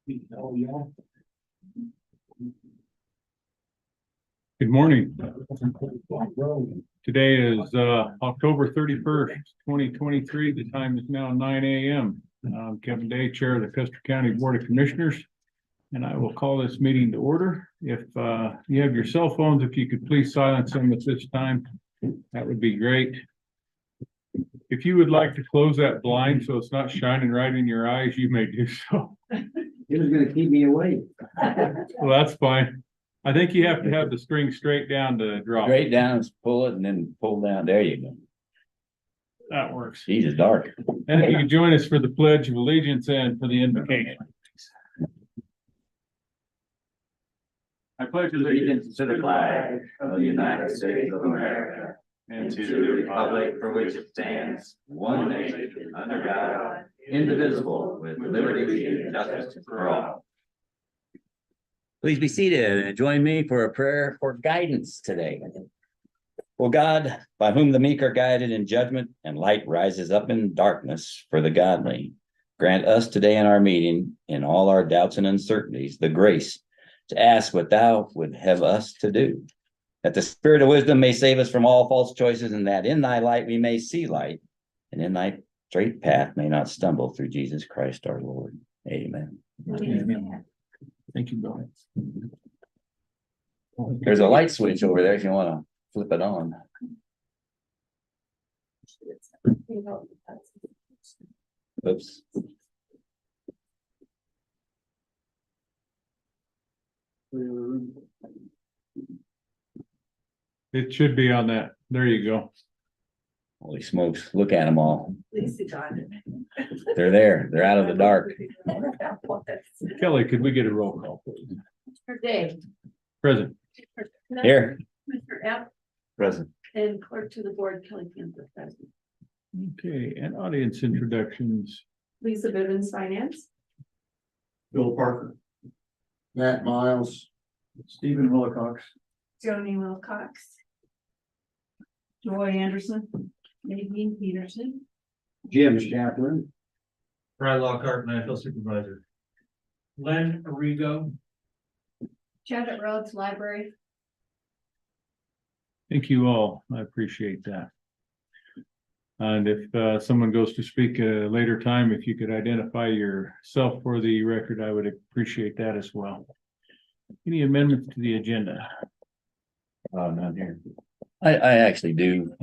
Good morning. Today is October 31st, 2023. The time is now 9 a.m. I'm Kevin Day, Chair of the Custer County Board of Commissioners, and I will call this meeting to order. If you have your cell phones, if you could please silence them at this time, that would be great. If you would like to close that blind so it's not shining right in your eyes, you may do so. It was gonna keep me awake. Well, that's fine. I think you have to have the string straight down to drop. Straight down, pull it and then pull down. There you go. That works. Jesus, dark. And if you could join us for the Pledge of Allegiance and for the invocation. I pledge Allegiance to the flag of the United States of America and to the republic for which it stands, one nation, under God, indivisible, with liberty and justice for all. Please be seated and join me for a prayer for guidance today. O God, by whom the meek are guided in judgment and light rises up in darkness for the godly, grant us today in our meeting, in all our doubts and uncertainties, the grace to ask what thou would have us to do, that the spirit of wisdom may save us from all false choices, and that in thy light we may see light, and in thy straight path may not stumble, through Jesus Christ our Lord. Amen. Amen. Thank you, Bill. There's a light switch over there if you want to flip it on. Oops. It should be on that. There you go. Holy smokes, look at them all. Lisa got it. They're there. They're out of the dark. Kelly, could we get a roll call, please? For Dave. Present. Here. Mr. F. Present. And clerk to the board, Kelly Panther, present. Okay, and audience introductions. Lisa Bivens, finance. Bill Parker. Matt Miles. Stephen Wilcox. Joni Wilcox. Joy Anderson. Nadine Peterson. Jim Chaplin. Brian Lockhart, landfill supervisor. Len Arrigo. Chavit Rhodes Library. Thank you all. I appreciate that. And if someone goes to speak a later time, if you could identify yourself for the record, I would appreciate that as well. Any amendments to the agenda? Not here. I actually do.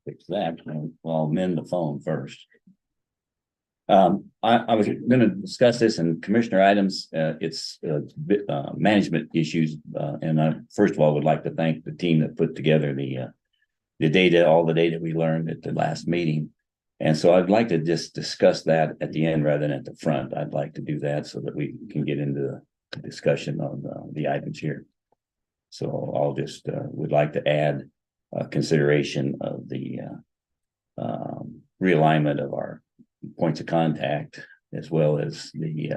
Fix that. I'll amend the phone first. I was gonna discuss this in commissioner items. It's management issues. And I first of all would like to thank the team that put together the data, all the data we learned at the last meeting. And so I'd like to just discuss that at the end rather than at the front. I'd like to do that so that we can get into the discussion on the items here. So I'll just would like to add consideration of the realignment of our points of contact, as well as the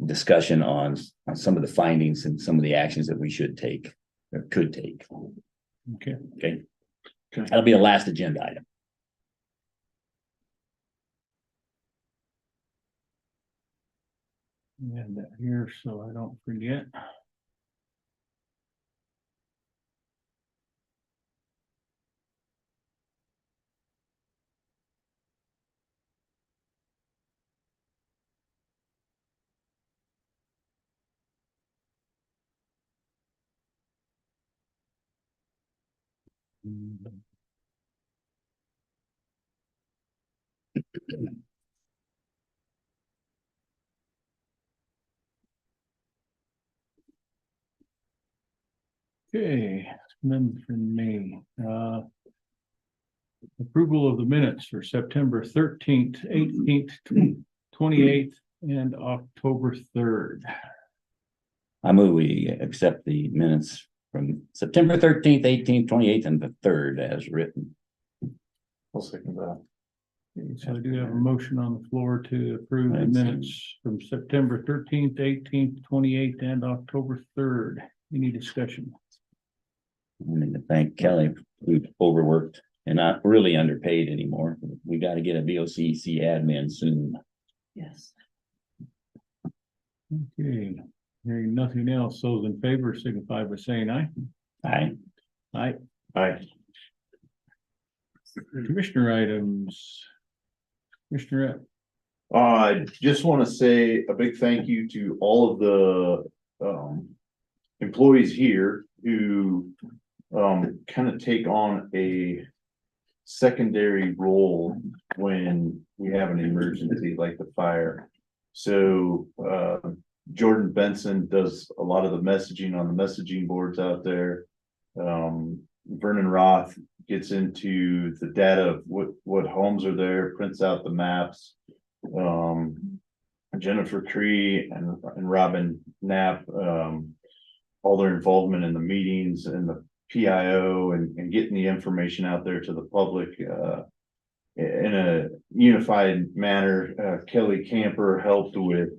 discussion on some of the findings and some of the actions that we should take or could take. Okay. That'll be the last agenda item. Add that here so I don't forget. Okay, then from me, approval of the minutes for September 13th, 18th, 28th, and October 3rd. I move we accept the minutes from September 13th, 18th, 28th, and the 3rd as written. I'll second that. Okay, so I do have a motion on the floor to approve the minutes from September 13th, 18th, 28th, and October 3rd. Any discussion? I need to thank Kelly, who overworked and not really underpaid anymore. We got to get a BOCC admin soon. Yes. Okay, hearing nothing else, those in favor signify by saying aye. Aye. Aye. Aye. Commissioner items. Commissioner Ep. I just want to say a big thank you to all of the employees here who kind of take on a secondary role when we have an emergency like the fire. So Jordan Benson does a lot of the messaging on the messaging boards out there. Vernon Roth gets into the data of what homes are there, prints out the maps. Jennifer Cree and Robin Knapp, all their involvement in the meetings and the PIO and getting the information out there to the public in a unified manner. Kelly Camper helped with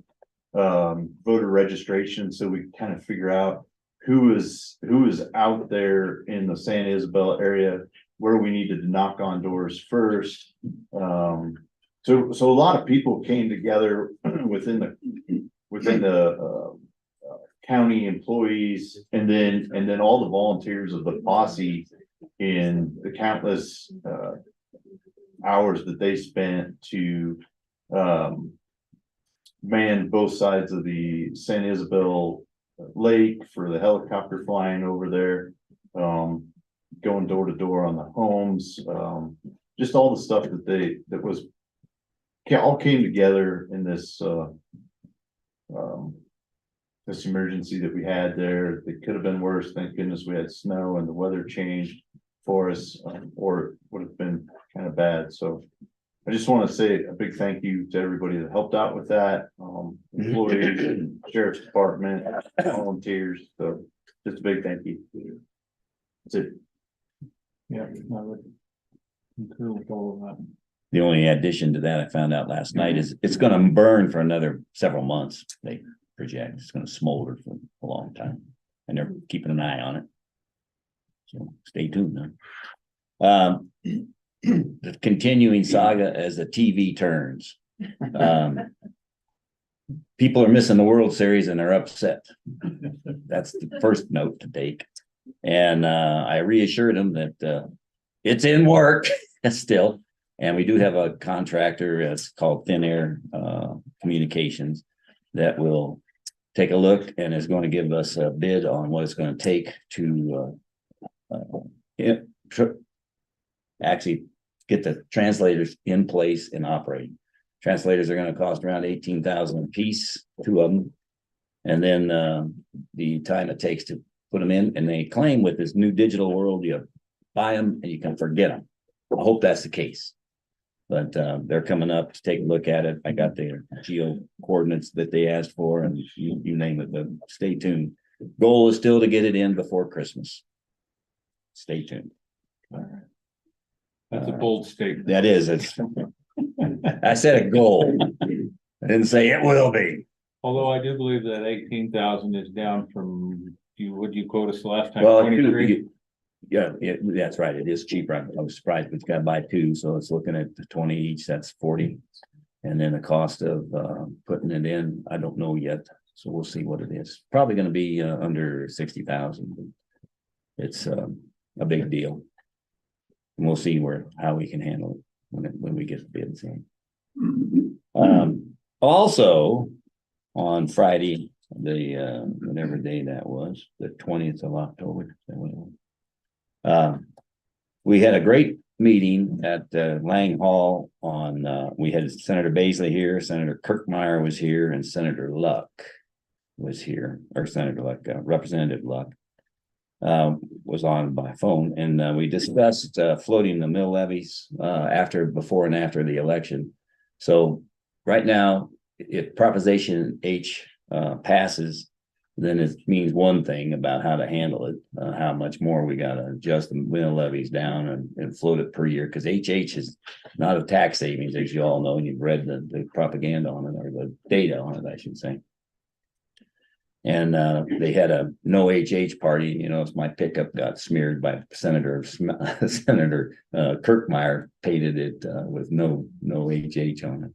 voter registration, so we kind of figure out who is out there in the San Isabel area, where we needed to knock on doors first. So a lot of people came together within the county employees, and then all the volunteers of the BOCC in the countless hours that they spent to man both sides of the San Isabel Lake for the helicopter flying over there, going door to door on the homes, just all the stuff that all came together in this this emergency that we had there. It could have been worse. Thank goodness we had snow and the weather changed for us, or it would have been kind of bad. So I just want to say a big thank you to everybody that helped out with that, employees, sheriff's department, volunteers. So just a big thank you. That's it. Yeah. I would concur with all of that. The only addition to that I found out last night is it's gonna burn for another several months. They project it's gonna smolder for a long time, and they're keeping an eye on it. So stay tuned now. The continuing saga as the TV turns. People are missing the World Series and they're upset. That's the first note to take. And I reassured them that it's in work still. And we do have a contractor, it's called Thin Air Communications, that will take a look and is going to give us a bid on what it's going to take to actually get the translators in place and operating. Translators are going to cost around $18,000 a piece, 2 of them. And then the time it takes to put them in, and they claim with this new digital world, you buy them and you can forget them. I hope that's the case. But they're coming up to take a look at it. I got their geo coordinates that they asked for, and you name it, but stay tuned. Goal is still to get it in before Christmas. Stay tuned. All right. That's a bold statement. That is, I said a goal. I didn't say it will be. Although I do believe that 18,000 is down from, would you quote us the last time? Well, 23? yeah, that's right. It is cheaper. I was surprised, but it's got to buy 2, so it's looking at 20 each. That's 40. And then the cost of putting it in, I don't know yet. So we'll see what it is. Probably going to be under 60,000. It's a big deal. And we'll see how we can handle it when we get the bids in. Also, on Friday, the whatever day that was, the 20th of October. We had a great meeting at Lang Hall on, we had Senator Baisley here, Senator Kirkmeyer was here, and Senator Luck was here, or Senator Luck, Representative Luck was on by phone, and we discussed floating the mill levies before and after the election. So right now, if Proposition H passes, then it means one thing about how to handle it, how much more we got to adjust the mill levies down and float it per year, because HH is not a tax savings, as you all know, and you've read the propaganda on it, or the data on it, I should say. And they had a no HH party, you know, my pickup got smeared by Senator Kirkmeyer painted it with no HH on it.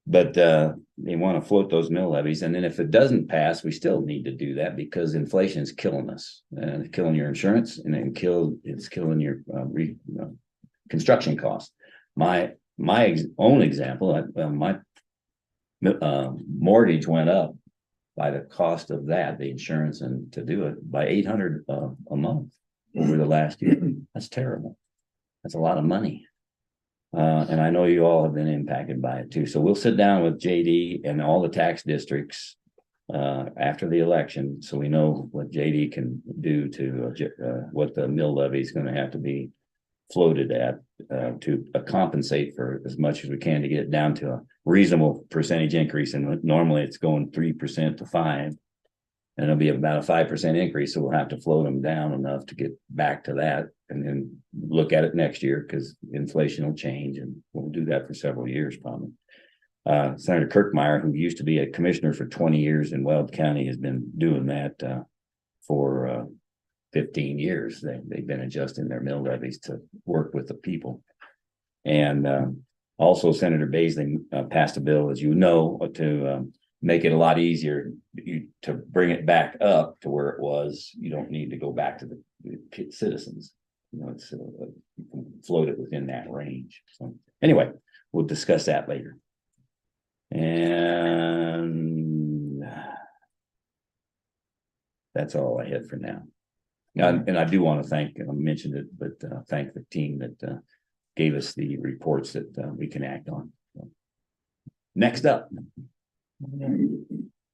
But they want to float those mill levies, and then if it doesn't pass, we still need to do that because inflation is killing us and killing your insurance, and then it's killing your construction costs. My own example, my mortgage went up by the cost of that, the insurance, and to do it by $800 a month over the last year. That's terrible. That's a lot of money. And I know you all have been impacted by it too. So we'll sit down with JD and all the tax districts after the election, so we know what JD can do to what the mill levy is going to have to be floated at to compensate for as much as we can to get it down to a reasonable percentage increase. And normally it's going 3% to 5%. And it'll be about a 5% increase. So we'll have to float them down enough to get back to that and then look at it next year because inflation will change, and we'll do that for several years probably. Senator Kirkmeyer, who used to be a commissioner for 20 years in Weld County, has been doing that for 15 years. They've been adjusting their mill levies to work with the people. And also Senator Baisley passed a bill, as you know, to make it a lot easier to bring it back up to where it was. You don't need to go back to the citizens. You know, it's you can float it within that range. So anyway, we'll discuss that later. And that's all I had for now. And I do want to thank, I mentioned it, but thank the team that gave us the reports that we can act on. So, next up.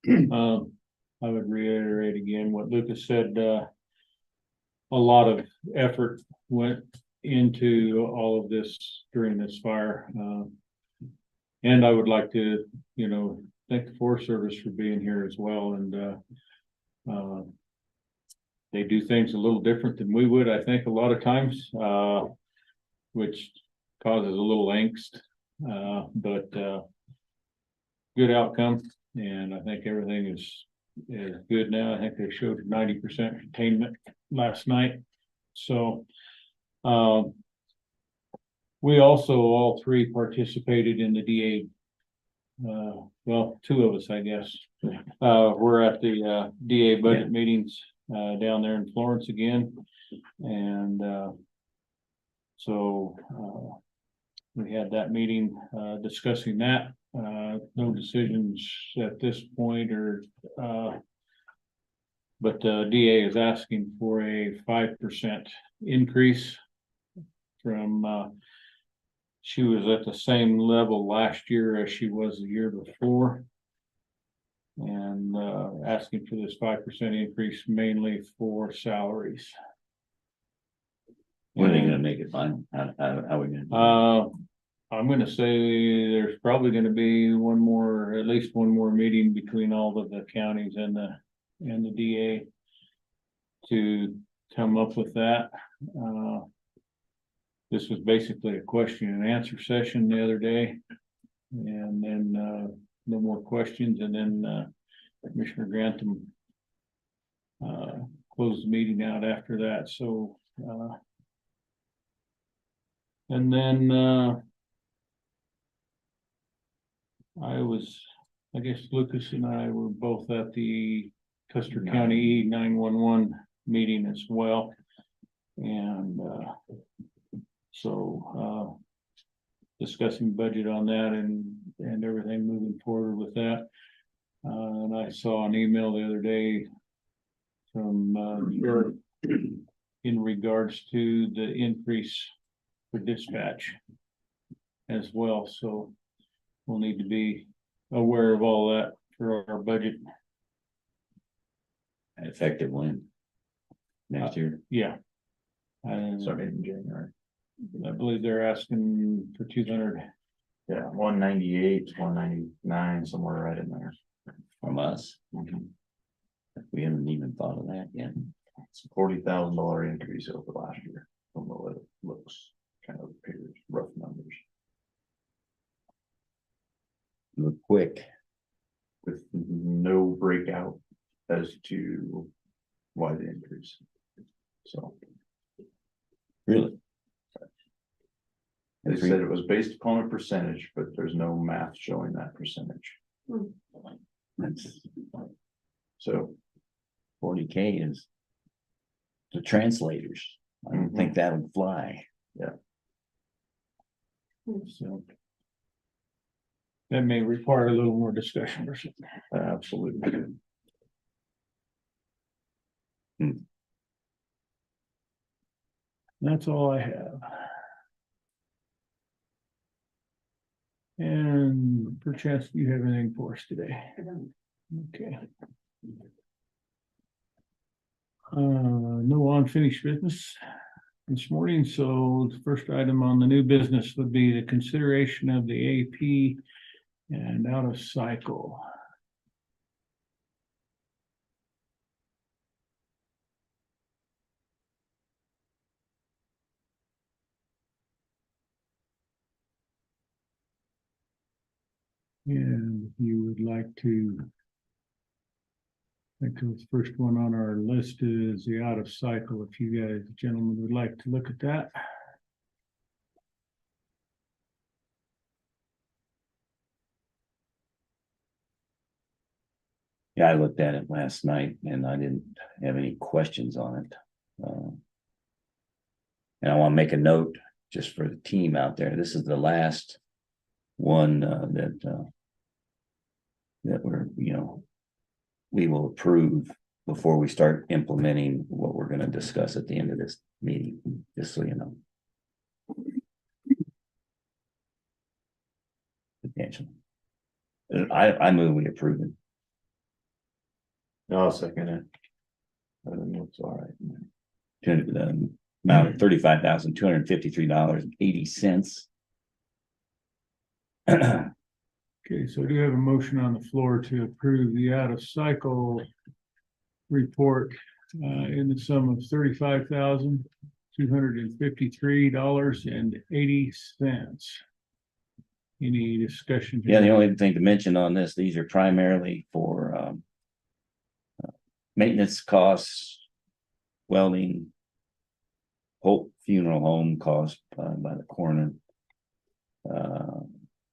I would reiterate again what Lucas said. A lot of effort went into all of this during this fire. And I would like to, thank the Forest Service for being here as well. And they do things a little different than we would, I think, a lot of times, which causes a little angst, but good outcome. And I think everything is good now. I think they showed 90% containment last night. So we also all three participated in the DA. Well, two of us, I guess. We're at the DA budget meetings down there in Florence again. And so we had that meeting discussing that. No decisions at this point, but the DA is asking for a 5% increase from she was at the same level last year as she was the year before, and asking for this 5% increase mainly for salaries. When are they going to make it final? How are we going to do it? I'm going to say there's probably going to be at least one more meeting between all of the counties and the DA to come up with that. This was basically a question and answer session the other day, and then no more questions, and then Commissioner Grantham closed the meeting out after that. So and then I guess Lucas and I were both at the Custer County E911 meeting as well. And so discussing budget on that and everything moving forward with that. And I saw an email the other day from Eric in regards to the increase for dispatch as well. So we'll need to be aware of all that for our budget. Effective when? Next year? Yeah. And Started in January. I believe they're asking for 200. Yeah, 198, 199, somewhere right in there. From us? We haven't even thought of that yet. It's a $40,000 increase over last year. From what it looks, kind of appears, rough numbers. Look quick. With no as to why the increase. So Really? they said it was based upon a percentage, but there's no math showing that percentage. That's So 40K is the translators. I don't think that would fly. So. That may require a little more discussion or something. absolutely. That's all I have. And perchance you have anything for us today? Okay. No unfinished business this morning, so the first item on the new business would be the consideration of the AP and out of cycle. And if you would like to. I think the first one on our list is the out of cycle. If you guys, gentlemen, would like to look at that. Yeah, I looked at it last night and I didn't have any questions on it. And I want to make a note just for the team out there. This is the last one that we will approve before we start implementing what we're going to discuss at the end of this meeting, just so you know. Potential. I move we approve it. I'll second it. I don't know, it's all right. The amount of $35,253.80. Okay, so do you have a motion on the floor to approve the out of cycle report in the sum of $35,253.80? Any discussion? Yeah, the only thing to mention on this, these are primarily for maintenance costs, welding, Hope Funeral Home cost by the coroner,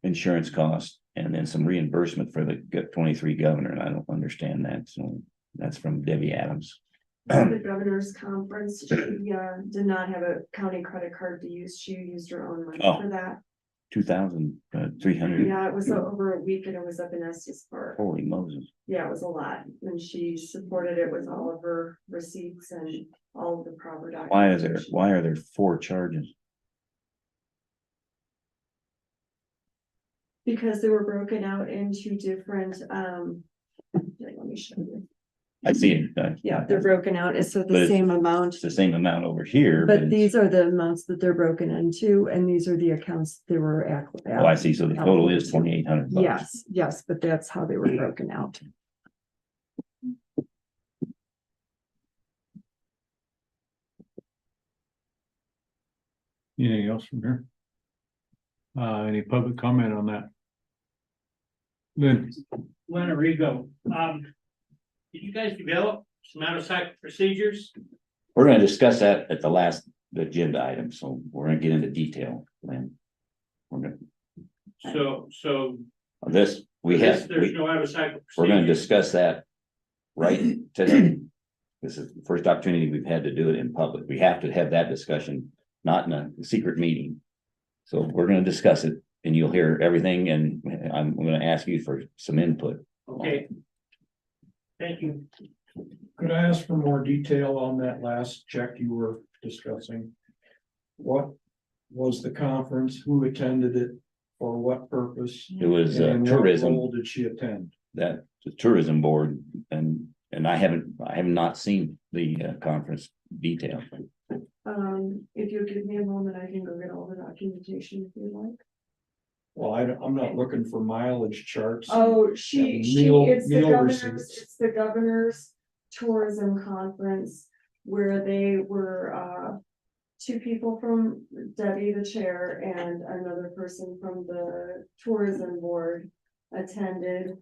insurance cost, and then some reimbursement for the 23 governor. And I don't understand that. So that's from Debbie Adams. The governor's conference, she did not have a county credit card to use. She used her own money for that. 2,300. Yeah, it was over a week and it was up in Estes Park. Holy Moses. Yeah, it was a lot. And she supported it with all of her receipts and all of the proper documentation. Why are there 4 charges? Because they were broken out into different, let me show you. I see it. Yeah, they're broken out. It's so But the it's- same amount. It's the same amount over here. But it's- these are the amounts that they're broken into, and these are the accounts they were at. Oh, I see. So the total is $2,800. Yes, but that's how they were broken out. Anything else from here? Any public comment on that? Then, Len Arrigo, did you guys develop some out of cycle procedures? We're gonna discuss that at the last agenda item, so we're gonna get into detail, Lynn. We're gonna, So this, there's no out of cycle. we're gonna procedures. discuss that right today. This is the first opportunity we've had to do it in public. We have to have that discussion, not in a secret meeting. So we're gonna discuss it and you'll hear everything, and I'm gonna ask you for some input. Okay. Thank you. Could I ask for more detail on that last check you were discussing? What was the conference? Who attended it? For what purpose? It was And what tourism, role did she attend? that the tourism board, and I have not seen the conference detail. If you'll give me a moment, I can go get all the documentation if you like. Well, I'm not looking for mileage charts. Oh, it's the governor's tourism conference where they were, 2 people from Debbie, the chair, and another person from the tourism board attended.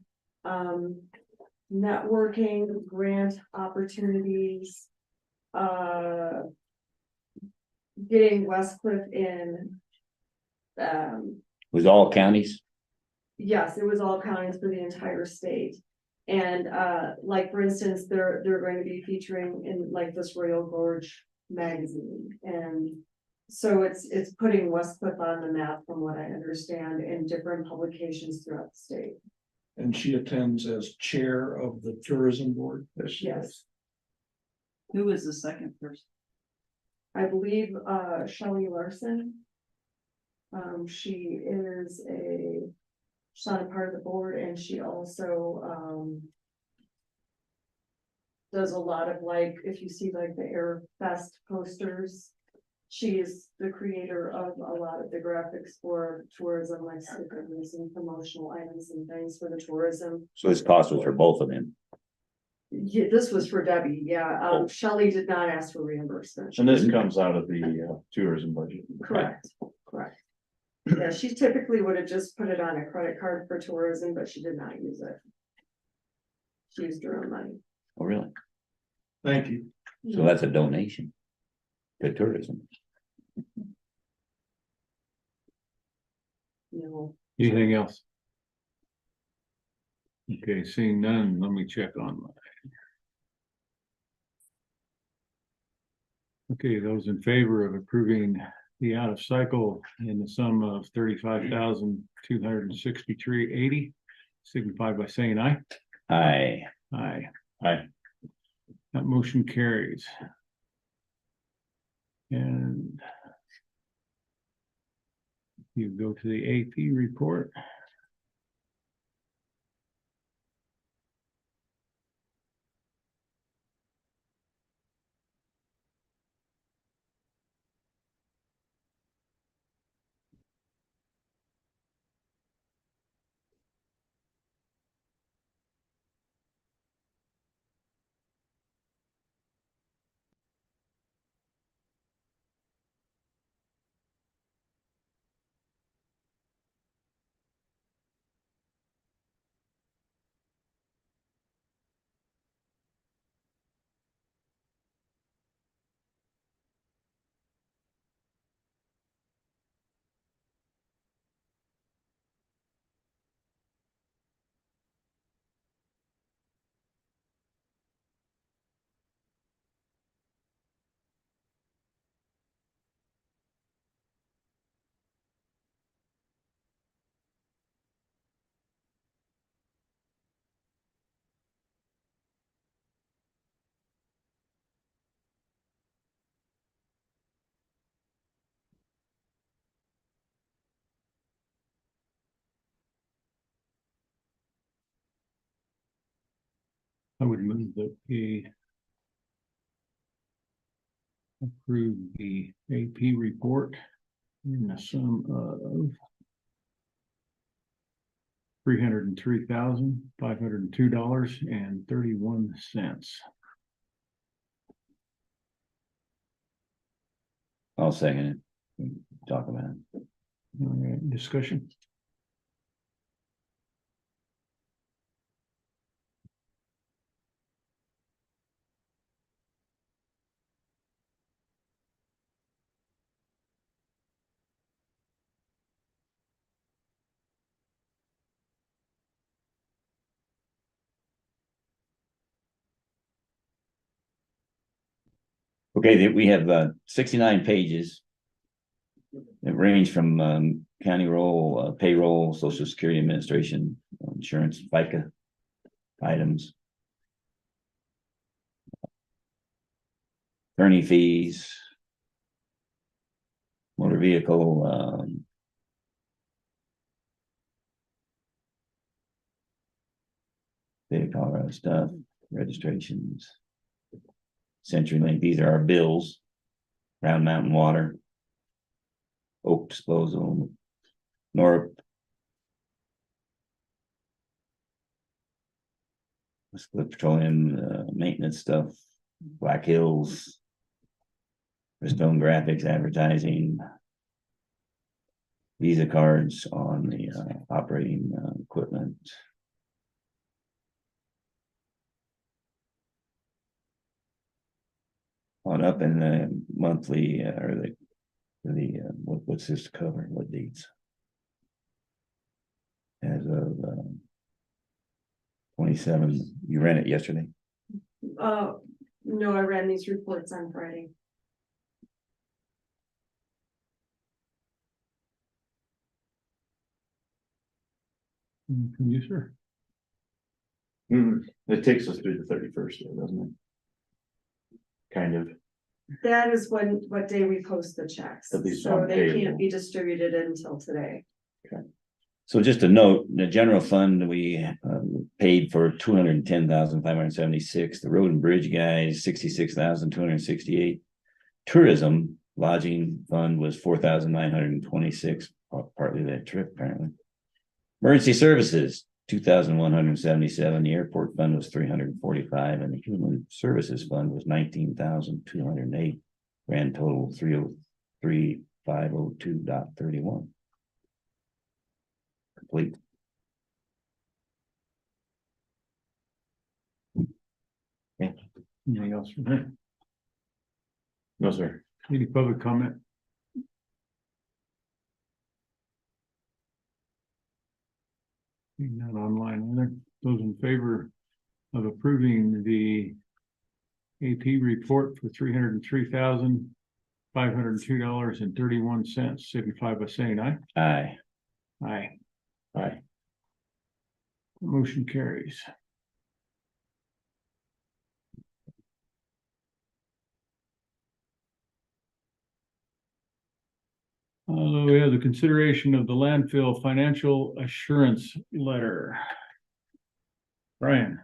networking, grant opportunities. Getting Westcliff in. Was all counties? Yes, it was all counties for the entire state. And like, for instance, they're going to be featuring in like this Royal Gorge magazine. And so it's putting Westcliff on the map, from what I understand, in different publications throughout the state. And she attends as chair of the tourism board. Yes, Who was the second person? I believe Shelley Larson. She's not a part of the board, and she also does a lot of, like, if you see like the Air Fest posters, she is the creator of a lot of the graphics for tourism, like stickers and promotional items and things for the tourism. So this cost was for both of them. Yeah, this was for Debbie, yeah. Shelley did not ask for reimbursement. And this comes out of the tourism budget. Correct, correct. Yeah, she typically would have just put it on a credit card for tourism, but she did not use it. She used her own money. Oh, really? Thank you. So that's a donation to tourism. No, Anything else? Okay, seeing none, let me check online. Okay, those in favor of approving the out of cycle in the sum of 35,263.80, signify by saying aye. Aye. Aye. Aye. That motion carries. And you go to the AP report. I would move that we approve the AP report in the sum of $303,502.31. I'll second it. Talk about it. All right, discussion. Okay, we have 69 pages. It range from county roll, payroll, social security administration, insurance, FICA items. Attorney fees. Motor vehicle, state of Colorado stuff, registrations. CenturyLink, these are our bills. Round Mountain Water. Oak disposal. Norp. Split petroleum, maintenance stuff. Black Hills. Stone Graphics advertising. Visa cards on the operating equipment. on up in the monthly, or what's this cover, what dates? As of, 27, you ran it yesterday? No, I ran these reports on Friday. Can you, sir? It takes us through the 31st, doesn't it? Kind of. That is what day we post the checks, At least so on they payroll. can't be distributed until today. So just a note, the general fund, we paid for 210,576. The road and bridge guys, 66,268. Tourism lodging fund was 4,926, partly that trip apparently. Emergency services, 2,177. The airport fund was 345, and the human services fund was 19,208. Grand total 303,502.31. Complete. Anything else from there? No, sir. Any public comment? Not online either. Those in favor of approving the AP report for $303,502.31, signify by saying aye. Aye. Aye. Aye. Motion carries. We have the consideration of the landfill financial assurance letter. Brian.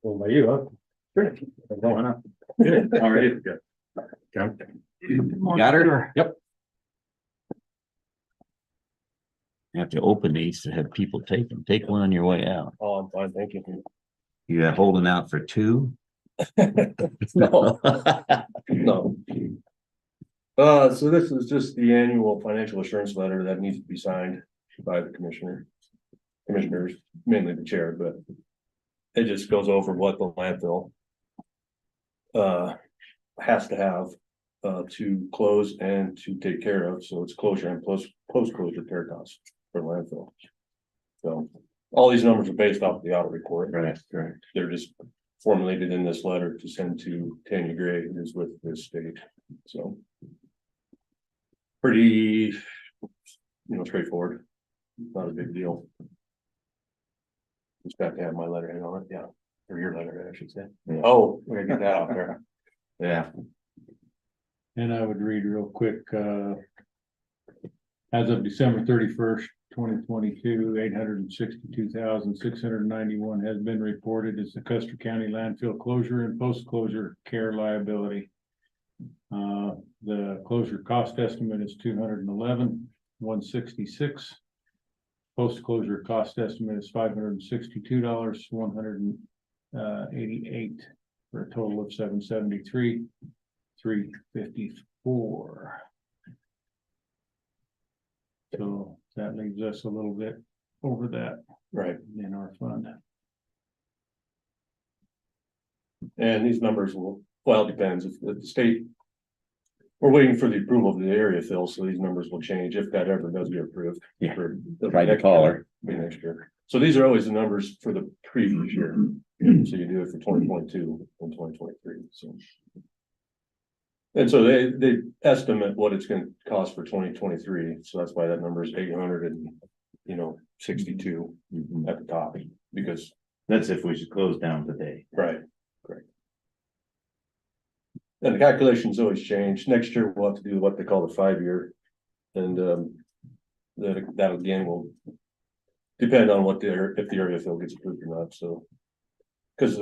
Well, by you, huh? Sure. Going up. Good. All right. Good. Got her? Yep. You have to open these to have people take them. Take one on your way out. Oh, I'm fine, thank you. You are holding out for two? No. No. So this is just the annual financial assurance letter that needs to be signed by the commissioners, mainly the chair, but it just goes over what the landfill has to have to close and to take care of. So it's closure and post-closure care costs for landfill. So all these numbers are based off the audit report. Right. They're just formulated in this letter to send to Tanya Gray, who's with this state. So pretty, straightforward. Not a big deal. Just got to have my letterhead on it, yeah, or your letterhead, I should say. Yeah. Oh, we're gonna get that out there. Yeah. And I would read real quick, as of December 31st, 2022, 862,691 has been reported as the Custer County landfill closure and post-closure care liability. The closure cost estimate is $211,166. Post-closure cost estimate is $562,188 for a total of $773,354. So that leaves us a little bit over that Right, in our fund. and these numbers will, well, it depends if the state. We're waiting for the approval of the area fill, so these numbers will change if that ever does get approved. Yeah. For Try to call her. Be next year. So these are always the numbers for the previous year. So you do it for 2022 and 2023, so. And so they estimate what it's gonna cost for 2023, so that's why that number is 862 at the top, because. That's if we should close down today. Right, correct. And the calculations always change. Next year, we'll have to do what they call the 5-year. And that again will depend on if the area fill gets approved or not, so. Because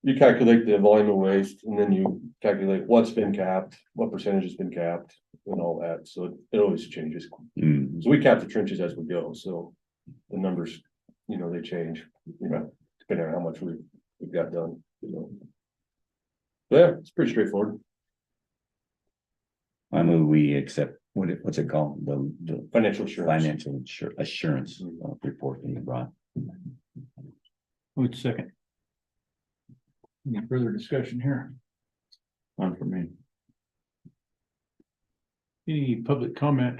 you calculate the volume of waste and then you calculate what's been capped, what percentage has been capped and all that, so it always changes. Mm. So we cap the trenches as we go, so the numbers, they change, depending on how much we've got done, Yeah, it's pretty straightforward. I move we accept What's it called? The Financial assurance. financial assurance report that you brought. Wait a second. Any further discussion here? None for me. Any public comment?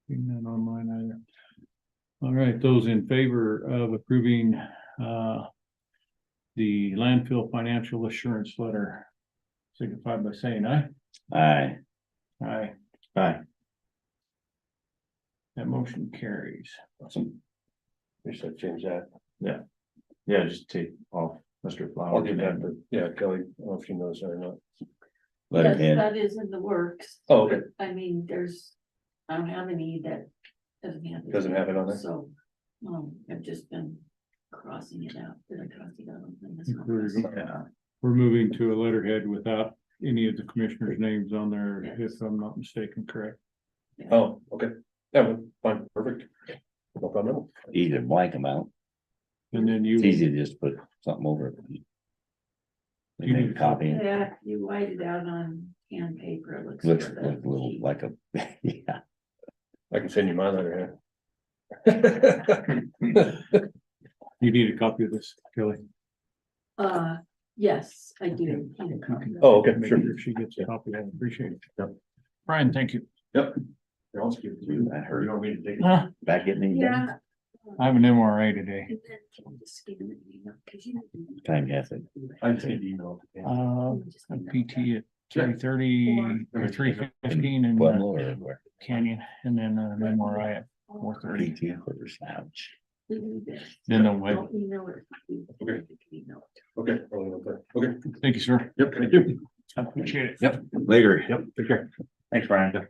Seeing none online either. All right, those in favor of approving the landfill financial assurance letter signify by saying aye. Aye. Aye. Aye. That motion carries. Awesome. We should change that. Yeah, just take off Mr. Flowers. I'll give that to, yeah, Kelly, I don't know if she knows that or not. Yes, Letterhead. that is in the works. Oh, okay. I mean, I don't have any that Doesn't have it on there? So, I've just been crossing it out. Did I cross it out on this We're one? Yeah. we're moving to a letterhead without any of the commissioners' names on there, if Yes. I'm not mistaken, correct? Oh, okay. Yeah, well, fine, perfect. No problem. Easy to blank them out. And then It's you, easy to just put something over it. They You make need a to- copy. Yeah, you white it out on can paper, it looks. Looks good. like a little, like a, yeah. I can send you my letter you need a copy of this, Kelly. Yes, I do. need a copy of it. Oh, okay, Make sure. sure she gets a copy, I appreciate it. Yep. Brian, thank you. Yep. I'll just give it to you. I heard. You want me to take it? Huh? Back getting any done? Yeah. I have an MRI today. And then just scan it, you know, 'cause you know- Time has it. I can send you email. PT at 3:30 or 3:15 in Pueblo or where? Canyon, and then an MRI at 4:30. PT first, ouch. Then they'll wait. I'll email it. Okay. Email it. Okay. Okay. Thank you, sir. Yep, thank you. I appreciate it. Yep, later. Yep, take care. Thanks, Brian.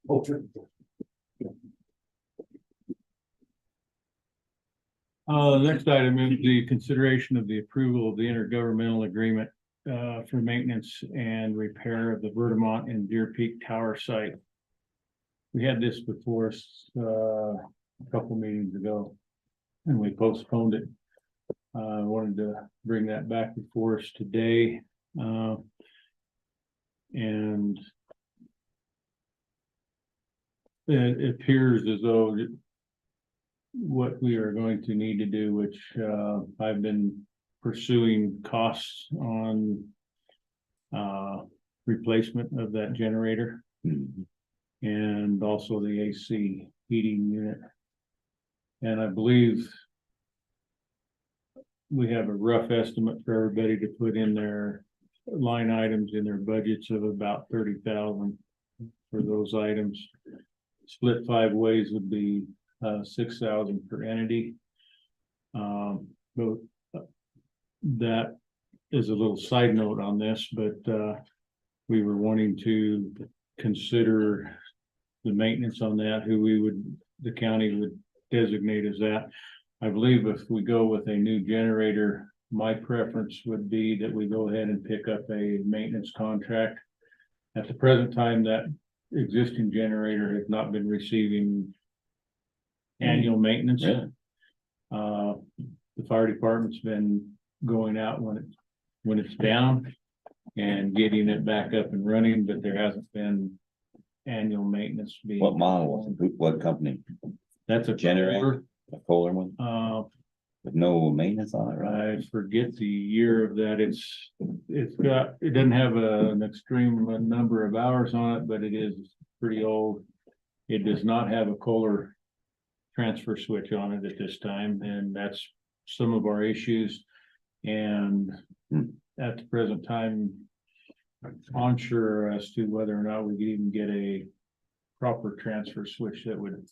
Oh, sure. Next item is the consideration of the approval of the intergovernmental agreement for maintenance and repair of the Vertimont and Deer Peak Tower site. We had this before us a couple meetings ago, and we postponed it. I wanted to bring that back before us today. And it appears as though what we are going to need to do, which I've been pursuing costs on replacement of that generator Mhm. and also the AC heating unit. And I believe we have a rough estimate for everybody to put in their line items in their budgets of about 30,000 for those items. Split 5 ways would be 6,000 per entity. But that is a little side note on this, but we were wanting to consider the maintenance on that, the county would designate as that. I believe if we go with a new generator, my preference would be that we go ahead and pick up a maintenance contract. At the present time, that existing generator has not been receiving annual maintenance. Really? The fire department's been going out when it's down and getting it back up and running, but there hasn't been annual maintenance being. What model? What company? That's a Generator? A Kohler one with no maintenance on it, right? I forget the year of that. It doesn't have an extreme number of hours on it, but it is pretty old. It does not have a Kohler transfer switch on it at this time, and that's some of our issues. And at the present time, unsure as to whether or not we could even get a proper transfer switch that would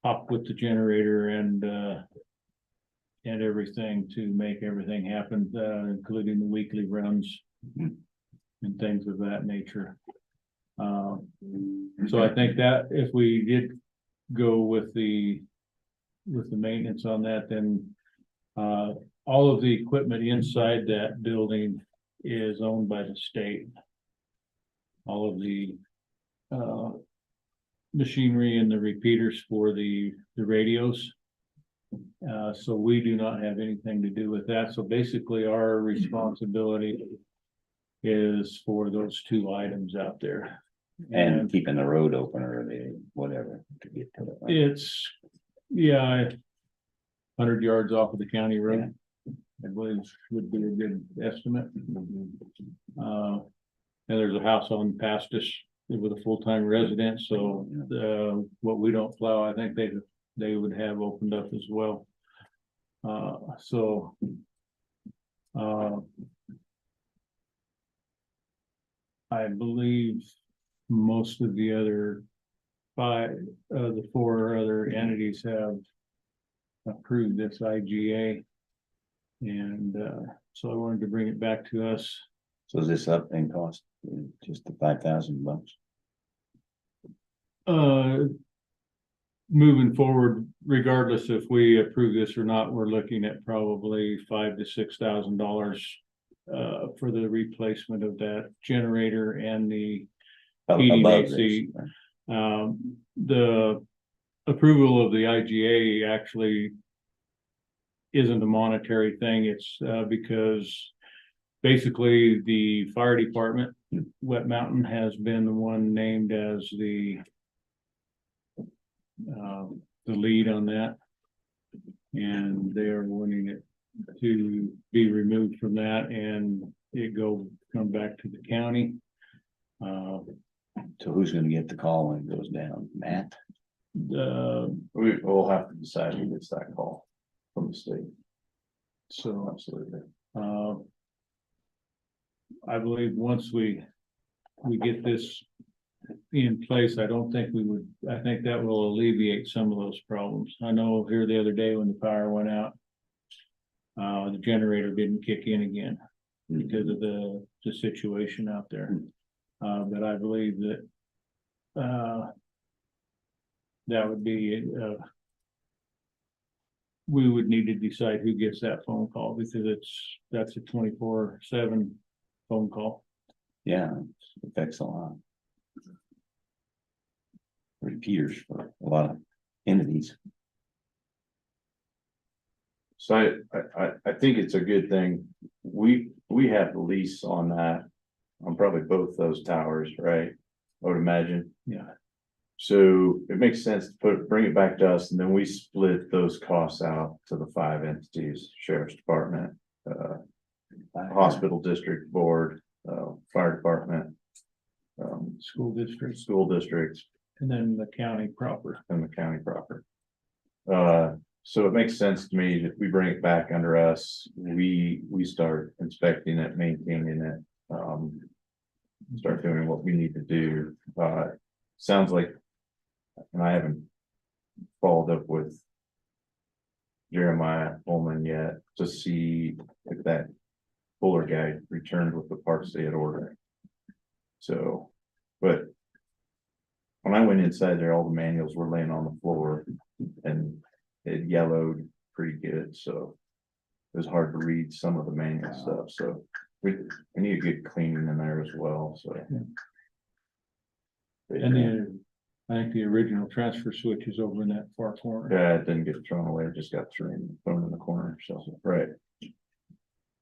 pop with the generator and everything to make everything happen, including the weekly runs and things of that nature. So I think that if we did go with the maintenance on that, then all of the equipment inside that building is owned by the state. All of the machinery and the repeaters for the radios So we do not have anything to do with that. So basically our responsibility is for those two items out there. And keeping the road open or the whatever to get to it. It's, yeah, 100 yards off of the county road. I believe would be a good estimate. And there's a house on past us with a full-time resident, so what we don't plow, I think they would have opened up as well. I believe most of the other the four other entities have approved this IGA. And so I wanted to bring it back to us. So is this up in cost, just the $5,000? Moving forward, regardless if we approve this or not, we're looking at probably $5,000 to $6,000 for the replacement of that generator and the heating Above AC. this. The approval of the IGA actually isn't a monetary thing. It's basically the fire department, Wet Mountain, has been the one named as the lead on that. And they are wanting it to be removed from that and come back to the county. So who's gonna get the call when it goes down? Matt? We will have to decide who gets that call from the state. So Absolutely. I believe once we get this in place, I think that will alleviate some of those problems. I know here the other day when the power went out, the generator didn't kick in again because of the situation out there. But I believe that that would be we would need to decide who gets that phone call because that's a 24/7 phone call. Yeah, it affects a lot. Repeaters for a lot of entities. So I think it's a good thing. We have the lease on that, on probably both those towers, right? I would imagine. Yeah. So it makes sense to bring it back to us and then we split those costs out to the 5 entities: Sheriff's Department, Hospital District Board, Fire Department, School districts school districts, and then the county proper. and the county proper. So it makes sense to me that we bring it back under us, we start inspecting it, maintaining it. Start doing what we need to do. Sounds like, and I haven't followed up with Jeremiah Ullman yet to see if that Fuller guy returned with the parts they had ordered. So, but when I went inside there, all the manuals were laying on the floor and it yellowed pretty good, so it was hard to read some of the manual stuff, so we need to get cleaning in there as well, so. And I think the original transfer switch is over in that far corner. Yeah, it didn't get thrown away, it just got thrown in the corner, so, right.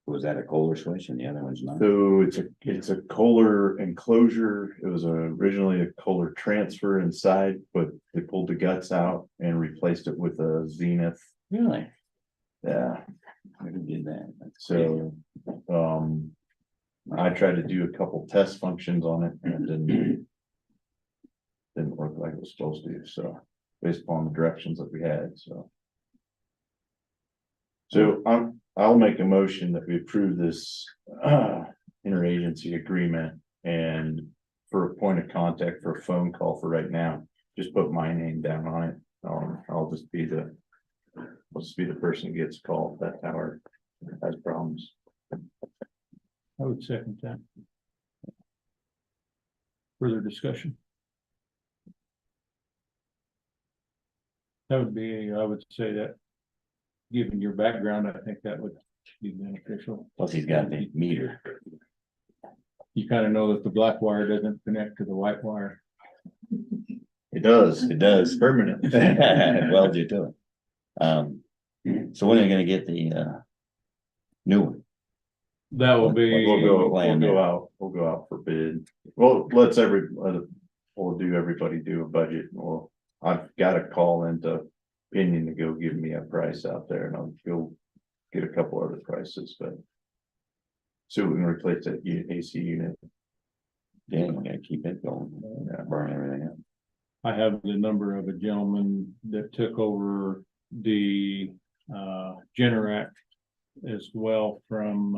Was that a Kohler switch and the other one's not? So it's a Kohler enclosure. It was originally a Kohler transfer inside, but they pulled the guts out and replaced it with a Zenith. Really? Yeah, Who did that? so, I tried to do a couple test functions on it and it didn't work like it was supposed to, so based upon the directions that we had, so. So I'll make a motion that we approve this interagency agreement and for a point of contact for a phone call for right now, just put my name down on it. I'll just be the person who gets called if that tower has problems. I would second that. Further discussion? That would be, I would say that, given your background, I think that would be beneficial. Plus he's got the meter. You kind of know that the black wire doesn't connect to the white wire. It does It does. permanent. Well, you do it. So when are you gonna get the new one? That will be. We'll go out for bid. We'll do everybody do a budget. I've got a call into Opinion to go give me a price out there and I'll go get a couple other prices, but. So we can replace that AC unit. Yeah, we gotta keep it going, burn everything up. I have the number of a gentleman that took over the Generac as well from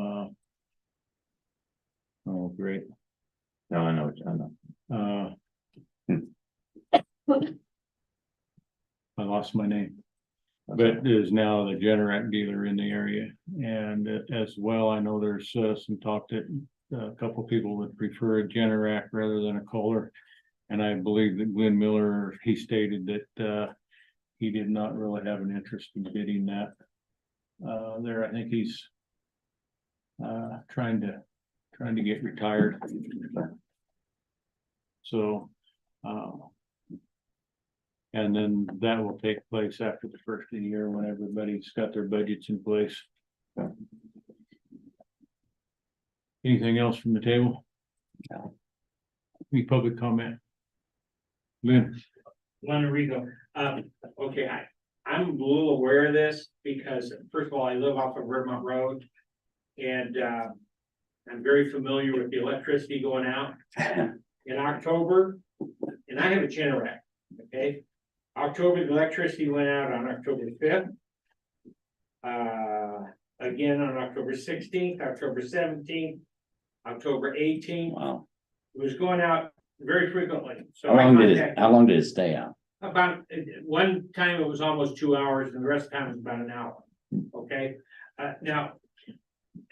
oh, great. No, I know. I lost my name. But is now the Generac dealer in the area. And as well, I know there's some talk that a couple of people would prefer a Generac rather than a Kohler. And I believe that Glenn Miller, he stated that he did not really have an interest in bidding that. There, I think he's trying to get retired. So and then that will take place after the first of the year when everybody's got their budgets in place. Anything else from the table? No. Any public comment? Lynn? Rico, okay, I'm a little aware of this because first of all, I live off of Vermont Road. And I'm very familiar with the electricity going out in October, and I have a Generac, okay? October, the electricity went out on October 5th. Again on October 16th, October 17th, October 18th. Wow. It was going out very frequently. So How long did it stay out? about one time it was almost 2 hours and the rest of the time it was about an hour. Okay, now,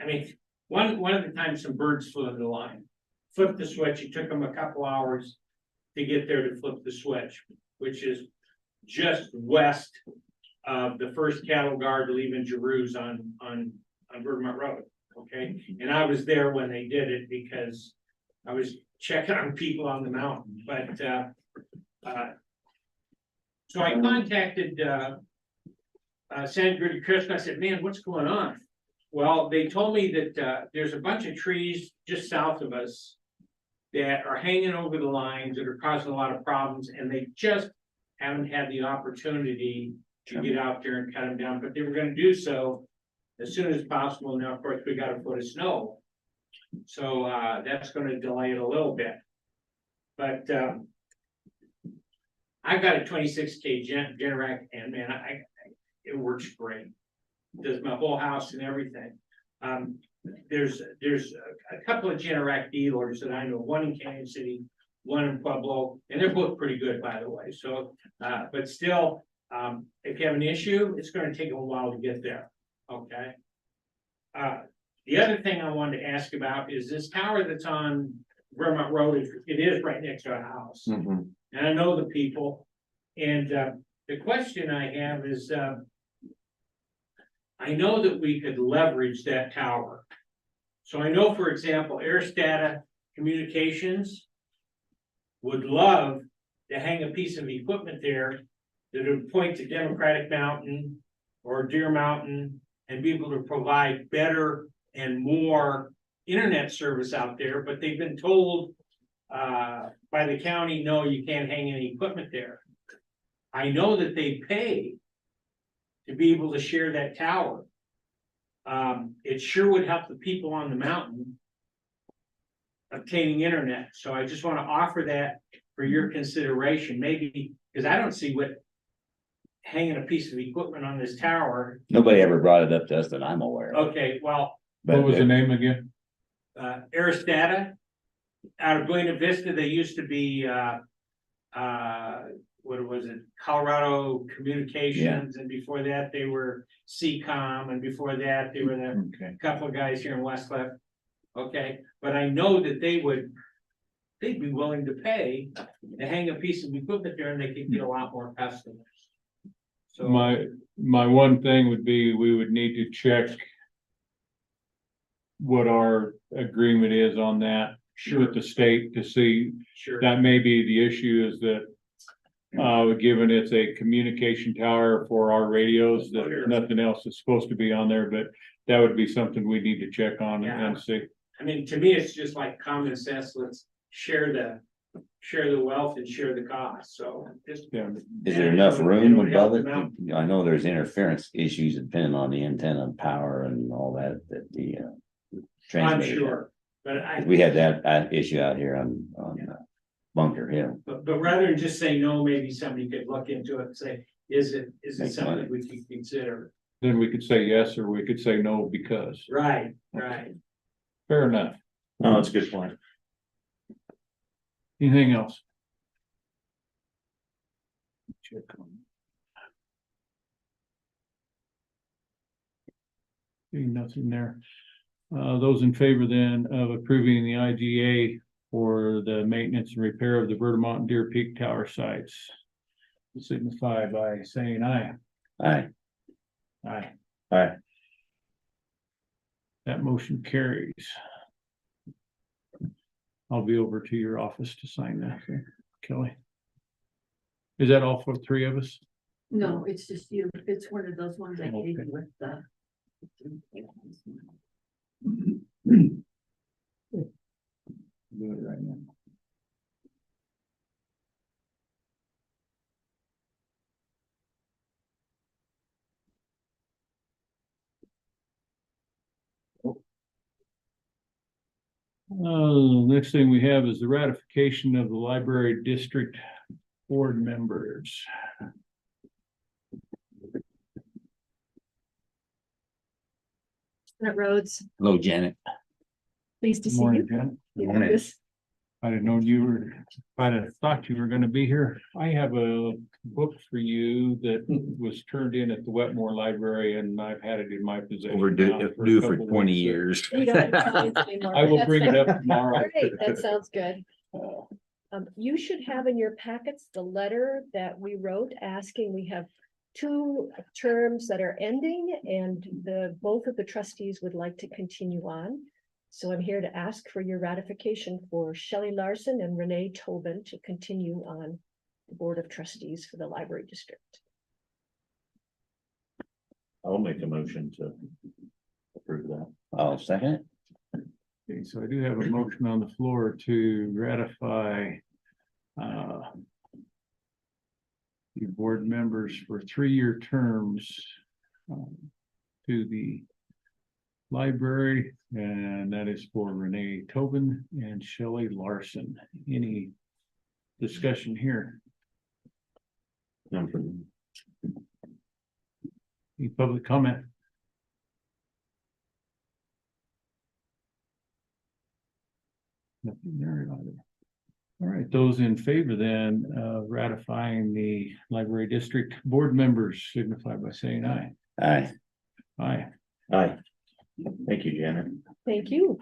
I mean, one of the times some birds flew in the line, flipped the switch. It took them a couple hours to get there to flip the switch, which is just west of the first cattle guard leaving Giroux on Vermont Road. Okay, and I was there when they did it because I was checking on people on the mountain, but so I contacted Sandra Chris. I said, man, what's going on? Well, they told me that there's a bunch of trees just south of us that are hanging over the lines that are causing a lot of problems, and they just haven't had the opportunity to get out there and cut them down, but they were going to do so as soon as possible. Now, of course, we got a foot of snow, so that's going to delay it a little bit. But I've got a 26K Generac, and man, it works great. It does my whole house and everything. There's a couple of Generac dealers that I know, one in Canyon City, one in Pueblo, and they're both pretty good, by the way. So, but still, if you have an issue, it's going to take a while to get there. Okay. The other thing I wanted to ask about is this tower that's on Vermont Road. It is right next to a house, and I know the people. And the question I have is, I know that we could leverage that tower. So I know, for example, Aristata Communications would love to hang a piece of equipment there that would point to Democratic Mountain or Deer Mountain and be able to provide better and more internet service out there. But they've been told by the county, no, you can't hang any equipment there. I know that they pay to be able to share that tower. It sure would help the people on the mountain obtaining internet. So I just want to offer that for your consideration, maybe, because I don't see what hanging a piece of equipment on this tower. Nobody ever brought it up to us that I'm aware of. Okay, well, What was the name again? Aristata out of Buena Vista. They used to be what was it, Colorado Communications, and before that they were CCOM, and before that they were the couple of guys here in Westcliff. Okay, but I know that they'd be willing to pay to hang a piece of equipment there, and they could get a lot more customers. So My one thing would be, we would need to check what our agreement is on that with the state to see. sure. That may be the issue, is that given it's a communication tower for our radios, that nothing else is supposed to be on there, but that would be something we need to check on and see. I mean, to me, it's just like common sense. Let's share the wealth and share the cost. So just. Yeah. Is there enough room It'll help above it? them out. I know there's interference issues depending on the antenna and power and all that, the I'm transmitter. sure, but We had that issue out here on Bunker Hill. but rather than just say no, maybe somebody could look into it and say, is it Make something money. we could consider? Then we could say yes, or we could say no because. Right. Fair enough. No, that's a good point. Anything else? Check on. See, nothing there. Those in favor then of approving the IGA for the maintenance and repair of the Vermont and Deer Peak Tower sites, signify by saying aye. Aye. Aye. Aye. That motion carries. I'll be over to your office to sign that, okay, Kelly. Is that all for three of us? No, it's just you. It's one of those ones I gave you Okay. with the. Do it right now. Next thing we have is the ratification of the library district board members. Senate Rhodes, Hello, Janet. pleased to Good see morning, you. Jen. Good morning. Yes. I didn't know you were, I'd have thought you were gonna be here. I have a book for you that was turned in at the Wetmore Library and I've had it in my possession. now a Due for couple 20 weeks. years. You don't have to tell me anymore, I will but bring it that's up tomorrow. All right, that sounds good. Uh, You should have in your packets the letter that we wrote asking, we have 2 terms that are ending and both of the trustees would like to continue on. So I'm here to ask for your ratification for Shelley Larson and Renee Tobin to continue on the Board of Trustees for the Library District. I'll make a motion to approve that. I'll second it. Okay, so I do have a motion on the floor to ratify your board members for 3-year terms to the library, and that is for Renee Tobin and Shelley Larson. Any discussion here? None for me. Any public comment? Nothing there either. All right, those in favor then ratifying the library district board members signify by saying aye. Aye. Aye. Aye. Thank you, Janet. Thank you.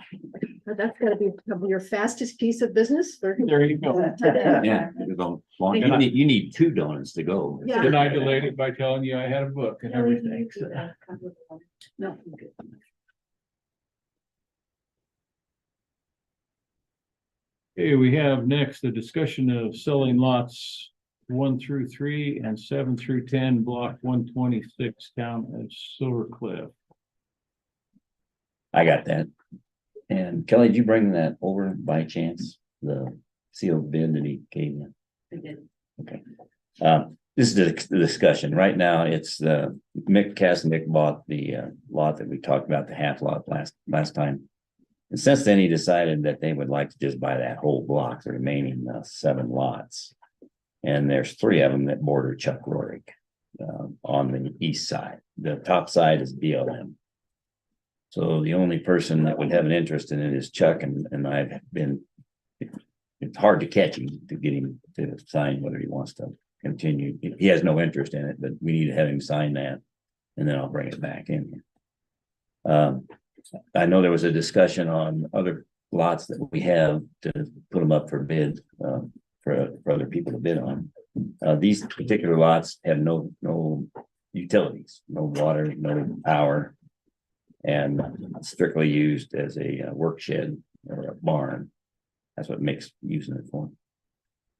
That's gotta be your fastest piece of business. There you go. Yeah. You go long- you need 2 donuts to go. Yeah. And I delayed it by telling you I had a book and everything. So. No, I'm good. Okay, we have next a discussion of selling lots 1 through 3 and 7 through 10, block 126 down at Silver Cliff. I got that. And Kelly, did you bring that over by chance? The sealed bid that he gave you? I did. Okay. This is the discussion. Right now, it's Cass and Mick bought the lot that we talked about, the half lot last time. And since then, he decided that they would like to just buy that whole block, the remaining 7 lots. And there's 3 of them that border Chuck Rorick on the east side. The top side is BLM. So the only person that would have an interest in it is Chuck, and I've been, it's hard to catch him, to get him to sign whether he wants to continue. He has no interest in it, but we need to have him sign that, and then I'll bring it back in here. I know there was a discussion on other lots that we have to put them up for bid, for other people to bid on. These particular lots have no utilities, no water, no power. And strictly used as a work shed or a barn. That's what Mick's using it for.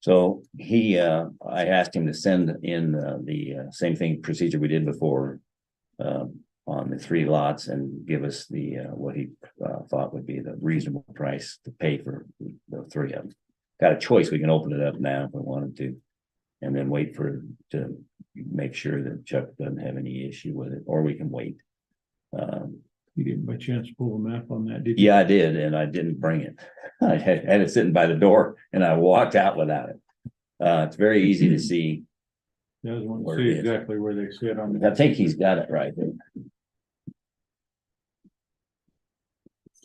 So he, I asked him to send in the same thing procedure we did before. On the 3 lots and give us the, what he thought would be the reasonable price to pay for the 3 of them. Got a choice, we can open it up now if we wanted to. And then wait to make sure that Chuck doesn't have any issue with it, or we can wait. You didn't by chance pull a map on that, did you? Yeah, I did, and I didn't bring it. I had it sitting by the door and I walked out without it. It's very easy to see. I was wanting Where to it see is. exactly where they sit on I that. think he's got it right there.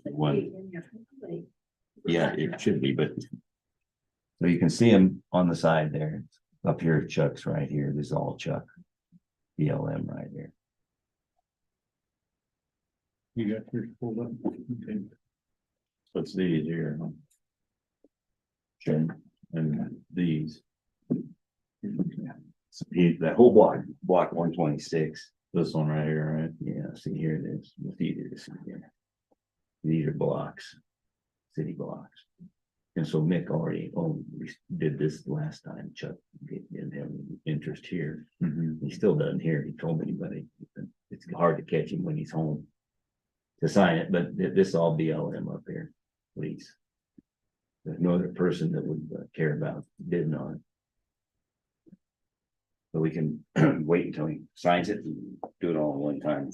One. Yeah, it should be, but. So you can see him on the side there. Up here, Chuck's right here. This is all Chuck. BLM right there. You got yours pulled up. Okay. What's these here? Sure. And these, So that whole block 126. this one right here, right? Yeah, see here it is. It's easier to see here. These are blocks, city blocks. And so Mick already owned, we did this last time. Chuck didn't have any interest here. He still doesn't here. He told me, but it's hard to catch him when he's home to sign it, but this all BLM up here, please. There's no other person that would care about bidding on it. So we can wait until he signs it and do it all in one time.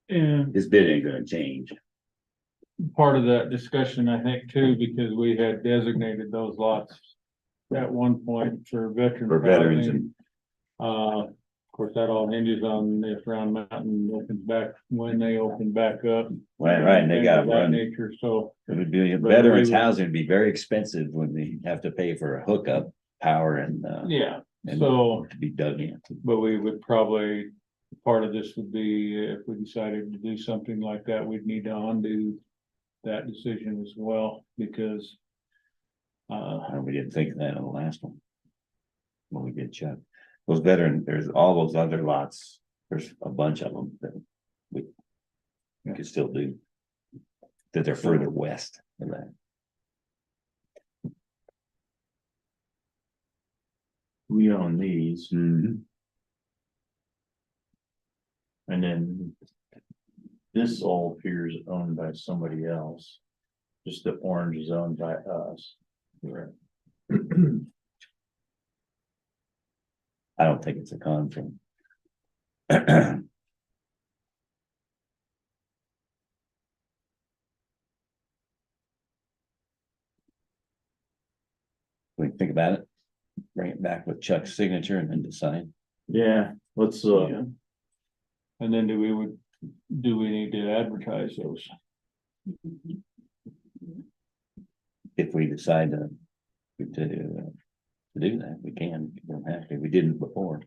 And His bid ain't gonna change. part of that discussion, I think, too, because we had designated those lots at one point for veterans. For veterans housing. Of course, that all hinges on if Round Mountain opens back, when they open back up. Right, and they things gotta of that run. nature, so. It would be, But veterans we would- housing would be very expensive when they have to pay for a hookup, power and Yeah, and so, to be dug in. but we would probably, part of this would be if we decided to do something like that, we'd need to undo that decision as well, because. We didn't think of that on the last one. When we did Chuck, those there's all those other lots, there's a bunch of them that we could still do. That they're further west than that. We own these, Mm-hmm. and then. This all appears owned by somebody else. Just the orange is owned by us. Right. I don't think it's a conflict. We think about it, bring it back with Chuck's signature and then decide. Yeah, let's, Yeah. And then do we need to advertise those? If we decide to do that, we can, we don't have to, we didn't before.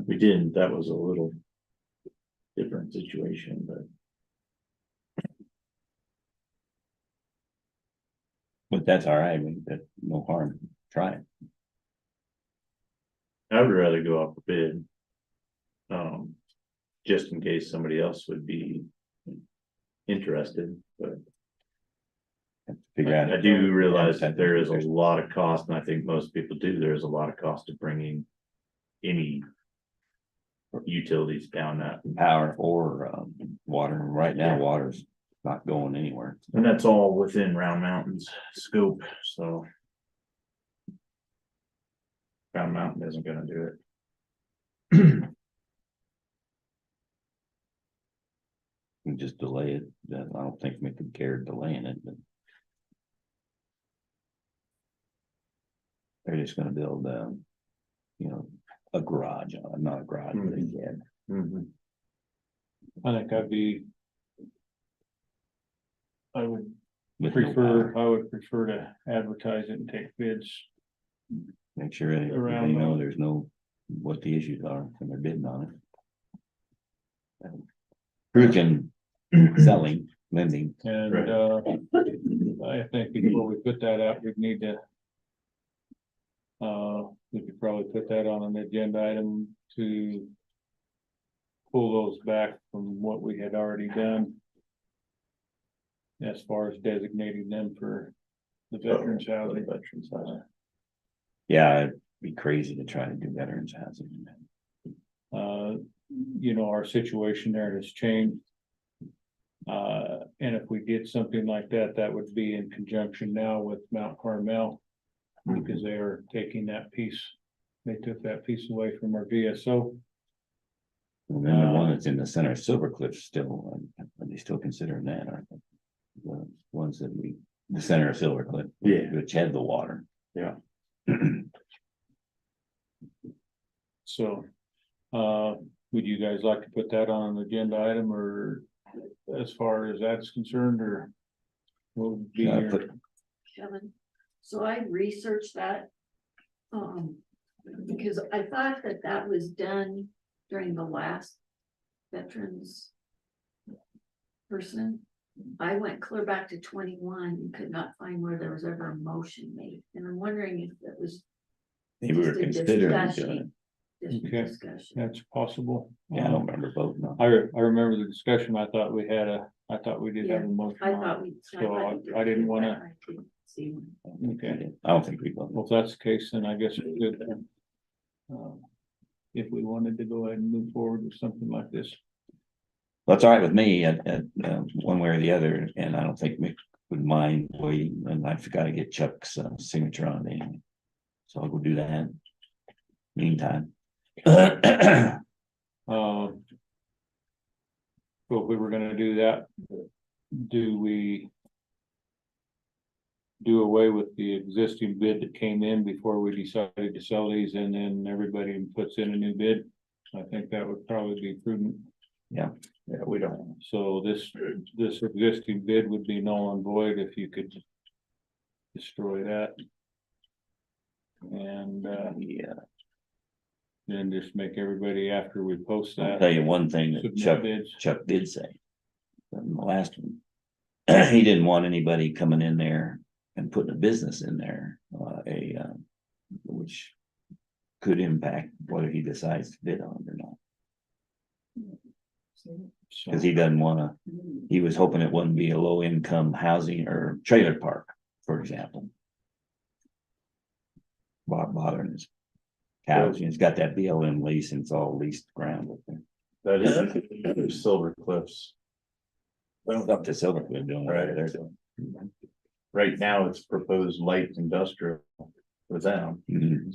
we didn't, that was a little. Different situation, but But that's all right, that no harm, try it. I would rather go off a bid. Just in case somebody else would be. Interested, but Figure out. I do realize that there is a lot of cost, and I think most people do, there's a lot of cost to bringing. Any. Utilities down that, Power or water, right now, water's not going anywhere. and that's all within Round Mountain's scope, so. Round Mountain isn't gonna do it. We just delay it, I don't think we could care delaying it, but. They're just gonna build, a garage, not a garage, but a shed. Mhm. I think I would with no power. I would prefer to advertise it and take bids. Make sure they Around know those. there's no, what the issues are when they're bidding on it. Proven selling, lending, And, Right. I think before we put that out, we'd need to. We could probably put that on an agenda item to. Pull those back from what we had already done. as far as designating them for the veterans housing. Veterans housing. Yeah, it'd be crazy to try to do veterans housing. You know, our situation there has changed. And if we did something like that, that would be in conjunction now with Mount Carmel. Because they are taking that piece, they took that piece away from our VSO. And then the one that's in the center of Silver Cliff still, are they still considering that, aren't they? The ones that the center of Silver Cliff. Yeah. Which had the water. Yeah. So, would you guys like to put that on an agenda item, or as far as that's concerned, or? What would be Yeah, your, Kevin, so I researched that. Because I thought that that was done during the last veterans person. I went clear back to 21 and could not find where there was ever a motion made, and I'm wondering if that was Maybe we were just a considering doing it. discussion. Just a Okay. discussion. that's possible. Yeah, I don't remember voting on. I remember the discussion, I thought we did have a motion. I on it. thought we. So I didn't wanna- I didn't see one. Okay, I don't think we voted. well, if that's the case, then I guess we could. If we wanted to go ahead and move forward with something like this. That's all right with me at one way or the other, and I don't think Mick would mind waiting, and I've got to get Chuck's signature on it. So I'll go do that. Meantime. So if we were gonna do that, do we do away with the existing bid that came in before we decided to sell these, and then everybody puts in a new bid? I think that would probably be prudent. Yeah, we don't. So this existing bid would be null and void if you could destroy that. And Yeah, then just make everybody, after we post I'll that, tell you one thing that submit bids. Chuck did say. In the last one. He didn't want anybody coming in there and putting a business in there, which could impact whether he decides to bid on it or not. So, Cause he doesn't wanna, he was hoping it wouldn't be a low income housing or trailer park, for example. Bothering his cows, he's got that BLM lease and it's all leased ground up there. That is Silver Cliffs. Well, up to Silver Cliff doing whatever Right. they're doing. Right now, it's proposed light industrial for them. Mhm.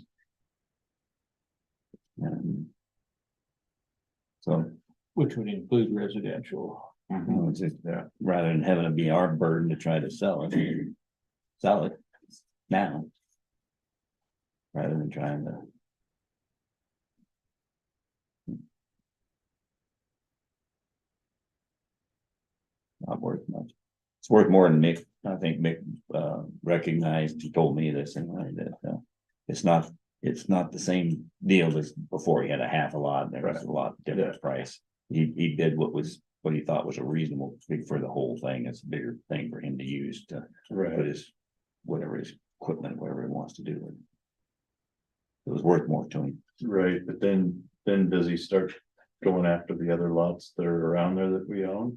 So, which would include residential. you know, it's just, rather than having it be our burden to try to sell it now. Rather than trying to. Not worth much. It's worth more than Mick, I think Mick recognized, he told me this anyway, that it's not the same deal as before. He had a half a lot and there was a lot different price. He did what he thought was a reasonable fee for the whole thing. It's a bigger thing for him to use to put his, whatever his equipment, whatever he wants to do with it. It was worth more to him. Right, but then does he start going after the other lots that are around there that we own?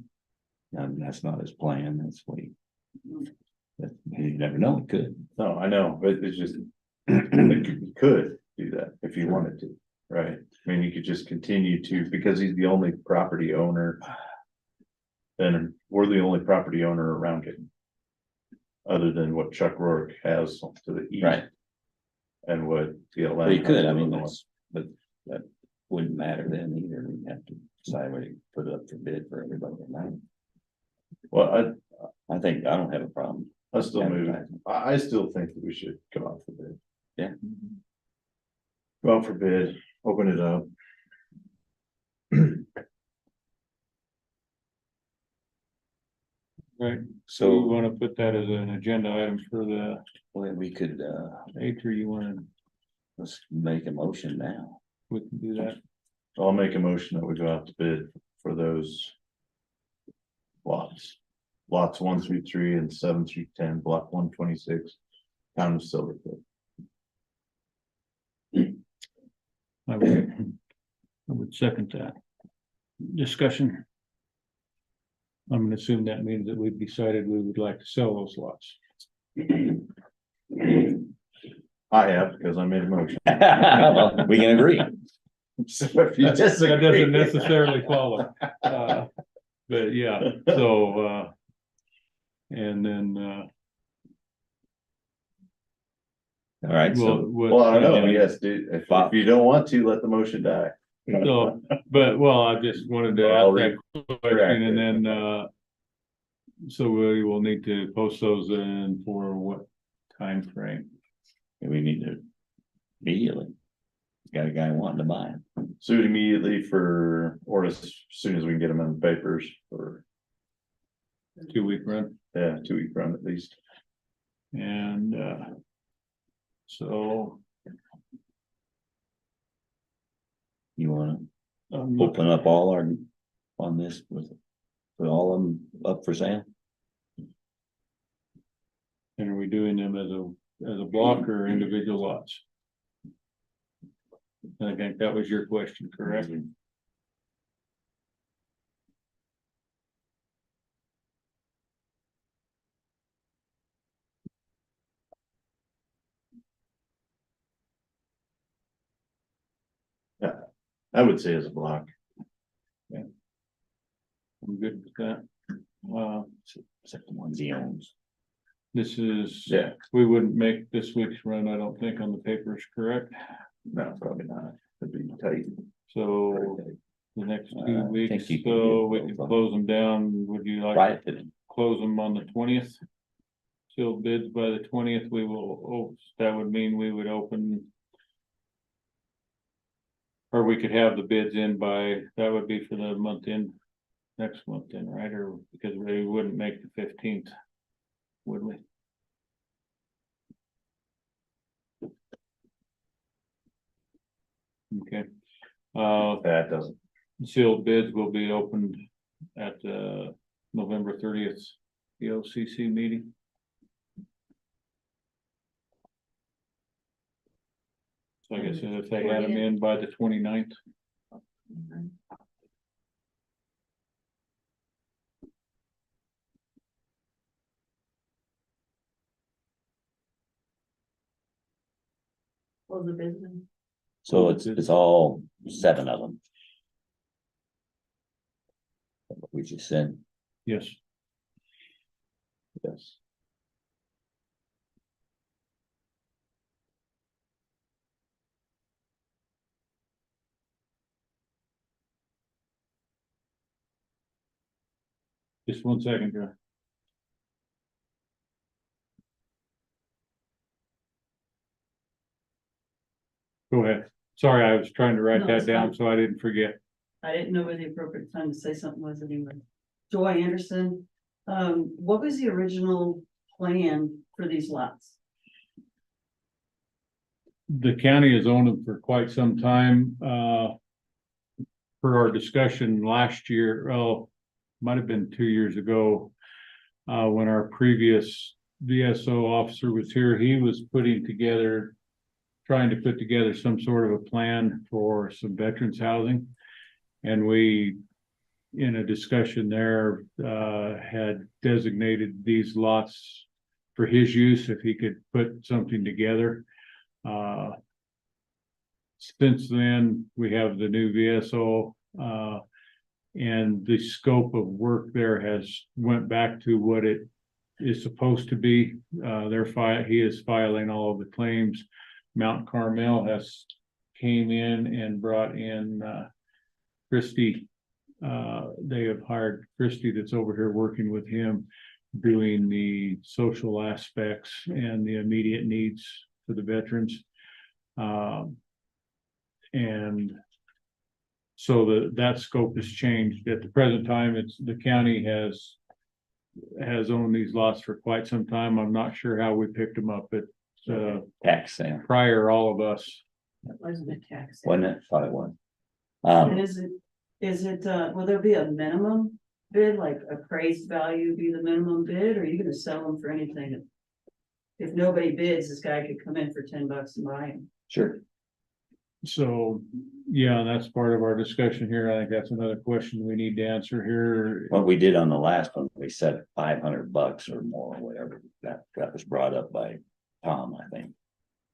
And that's not his plan. That's what you never know, it could. No, I know, but it's just, you could do that if you wanted to, right? I mean, you could just continue to, because he's the only property owner. Then we're the only property owner around it. Other than what Chuck Rourke has to the east. Right. And what. Well, you could, I mean, but that wouldn't matter then either. We'd have to decide whether to put it up for bid for everybody or not. Well, I think I don't have a problem. I still move, advertising. I still think that we should go out for bid. Yeah. Go out for bid, open it up. Right, so So we wanna put that as an agenda item for the well, we could, 8th, or you wanna, let's make a motion now. we can do that. I'll make a motion that we go out to bid for those. Lots 1 through 3 and 7 through 10, block 126, town of Silver Cliff. I would second that. Discussion. I'm gonna assume that means that we've decided we would like to sell those lots. I have, because I made a motion. Well, we can agree. So if you That disagree- doesn't necessarily follow. But yeah, so, and then, All right, so Well, I don't know, Yeah. yes, dude, if you don't want to, let the motion die. So, but, well, I just wanted to I'll ask that question and then, so we will need to post those in for what time frame? we need to immediately. Got a guy wanting to buy it. Suit immediately or as soon as we can get them in the papers for, 2-week run. yeah, 2-week run at least. And, so You wanna I'm looking, open up all our, on this with all of them up for sale? and are we doing them as a block or individual lots? I think that was your question, correct? I would say as a block. I'm good with that. Except the ones he owns. This is. Yeah. We wouldn't make this week's run, I don't think, on the papers, correct? No, probably not. It'd be tight. So the next 2 I think weeks, you can so get we both can of them. close them down. Would you like Right, to close them on the 20th? Sealed bids by the 20th, we will, that would mean we would open. Or we could have the bids in by, that would be for the month in, next month in, right? Or because we wouldn't make the 15th, would we? Okay. That doesn't, Sealed bids will be opened at the November 30th BOCC meeting. So I guess if they had them in by the 29th. Close the business. so it's all 7 of them. We just said, Yes. yes. Just 1 second, Joe. Go ahead. Sorry, I was trying to write No, that it's down fine. so I didn't forget. I didn't know where the appropriate time to say something was anyway. Joy Anderson, what was the original plan for these lots? The county has owned them for quite some time, per our discussion last year, might have been 2 years ago. When our previous VSO officer was here, he was trying to put together some sort of a plan for some veterans housing. And we, in a discussion there, had designated these lots for his use if he could put something together. Since then, we have the new VSO, and the scope of work there has went back to what it is supposed to be. He is filing all of the claims. Mount Carmel came in and brought in, Christie. They have hired Christie that's over here working with him, doing the social aspects and the immediate needs for the veterans. And so that scope has changed. At the present time, the county has owned these lots for quite some time. I'm not sure how we picked them up, but tax sale, prior, all of us. That wasn't a tax. wasn't it? Thought it was. And is it, will there be a minimum bid, like appraised value be the minimum bid, or are you gonna sell them for anything? If nobody bids, this guy could come in for $10 and buy them. Sure. So, yeah, that's part of our discussion here. I think that's another question we need to answer here. What we did on the last one, we said $500 or more, or whatever, that was brought up by Tom, I think.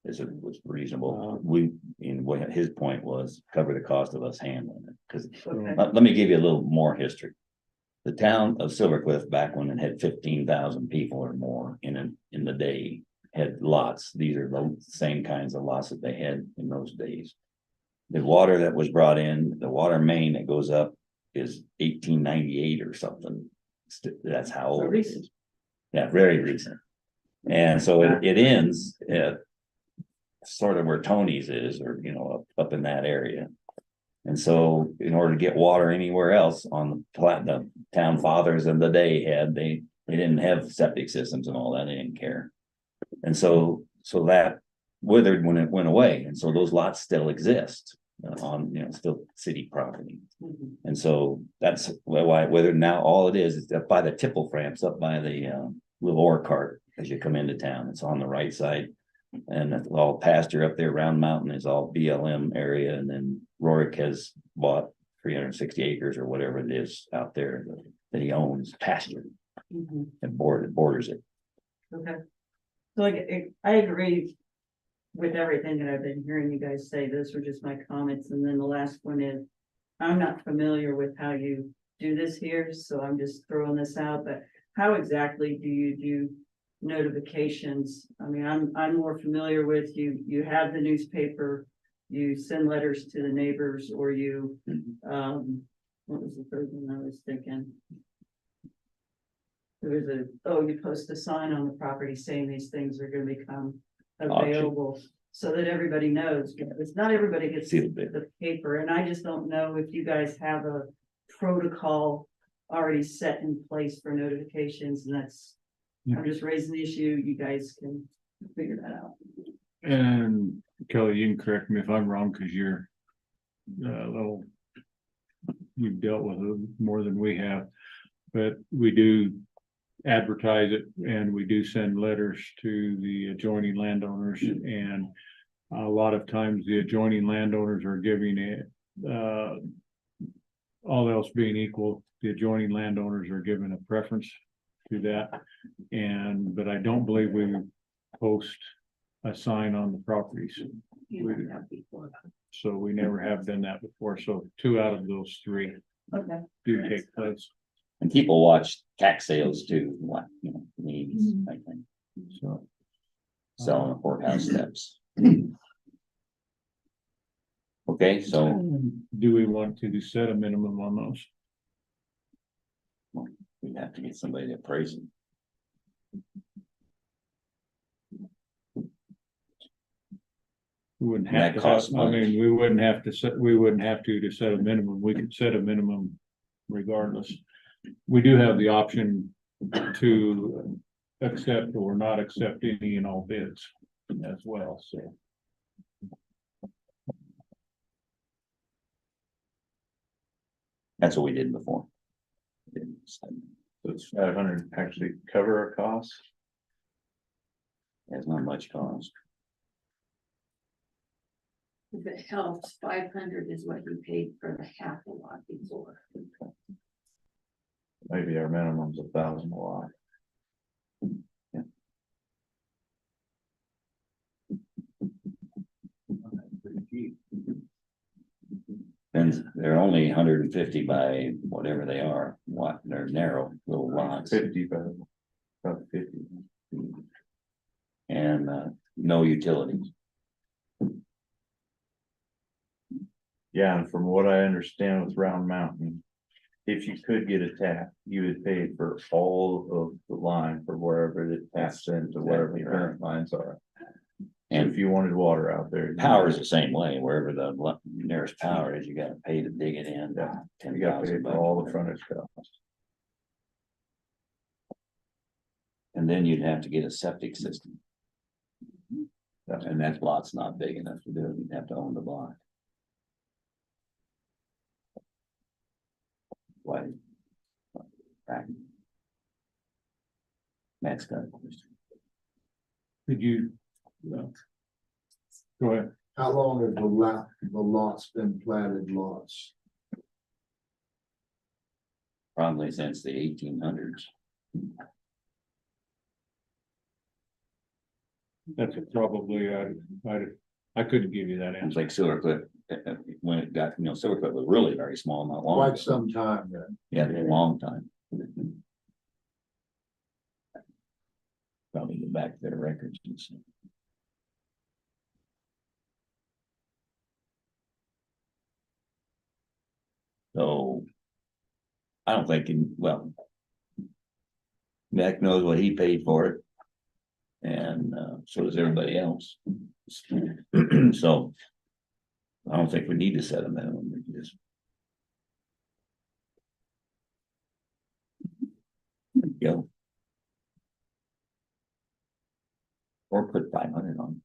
Is it was reasonable, what his point was, cover the cost of us handling it, because Okay. let me give you a little more history. The town of Silver Cliff, back when it had 15,000 people or more in the day, had lots. These are the same kinds of lots that they had in those days. The water that was brought in, the water main that goes up is 1898 or something. That's how old it is. Yeah, very recent. And so it ends at sort of where Tony's is, or, up in that area. And so in order to get water anywhere else on the town fathers of the day they didn't have septic systems and all that, they didn't care. And so that withered when it went away. And so those lots still exist on, still city property. Mhm. And so that's why it withered. Now all it is up by the tipple ramps, up by the little ore cart as you come into town. It's on the right side. And it's all pasture up there. Round Mountain is all BLM area. And then Rorick has bought 360 acres or whatever it is out there that he owns pasture Mhm. and borders it. Okay. So I agree with everything that I've been hearing you guys say. Those were just my comments. And then the last one is, I'm not familiar with how you do this here, so I'm just throwing this out, but how exactly do you do notifications? I mean, I'm more familiar with you have the newspaper, you send letters to the neighbors, or you, what was the third one I was thinking? There was you post a sign on the property saying these things are gonna become available so that everybody knows, because not everybody gets the paper, and I just don't know if you guys have a protocol already set in place for notifications, and I'm just raising the issue, you guys can figure that out. And Kelly, you can correct me if I'm wrong, because you're you've dealt with it more than we have, but we do advertise it and we do send letters to the adjoining landowners, and a lot of times the adjoining landowners are giving it, all else being equal, the adjoining landowners are given a preference to that. But I don't believe we post a sign on the properties. So we never have done that before. So 2 out of those 3 Okay. do take place. And people watch tax sales too, what, needs, I think. So selling the courthouse steps. Okay, so Do we want to set a minimum on those? we'd have to get somebody to appraise it. We wouldn't That have to, costs money. we wouldn't have to set a minimum. We could set a minimum regardless. We do have the option to accept or not accept any and all bids as well, so. That's what we did before. Does 500 actually cover our costs? There's not much cost. If it helps, 500 is what you paid for the half a lot before. Maybe our minimum's 1,000 a lot. And they're only 150 by whatever they are, they're narrow little lots. 50 by about 50. And no utilities. Yeah, and from what I understand with Round Mountain, if you could get a tap, you would pay for all of the line for wherever it taps into wherever the current lines are. And And if you wanted water out there. power is the same way, wherever the nearest power is, you gotta pay to dig it in. Yeah, you gotta pay for all the frontage costs. And then you'd have to get a septic system. And that lot's not big enough to do it, you'd have to own the block. Why? Matt's got a question. Could you? Go ahead. How long have the lots been platted lots? Probably since the 1800s. That's probably, I couldn't give you that It's answer. like Silvercliff, when it got, Silvercliff was really very small, not long. Quite ago. some time then. Yeah, a long time. Probably go back to their records and see. So. I don't think, well. Mac knows what he paid for it. And so does everybody else. So. I don't think we need to set a minimum, we can just. Go. Or put 500 on.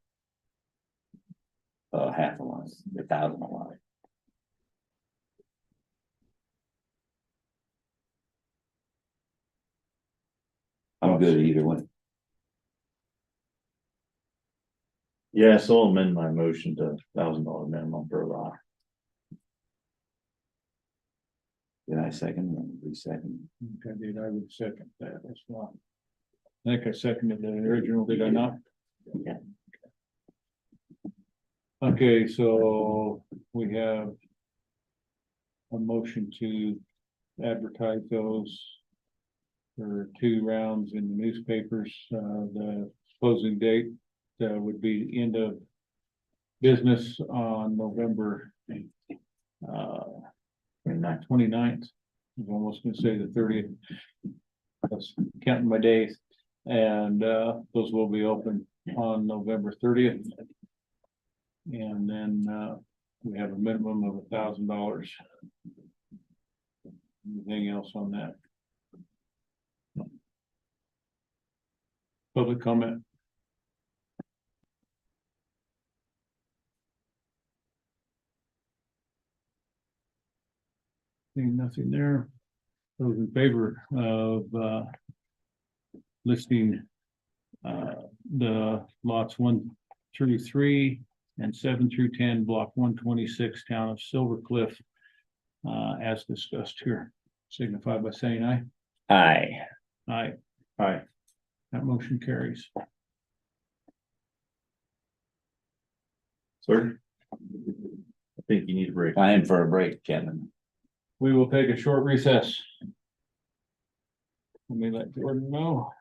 Half a line, 1,000 a line. I'm good either way. Yeah, so I'll amend my motion to $1,000 minimum per lot. Did I second? Second. Okay, dude, I would second that as well. I think I seconded the original, did I not? Yeah. Okay, so we have a motion to advertise those for 2 rounds in the newspapers. The closing date would be the end of business on November 29th. I was almost gonna say the 30th. I was counting my days, and those will be open on November 30th. And then we have a minimum of $1,000. Anything else on that? Public comment? Seeing nothing there. Those in favor of listing the lots 1 through 3 and 7 through 10, block 126, town of Silver Cliff, as discussed here, signify by saying aye. Aye. Aye. Aye. That motion carries. Sir? I think you need a break. Time for a break, Kevin. We will take a short recess. Let me let Jordan know.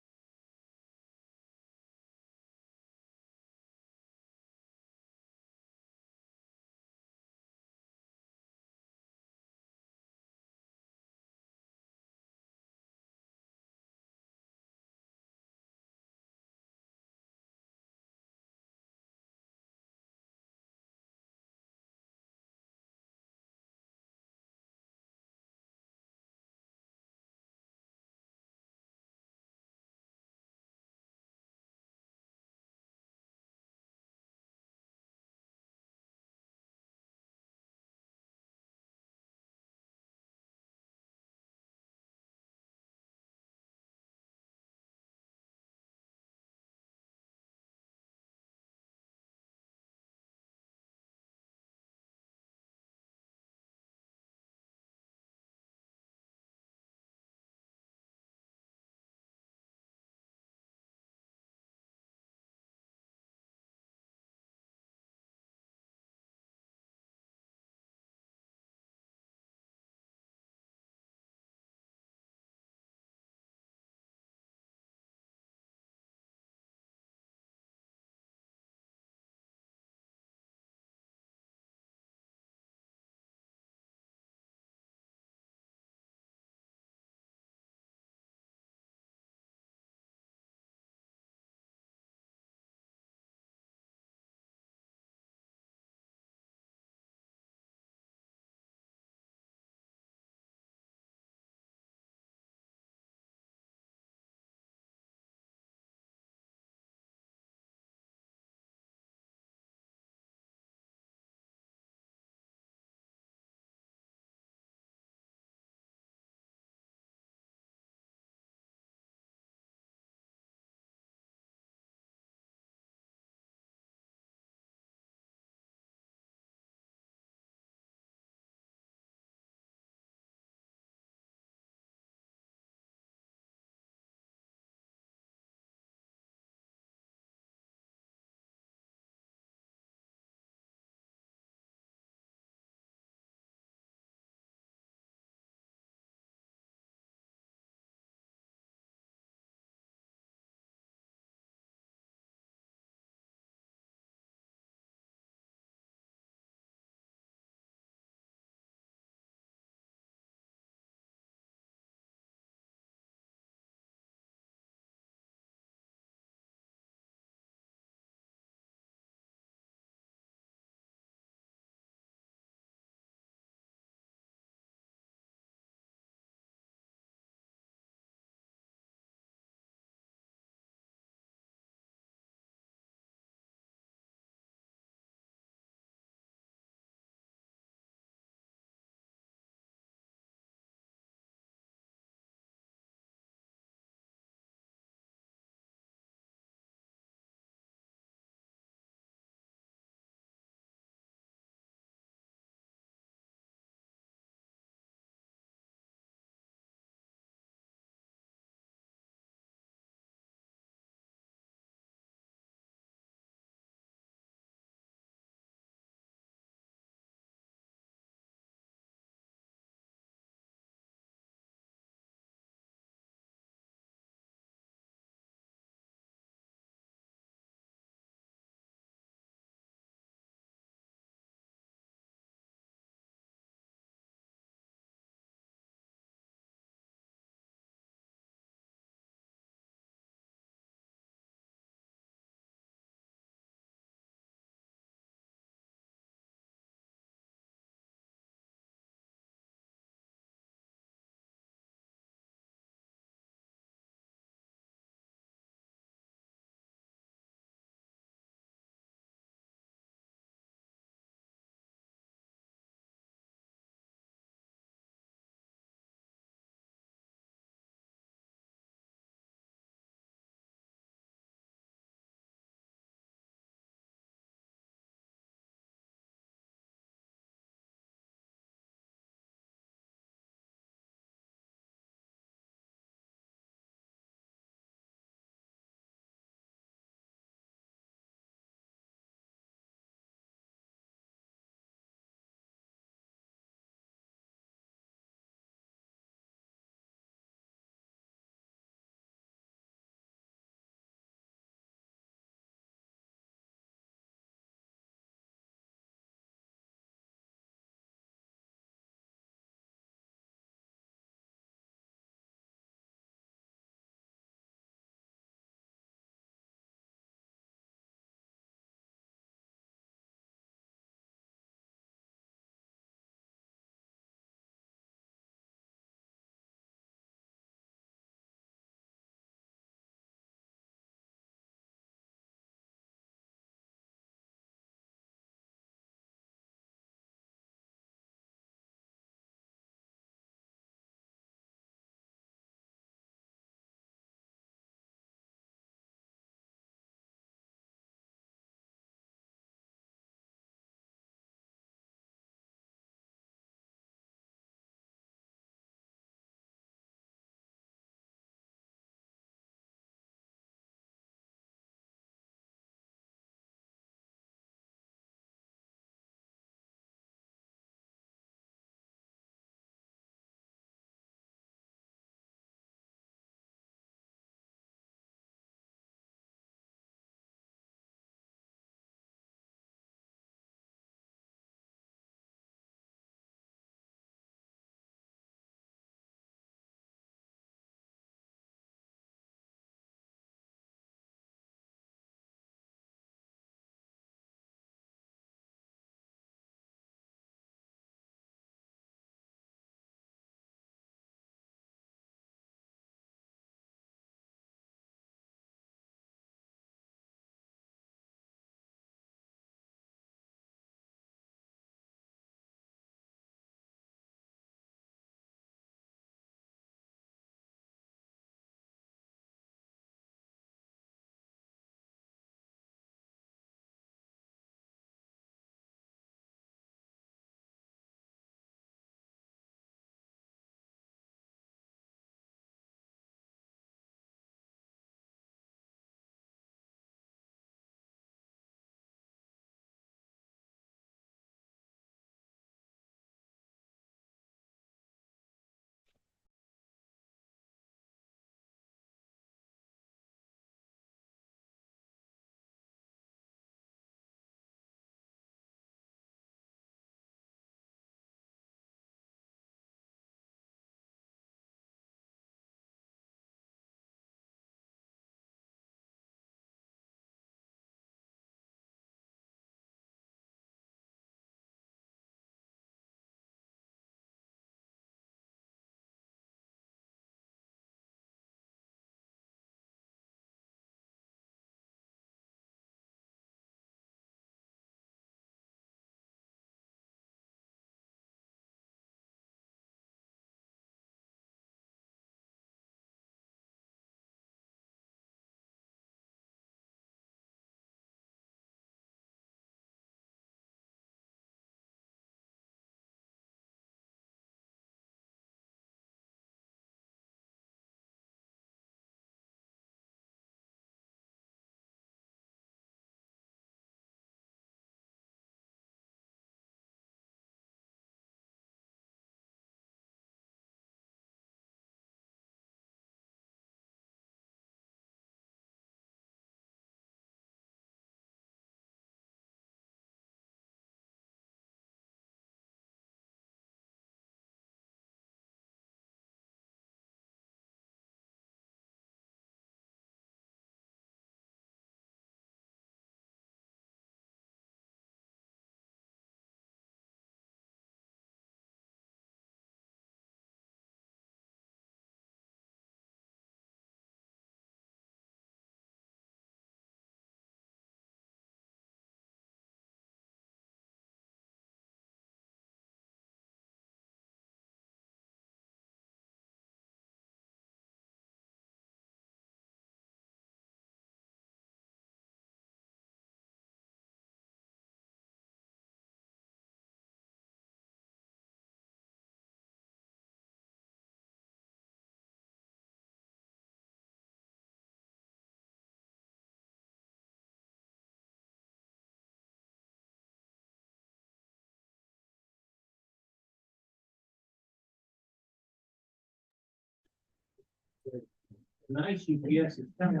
Nice UPS is coming.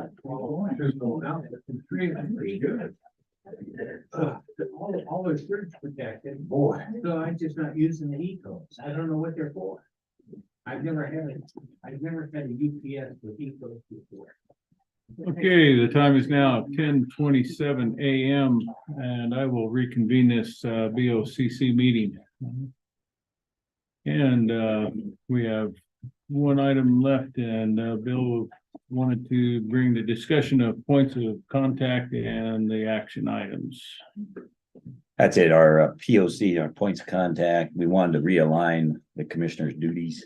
Just going out. It's pretty good. All those screws protected. Boy. So I'm just not using the ecos. I don't know what they're for. I've never had a UPS with ecos before. Okay, the time is now 10:27 a.m. and I will reconvene this BOCC meeting. And we have one item left, and Bill wanted to bring the discussion of points of contact and the action items. That's it, our POC, our points of contact. We wanted to realign the commissioner's duties.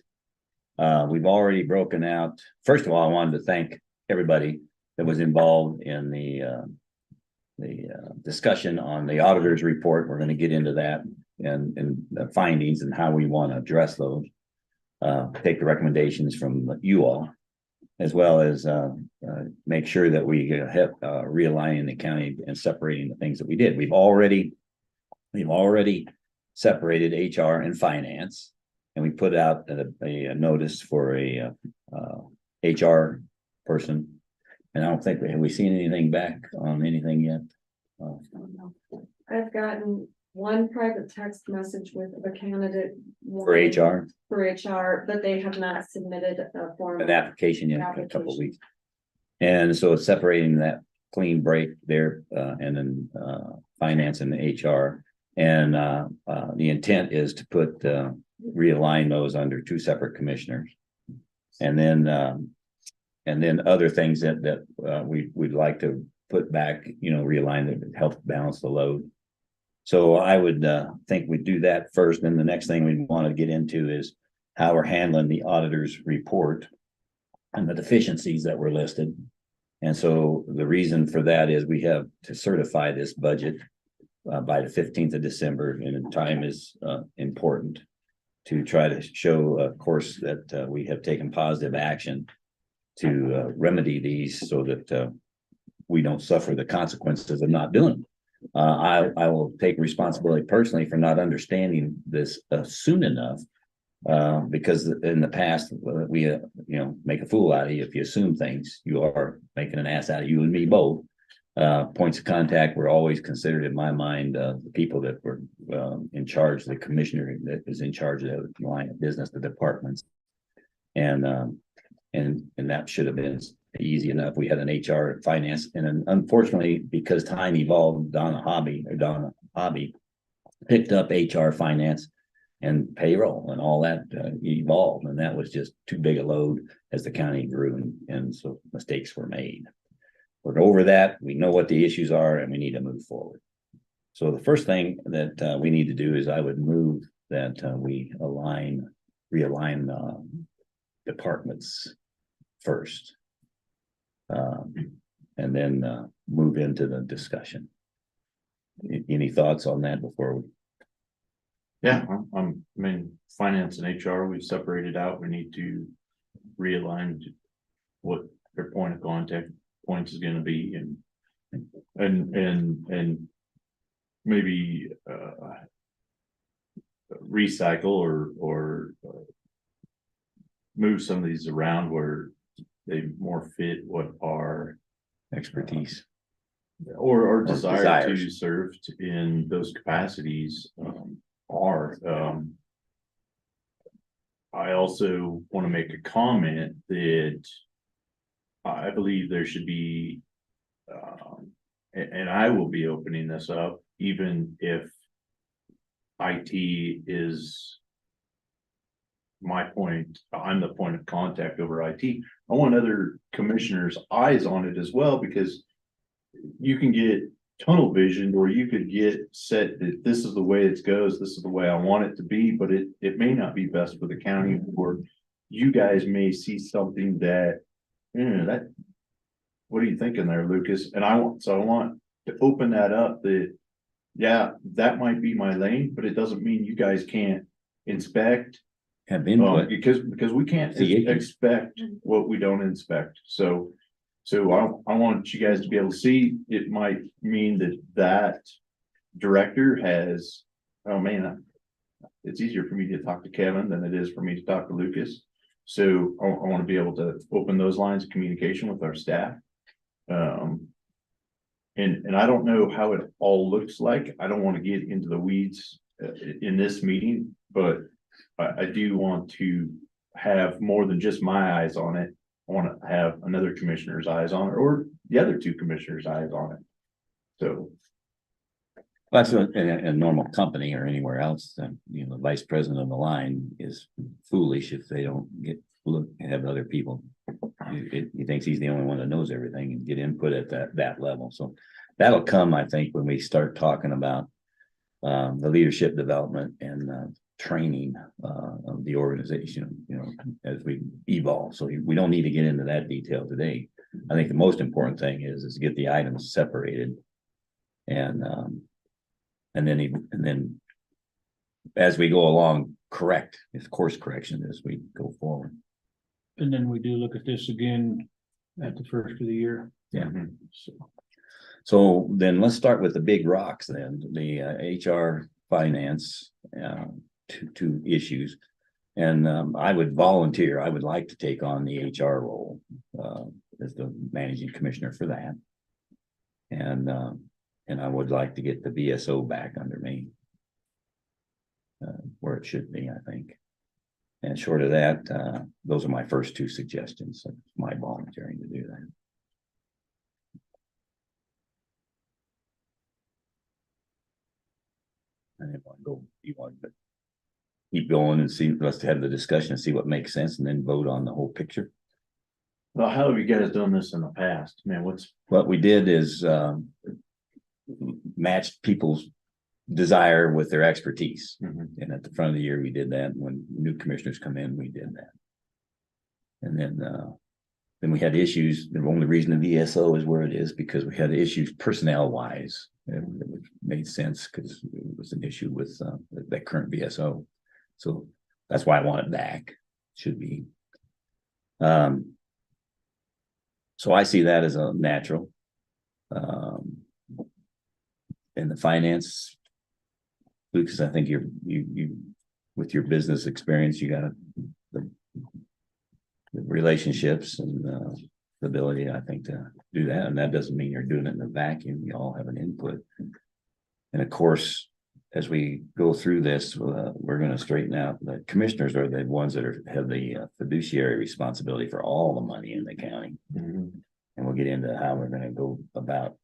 We've already broken out. First of all, I wanted to thank everybody that was involved in the discussion on the auditor's report. We're going to get into that and the findings and how we want to address those. Take the recommendations from you all, as well as make sure that we have realigning the county and separating the things that we did. We've already separated HR and finance, and we put out a notice for a HR person. And I don't think have we seen anything back on anything yet. I've gotten one private text message with a candidate. For HR, For HR, but they have not submitted a form. an application in a couple of weeks. And so it's separating that clean break there, and then finance and HR. And the intent is to put realign those under two separate commissioners. And then other things that we'd like to put back, realign that help balance the load. So I would think we'd do that first. Then the next thing we want to get into is how we're handling the auditor's report and the deficiencies that were listed. And so the reason for that is we have to certify this budget by the 15th of December, and time is important to try to show, of course, that we have taken positive action to remedy these so that we don't suffer the consequences of not doing them. I will take responsibility personally for not understanding this soon enough, because in the past we make a fool out of you if you assume things. You are making an ass out of you and me both. Points of contact were always considered, in my mind, the people that were in charge, the commissioner that is in charge of the line of business, the departments, and that should have been easy enough. We had an HR finance, and then unfortunately, because time evolved, Donna Hobby picked up HR finance and payroll, and all that evolved, and that was just too big a load as the county grew, and so mistakes were made. We're over that. We know what the issues are, and we need to move forward. So the first thing that we need to do is I would move that we realign departments first, and then move into the discussion. Any thoughts on that before we? Yeah, I mean, finance and HR, we've separated out. We need to realign what their point of contact points is going to be, and maybe recycle or move some of these around where they more fit what our Expertise or desire to desires. serve in those capacities are. I also want to make a comment that I believe there should be, and I will be opening this up, even if IT is my point, I'm the point of contact over IT. I want other commissioners' eyes on it as well, because you can get tunnel vision, or you could get set that this is the way it goes, this is the way I want it to be, but it may not be best for the county, or you guys may see something that, what are you thinking there, Lucas? And I want to open that up, that, yeah, that might be my lane, but it doesn't mean you guys can't inspect. Have input. Because we can't See it. expect what we don't inspect. So I want you guys to be able to see. It might mean that director has, oh man, it's easier for me to talk to Kevin than it is for me to talk to Lucas. So I want to be able to open those lines of communication with our staff. And I don't know how it all looks like. I don't want to get into the weeds in this meeting, but I do want to have more than just my eyes on it. I want to have another commissioner's eyes on it, or the other two commissioners' eyes on it. So, That's what, in a normal company or anywhere else, then, you know, the vice president of the line is foolish if they don't have other people. He thinks he's the only one that knows everything and get input at that level. So that'll come, I think, when we start talking about the leadership development and training of the organization, you know, as we evolve. So we don't need to get into that detail today. I think the most important thing is to get the items separated. And then as we go along, correct, it's course correction as we go forward. And then we do look at this again at the first of the year. Yeah. So then let's start with the big rocks then, the HR finance, two issues. And I would volunteer, I would like to take on the HR role as the managing commissioner for that. And I would like to get the BSO back under me. Where it should be, I think. And short of that, those are my first two suggestions. So it's my volunteering to do that. I didn't want to go, you want to keep going and see, let's have the discussion and see what makes sense and then vote on the whole picture. well, how have you guys done this in the past? Man, What we did is matched people's desire with their expertise. And at the front of the year, we did that. When new commissioners come in, we did that. And then we had issues. The only reason the VSO is where it is because we had issues personnel wise. It made sense because it was an issue with that current VSO. So that's why I want it back. Should be. So I see that as a natural. In the finance, Lucas, I think you with your business experience, you got the relationships and the ability, I think, to do that. And that doesn't mean you're doing it in a vacuum. You all have an input. And of course, as we go through this, we're going to straighten out the commissioners are the ones that have the fiduciary responsibility for all the money in the county. And we'll get into how we're going to go about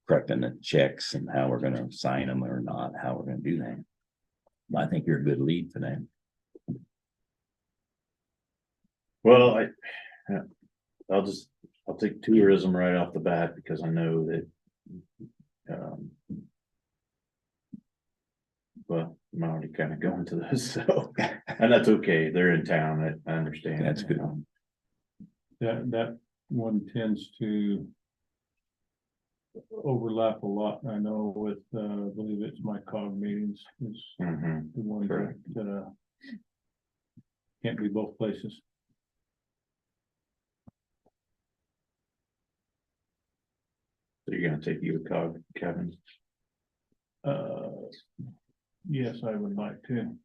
correcting the checks and how we're going to sign them or not, how we're going to do that. I think you're a good lead for that. well, I'll take tourism right off the bat because I know that. Well, I'm already kind of going to this, so, and that's okay. They're in town. I understand. That's good. That one tends to overlap a lot, I know, with, I believe it's my COG meetings, is the one that can't be both places. So you're gonna take you a cog, Kevin? Yes, I would like to.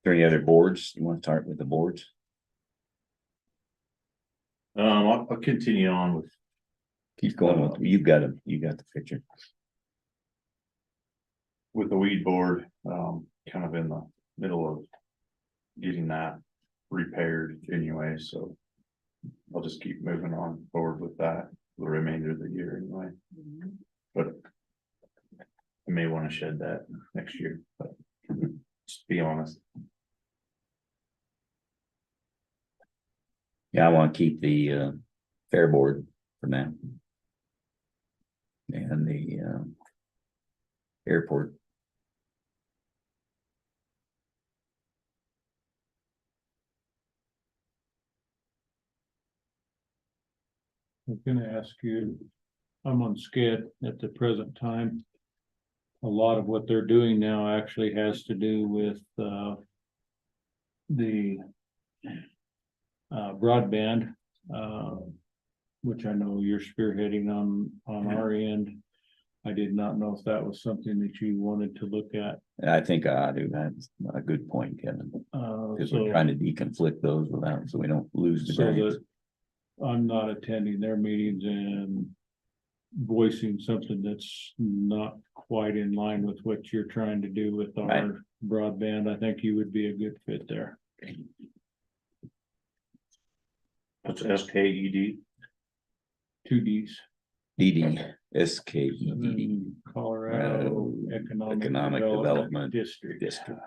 There any other boards? You want to start with the boards? I'll continue on with, Keep going with, you got the picture. with the weed board, kind of in the middle of getting that repaired anyway, so. I'll just keep moving on forward with that the remainder of the year anyway. But I may want to shed that next year, but just be honest. Yeah, I want to keep the fair board for now. And the airport. I'm gonna ask you, I'm on SCED at the present time. A lot of what they're doing now actually has to do with the broadband, which I know you're spearheading on our end. I did not know if that was something that you wanted to look at. I think I do. That's a good point, Kevin, because we're trying to deconflict those without, so we don't lose the So grants. that I'm not attending their meetings and voicing something that's not quite in line with what you're trying to do with Right. our broadband. I think you would be a good fit there. That's SKED. 2Ds. DDSKED Colorado Economic Development District. District.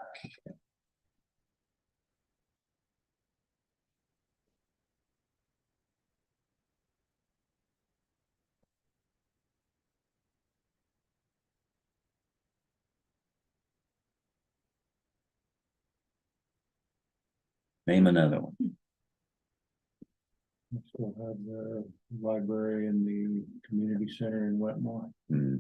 Name another one. Still have the library and the community center in Wetmore. Hmm.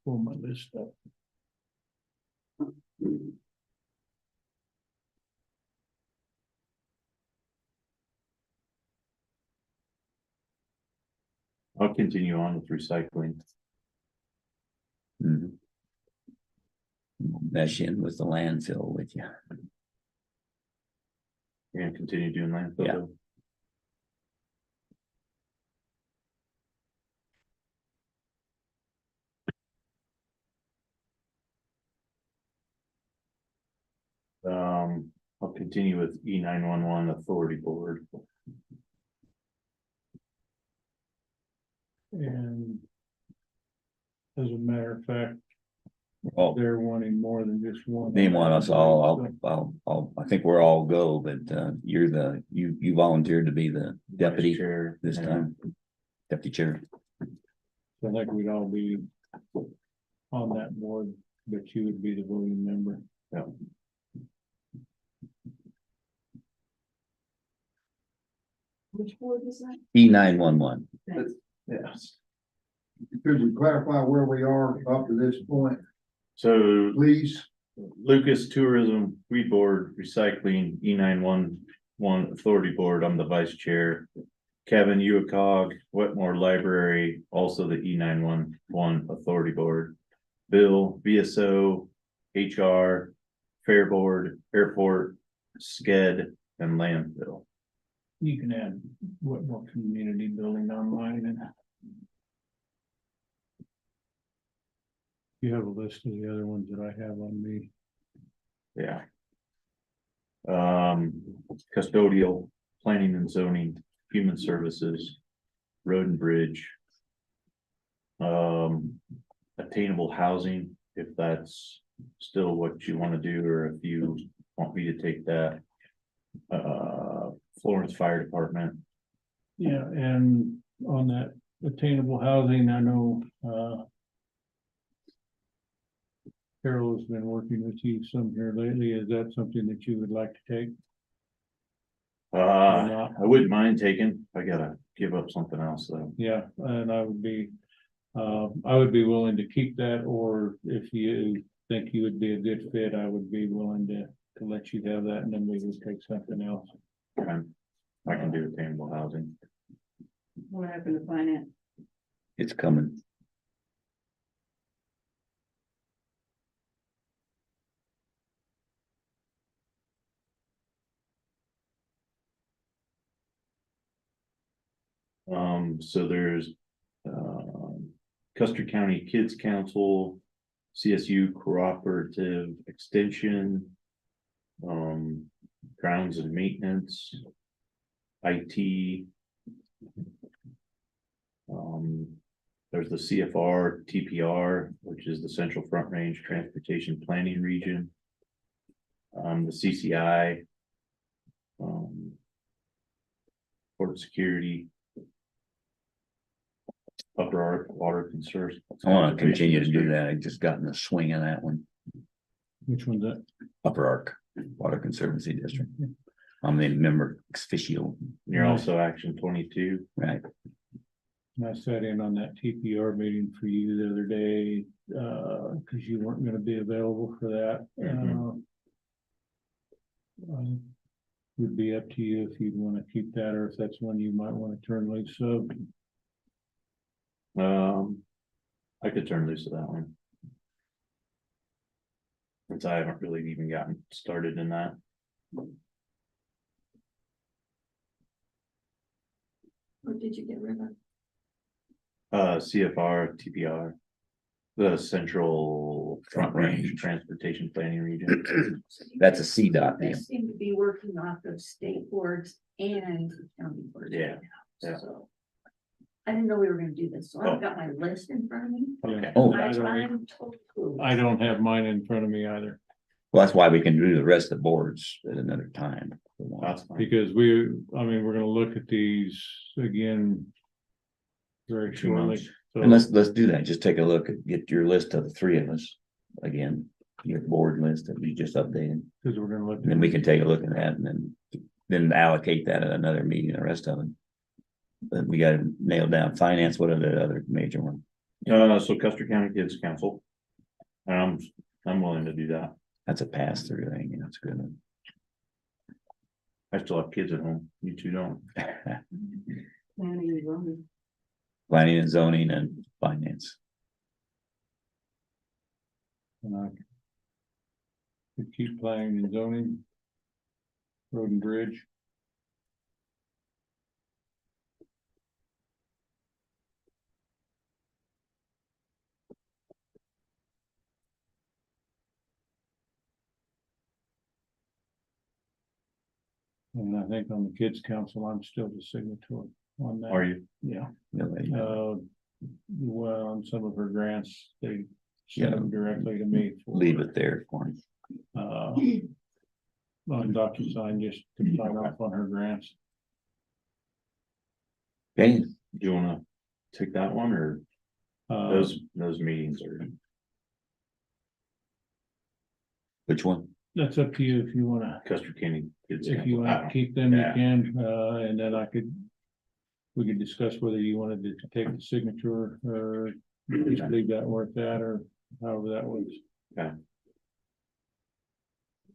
Pull my list up. I'll continue on with recycling. Mhm. Mesh in with the landfill with you. You're gonna continue doing landfill. Yeah. though? I'll continue with E911 Authority Board. And as a matter of fact, Oh, they're wanting more than just one. they want us all, I think we're all go, but you're you volunteered to be the deputy Vice Chair. this yeah. time. Deputy chair. I think we'd all be on that board, but you would be the voting member. Yeah. Which board is that? E911. Yes. Could you clarify where we are up to this point, So please? Lucas Tourism, Weed Board, Recycling, E911 Authority Board, I'm the vice chair. Kevin Uacog, Wetmore Library, also the E911 Authority Board. Bill, VSO, HR, Fair Board, Airport, SCED, and Landfill. You can add Wetmore Community Building online and. You have a list of the other ones that I have on me. Yeah. Custodial, Planning and Zoning, Human Services, Road and Bridge. Attainable housing, if that's still what you want to do, or if you want me to take that. Florence Fire Department. Yeah, and on that attainable housing, I know, Carol has been working with you some here lately. Is that something that you would like to take? I wouldn't mind taking, I gotta give up something else though. Yeah, and I would be willing to keep that, or if you think you would be a good fit, I would be willing to let you have that, and then we would take something else. I can do attainable housing. What happened to finance? It's coming. So there's, Custer County Kids Council, CSU Cooperative Extension, grounds and maintenance, IT. There's the CFR TPR, which is the Central Front Range Transportation Planning Region. The CCI. Port Security. Upper Ark Water Conservation. I want to continue to do that. I just got in the swing of that one. Which one's that? Upper Ark Water Conservancy District. I'm the member ex officio. You're also Action 22. Right. I sat in on that TPR meeting for you the other day, because you weren't gonna be available for that. would be up to you if you'd want to keep that, or if that's one you might want to turn loose of. I could turn loose of that one. Since I haven't really even gotten started in that. What did you get rid of? CFR, TPR. The Central Front Range Transportation Planning Region. That's a CDOT They deal. seem to be working off of state boards and county boards. right Yeah, now, yeah. so. I didn't know we were gonna do this, so I've got my list in front of me. Yeah. Oh. I'm totally. I don't have mine in front of me either, Well, that's why we can do the rest of the boards at another time. That's fine. because I mean, we're gonna look at these again very 2 shortly. months. So, And let's do that. Just take a look at, get your list of the three of us. Again, your board list that we just updated. because we're gonna look. And then we can take a look at that and then allocate that at another meeting, the rest of it. But we gotta nail down finance, what are the other major one? So Custer County Kids Council. I'm willing to do that. That's a pass through thing, you know, it's good. I still have kids at home. You two don't. Planning and zoning. Planning and zoning and finance. And I could keep planning and zoning. Road and bridge. And I think on the kids council, I'm still the signatory on that. Are you? Yeah. Really, Well, on some of her grants, they Yeah. send them directly to me. for, leave it there for him. On DocuSign, just to sign off on her grants. Okay, Do you wanna take that one or those meetings are? which one? That's up to you if you wanna, Custer County Kids. if you Council. want to keep them, you Yeah. can, and then we could discuss whether you wanted to take the signature or just leave that where it's at, or however that works.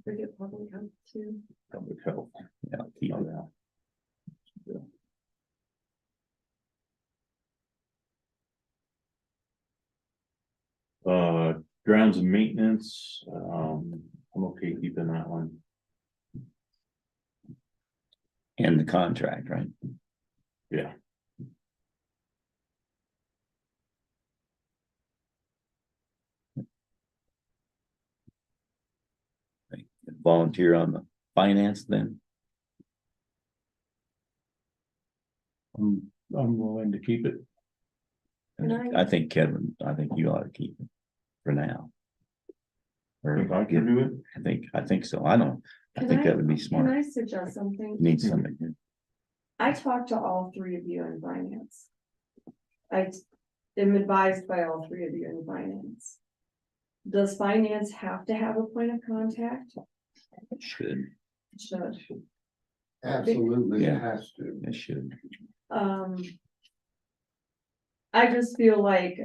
Forget public health too. Public health. Yeah, keep it. Grounds and maintenance, I'm okay keeping that one. And the contract, right? Yeah. Volunteer on the finance then? I'm willing to keep it. And I think Kevin, I think you ought to keep it for now. Or If I can do it. I think so. I think that would be Can smart. I suggest something? Need something. I talked to all three of you in finance. I am advised by all three of you in finance. Does finance have to have a point of contact? Should, Should. Absolutely, Yeah. it has to. it should. I just feel like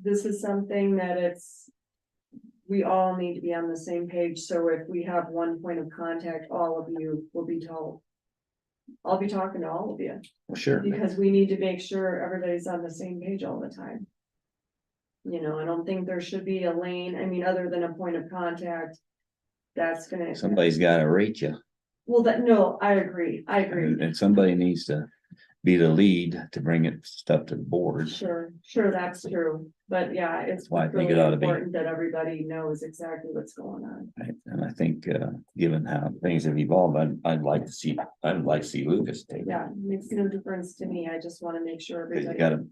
this is something that we all need to be on the same page, so if we have one point of contact, all of you will be told. I'll be talking to all of you, Well, sure. because we need to make sure everybody's on the same page all the time. You know, I don't think there should be a lane, I mean, other than a point of contact. That's gonna. Somebody's gotta rate you. Well, no, I agree, And somebody needs to be the lead to bring it stuff to the board. Sure, that's true, but yeah, it's Why I think it really ought to be. important that everybody knows exactly what's going on. Right? And I think, given how things have evolved, I'd like to see Lucas take it. Yeah, it makes no difference to me, I just wanna make sure Cause you everybody. gotta,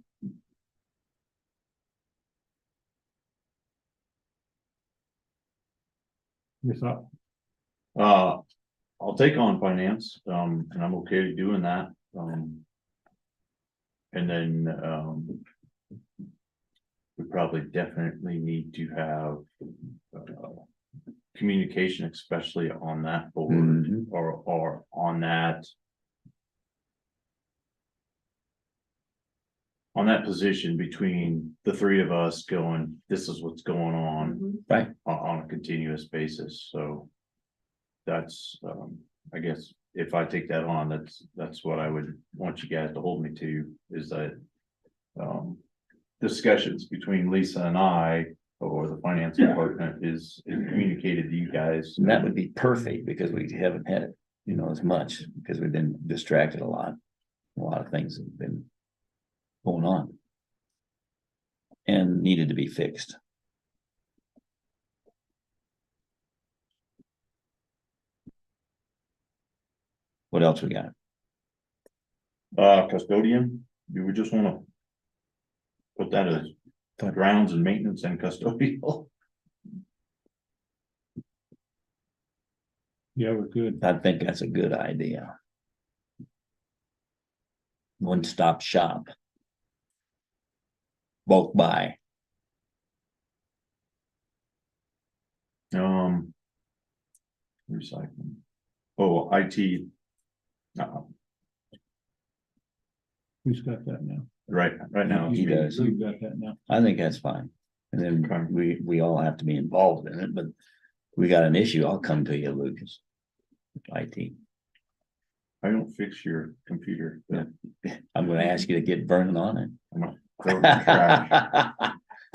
Your thought? I'll take on finance, and I'm okay doing that, And then, we probably definitely need to have, communication, especially on that board Mhm. or on that. On that position between the three of us going, this is what's going on Mhm. right, on a continuous basis, so. That's, I guess if I take that on, that's what I would want you guys to hold me to, is that. Discussions between Lisa and I, or the finance department is communicated to you guys. And that would be perfect because we haven't had it, you know, as much because we've been distracted a lot. A lot of things have been going on. And needed to be fixed. What else we got? Custodian, do we just wanna put that as grounds and maintenance and custodial? Yeah, we're good. I think that's a good idea. One-stop shop. Bulk buy. Recycling. Oh, IT. Who's got that now? Right now. He does. You've got that now. I think that's fine. And then we all have to be involved in it, but we got an issue, I'll come to you, Lucas. IT. I don't fix your computer. but I'm gonna ask you to get Vernon on it. I'm gonna throw it in the trash.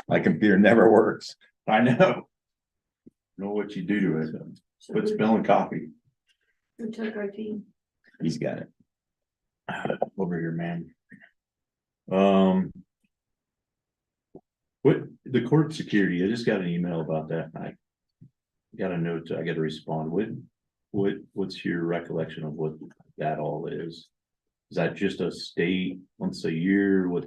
My computer never works. I know. Know what you do to it. Quit spilling coffee. Who took our team? He's got it. Over here, man. What, the court security, I just got an email about that. I got a note, I gotta respond. What's your recollection of what that all is? Is that just a state once a year? What,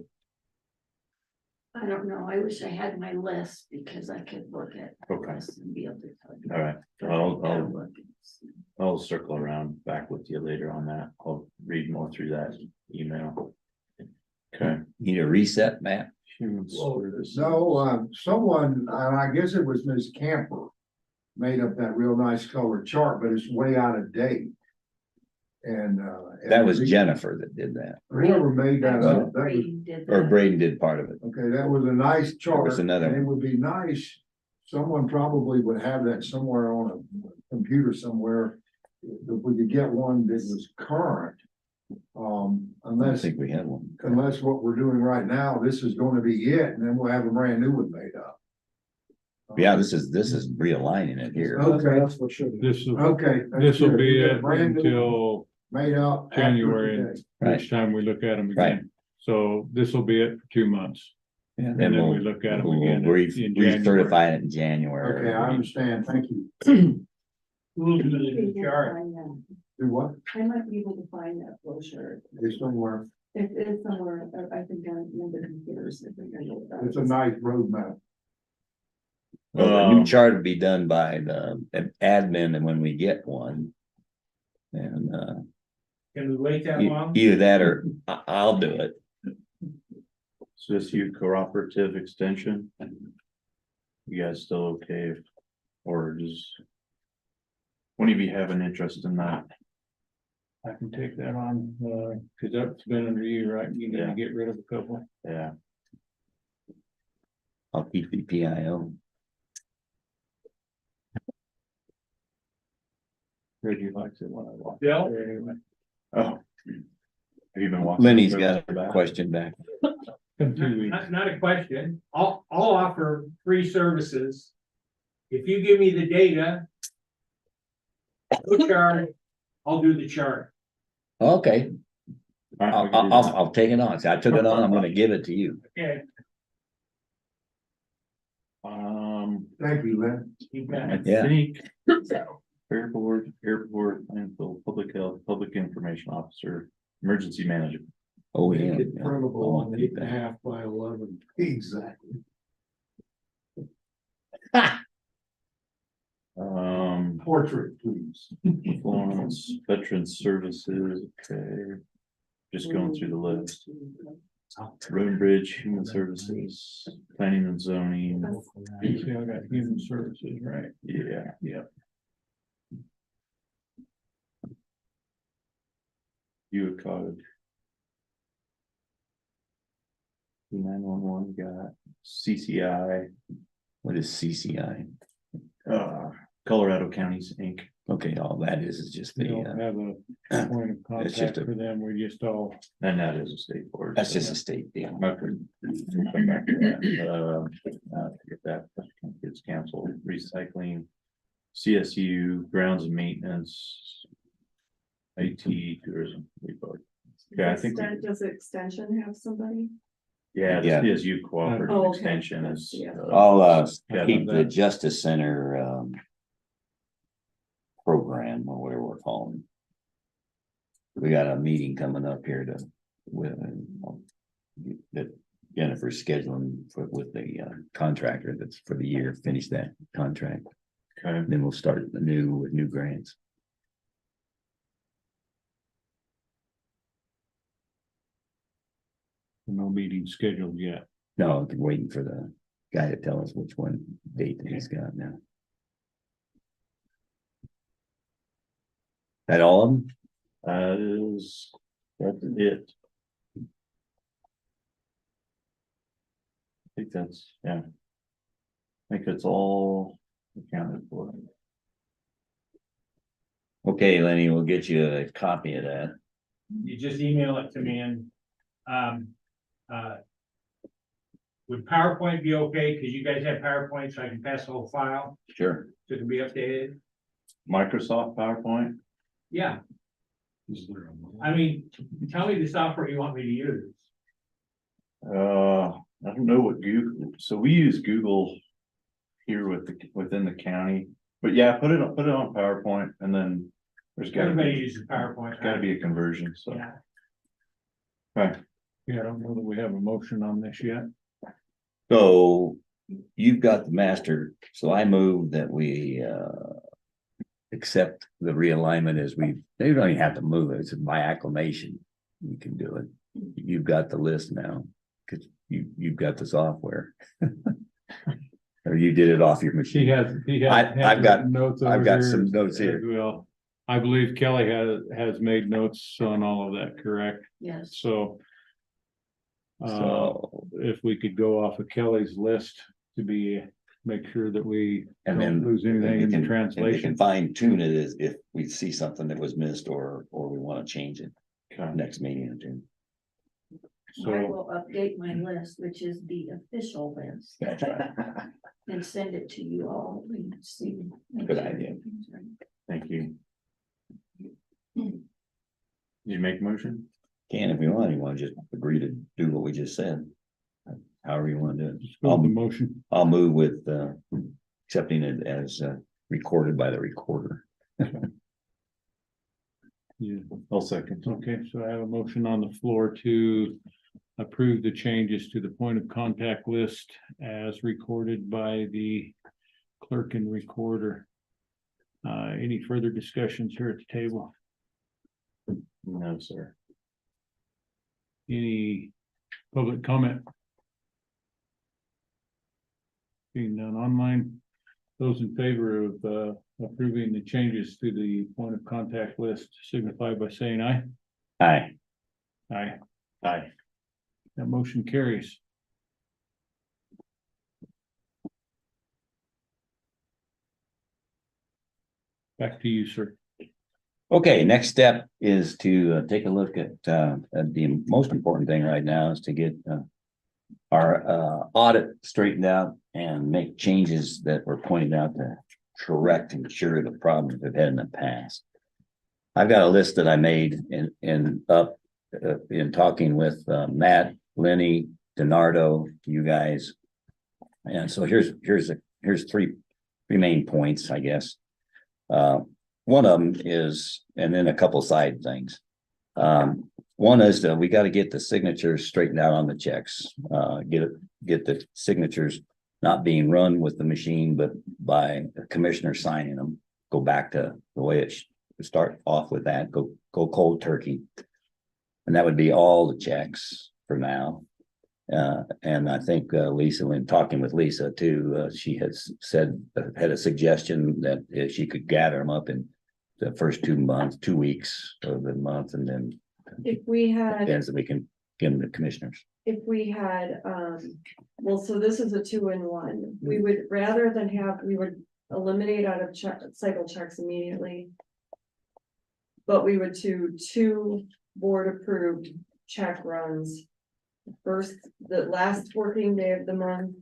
I don't know. I wish I had my list because I could look at Okay. this and be able to tell you. all right, But I gotta I'll look and see. I'll circle around back with you later on that. I'll read more through that email. Okay. Need a reset, Matt? Human services. No, someone, I guess it was Ms. Camper, made up that real nice colored chart, but it's way out of date. And That was Jennifer that did that, Whoever made that up, that was, Brady did or that. Braden did part of it. okay, that was a nice chart. was another and It one. would be nice, someone probably would have that somewhere on a computer somewhere. If we could get one that was current. I don't Unless think we had one. what we're doing right now, this is gonna be it, and then we'll have a brand new one made up. Yeah, this is realigning it here. Okay. That's what should. This will, Okay. that's this will good. be We got a it brand new one until Made up. after January. today. Right. each time we look at them Right. again. So this will be it for 2 months. Yeah, And then we look at them again in January. Recertify it in January. Okay, I understand, thank you. Who's gonna Maybe be I can charged? find that. Do what? I might be able to find that brochure. It's somewhere, It's somewhere, I think on one of the computers. I think I know what that it's a is. nice roadmap. Well, the new chart will be done by the admin and when we get one. And Can we wait that long? either that or I'll do it. So this you cooperative extension? You guys still okay? Or does one of you have an interest in that? I can take that on, cause that's been under you, right? You need Yeah. to get rid of a couple. Yeah, I'll keep the PIO. Reggie likes it when I walk. Bill? there anyway. oh. Have you been watching? Lenny's got a question back. In 2 weeks. Not a question. I'll offer free services. If you give me the data. No charge, I'll do the chart. Okay, All right, we can do that. I'll take it on. See, I took it on, I'm gonna give it to you. Okay. Thank you, Lynn. You bet. I Yeah. think airport, landfill, public health, public information officer, emergency manager. Oh, Make yeah. it printable on 8.5 by 11. Exactly. Portrait, please. Performance, veteran services, okay. Just going through the list. Road and bridge, human services, planning and zoning, You see, I got human services, right? yeah. Yep. You code. 911 got CCI, What is CCI? Colorado Counties Inc. Okay, all that is just We don't the, have a point of It's just contact a- for them. We just all, And that is a state board. that's so- just a state deal. Okay. We'll come back to that. Get that, kids council, recycling, CSU, grounds and maintenance. IT, tourism. we both- Yeah, I think, Does Extension have somebody? yeah, the Yeah. CSU Oh, cooperative okay. extension is. Yeah. I'll Yeah, keep the that. Justice Center program or whatever we're calling it. We got a meeting coming up here to with that Jennifer's scheduling with the contractor that's for the year, finish that contract. Okay, Then we'll start the new grants. no meeting scheduled yet. No, I'm waiting for the guy to tell us which one date that he's got now. That all of them? that's it. I think that's, yeah. I think that's all accounted for. Okay, Lenny, we'll get you a copy of that. You just email it to me and, would PowerPoint be okay? Cause you guys have PowerPoint, so I can pass the whole file, Sure. so it can be updated. Microsoft PowerPoint. Yeah, I mean, tell me the software you want me to use. I don't know what Google, so we use Google here within the county, but yeah, put it on PowerPoint and then there's gotta Everybody be, uses PowerPoint. gotta be a conversion, so. Yeah, Right, Yeah, I don't know that we have a motion on this yet. So you've got the master, so I move that we accept the realignment as they don't even have to move it, it's by acclamation. You can do it. You've got the list now, because you've got the software. Or you did it off your He machine. has. I've got- notes. I've over got here some notes as here. well. I believe Kelly has made notes on all of that, correct? Yes. So. So, If we could go off of Kelly's list to make sure that we and don't then. lose anything in the If we translation. can fine tune it as if we see something that was missed or we want to change it okay. next meeting or two. I So, will update my list, which is the official list, That's right. and send it to you all. and see. make Good sure idea. everything's right. Thank you. Did you make a motion? Can if you want to just agree to do what we just said. However you want to do just go with the it. motion. I'll move with accepting it as recorded by the recorder. Yeah. I'll second. Okay, so I have a motion on the floor to approve the changes to the point of contact list as recorded by the clerk and recorder. Any further discussions here at the table? No, sir. Any public comment? Being none online, those in favor of approving the changes to the point of contact list signify by saying aye. Aye. Aye. Aye. That motion carries. Back to you, sir. Okay, next step is to take a look at the most important thing right now is to get our audit straightened out and make changes that were pointed out to correct and cure the problems we've had in the past. I've got a list that I made in talking with Matt, Lenny, Donardo, you guys. And so here's three main points, I guess. One of them is, and then a couple side things. One is that we got to get the signatures straightened out on the checks. Get the signatures not being run with the machine, but by the commissioner signing them. Go back to the way it start off with that. Go cold turkey, and that would be all the checks for now. And I think Lisa, when talking with Lisa too, she has had a suggestion that if she could gather them up in the first 2 weeks of the month, and then If we had, ends that we can give them to commissioners. if we had, well, so this is a 2-in-1. We would rather than we would eliminate out of cycle checks immediately. But we would do 2 board approved check runs. First, the last working day of the month.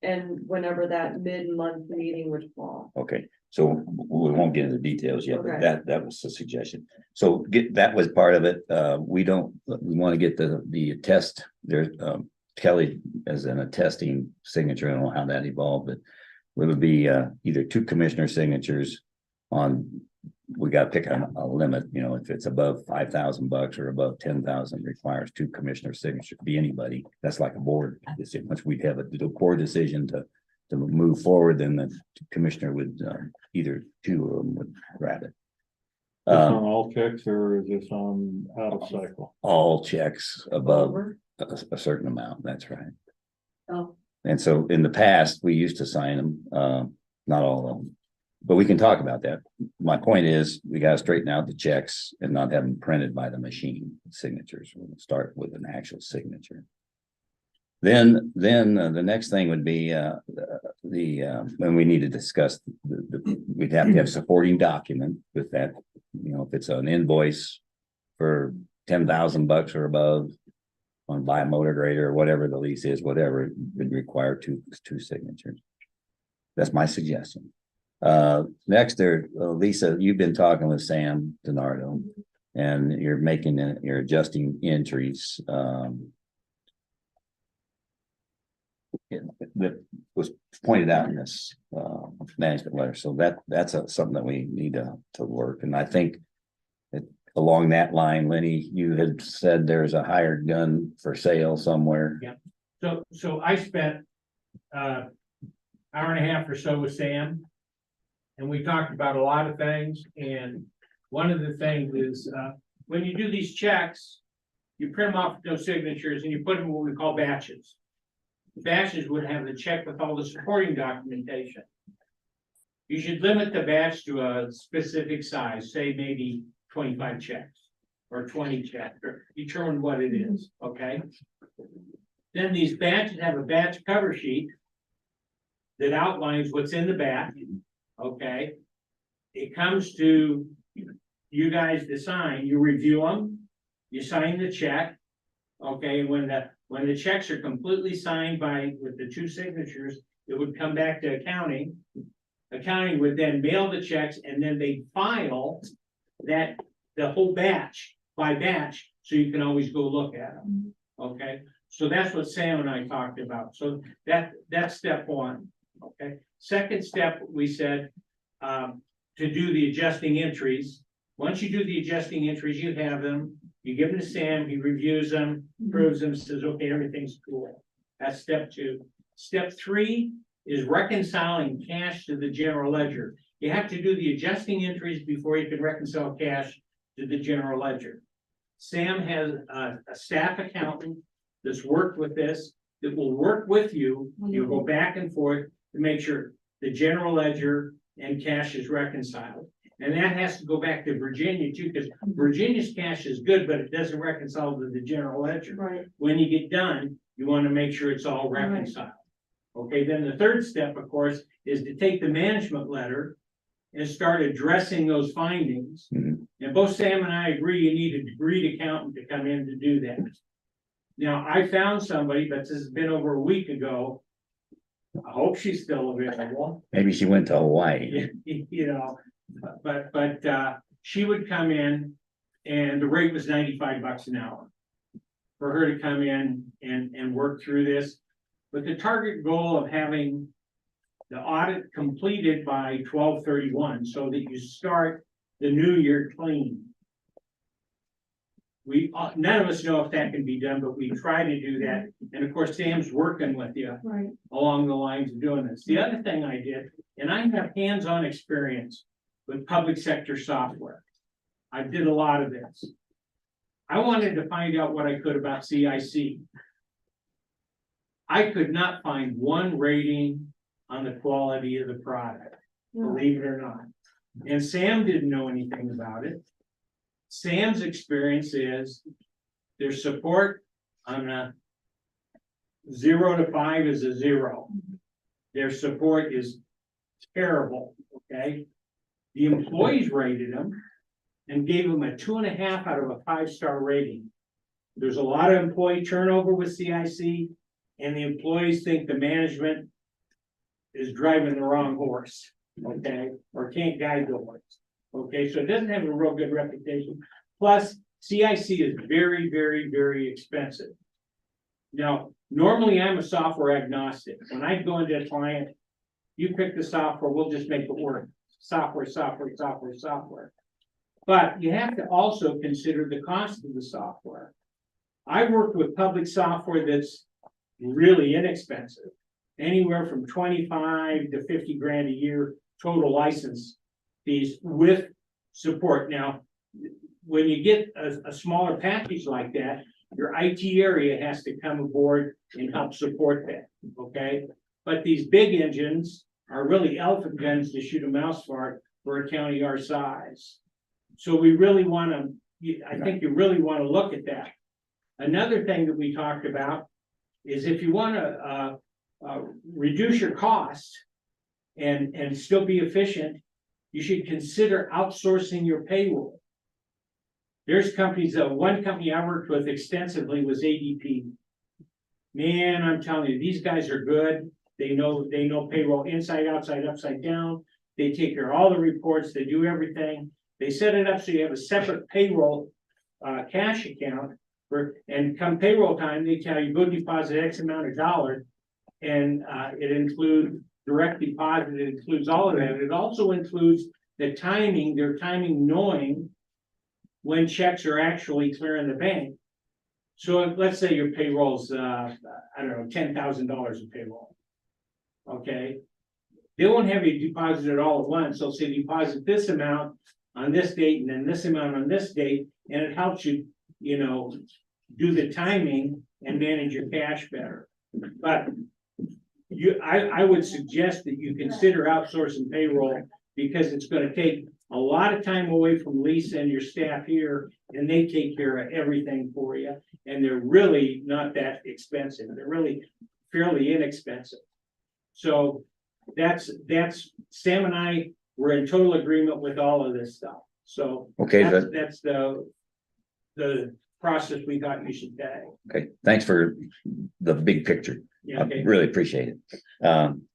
And whenever that mid-month meeting would fall. Okay, so we won't get into details yet, but Okay. that was the suggestion. So that was part of it. We want to get the test there. Kelly as an attesting signature. I don't know how that evolved, but it would be either 2 commissioner signatures on. We got to pick a limit, if it's above $5,000 or above 10,000 requires 2 commissioner signatures, be anybody. That's like a board decision. Once we'd have a board decision to move forward, then the commissioner would either 2 of them would grab it. This on all checks or is this on out of cycle? All checks above Over. a certain amount. That's right. Oh, And so in the past, we used to sign them, not all of them. But we can talk about that. My point is, we gotta straighten out the checks and not have them printed by the machine signatures. We'll start with an actual signature. Then the next thing would be, when we need to discuss, we'd have to have supporting document with that. If it's an invoice for $10,000 or above on buy a motor grader or whatever the lease is, whatever, it would require two signatures. That's my suggestion. Next there, Lisa, you've been talking with Sam DiNardo and you're adjusting entries. That was pointed out in this management letter. So that's something that we need to work. And I think along that line, Lenny, you had said there's a hired gun for sale somewhere. Yeah. So I spent hour and a half or so with Sam. And we talked about a lot of things, and one of the things is, when you do these checks, you print them off with no signatures and you put them in what we call batches. The batches would have the check with all the supporting documentation. You should limit the batch to a specific size, say maybe 25 checks or 20 checks, or determine what it is, okay? Then these batches have a batch cover sheet that outlines what's in the batch. Okay, it comes to you guys to sign, you review them, you sign the check. Okay, when the checks are completely signed with the 2 signatures, it would come back to accounting. Accounting would then mail the checks and then they file the whole batch by batch, so you can always go look at them. Okay, so that's what Sam and I talked about. So that's step 1. Okay, second step, we said, to do the adjusting entries. Once you do the adjusting entries, you have them, you give them to Sam, he reviews them, approves them, says, okay, everything's cool. That's step 2. Step 3 is reconciling cash to the general ledger. You have to do the adjusting entries before you can reconcile cash to the general ledger. Sam has a staff accountant that's worked with this, that will work with you. You'll go back and forth to make sure the general ledger and cash is reconciled. And that has to go back to Virginia too, because Virginia's cash is good, but it doesn't reconcile to the general ledger. right. When you get done, you want to make sure it's all reconciled. Okay, then the third step, of course, is to take the management letter and start addressing those findings. Mhm. And both Sam and I agree you need a degreed accountant to come in to do that. Now, I found somebody, but this has been over a week ago. I hope she's still available. Maybe she went to Hawaii. You know, but she would come in and the rate was $95 an hour. For her to come in and work through this, with the target goal of having the audit completed by 12/31, so that you start the new year clean. None of us know if that can be done, but we try to do that. And of course, Sam's working with you Right. along the lines of doing this. The other thing I did, and I have hands-on experience with public sector software. I did a lot of this. I wanted to find out what I could about CIC. I could not find one rating on the quality of the product, believe it or not. And Sam didn't know anything about it. Sam's experience is their support on a 0 to 5 is a 0. Their support is terrible, okay? The employees rated them and gave them a 2.5 out of a 5-star rating. There's a lot of employee turnover with CIC, and the employees think the management is driving the wrong horse, okay, or can't guide the horse. Okay, so it doesn't have a real good reputation. Plus, CIC is very, very, very expensive. Now, normally I'm a software agnostic. When I go into a client, you pick the software, we'll just make it work. Software. But you have to also consider the cost of the software. I worked with public software that's really inexpensive, anywhere from 25 to 50 grand a year total license fees with support. Now, when you get a smaller package like that, your IT area has to come aboard and help support that, okay? But these big engines are really elephant guns to shoot a mouse for a county our size. So we really want to, I think you really want to look at that. Another thing that we talked about is if you want to reduce your cost and still be efficient, you should consider outsourcing your payroll. There's companies, one company I worked with extensively was ADP. Man, I'm telling you, these guys are good. They know payroll inside, outside, upside down. They take care of all the reports. They do everything. They set it up so you have a separate payroll cash account and come payroll time, they tell you go deposit X amount of dollars, and it includes direct deposit. It includes all of that. It also includes the timing, their timing, knowing when checks are actually clearing the bank. So let's say your payroll's, I don't know, $10,000 in payroll. Okay. They won't have you deposit it all at once. They'll say deposit this amount on this date and then this amount on this date. And it helps you, do the timing and manage your cash better. But I would suggest that you consider outsourcing payroll because it's going to take a lot of time away from Lisa and your staff here, and they take care of everything for you. And they're really not that expensive. They're really fairly inexpensive. So that's Sam and I were in total agreement with all of this stuff. So Okay, that's the process we thought you should take. okay, thanks for the big picture. Yeah, okay. I really appreciate it.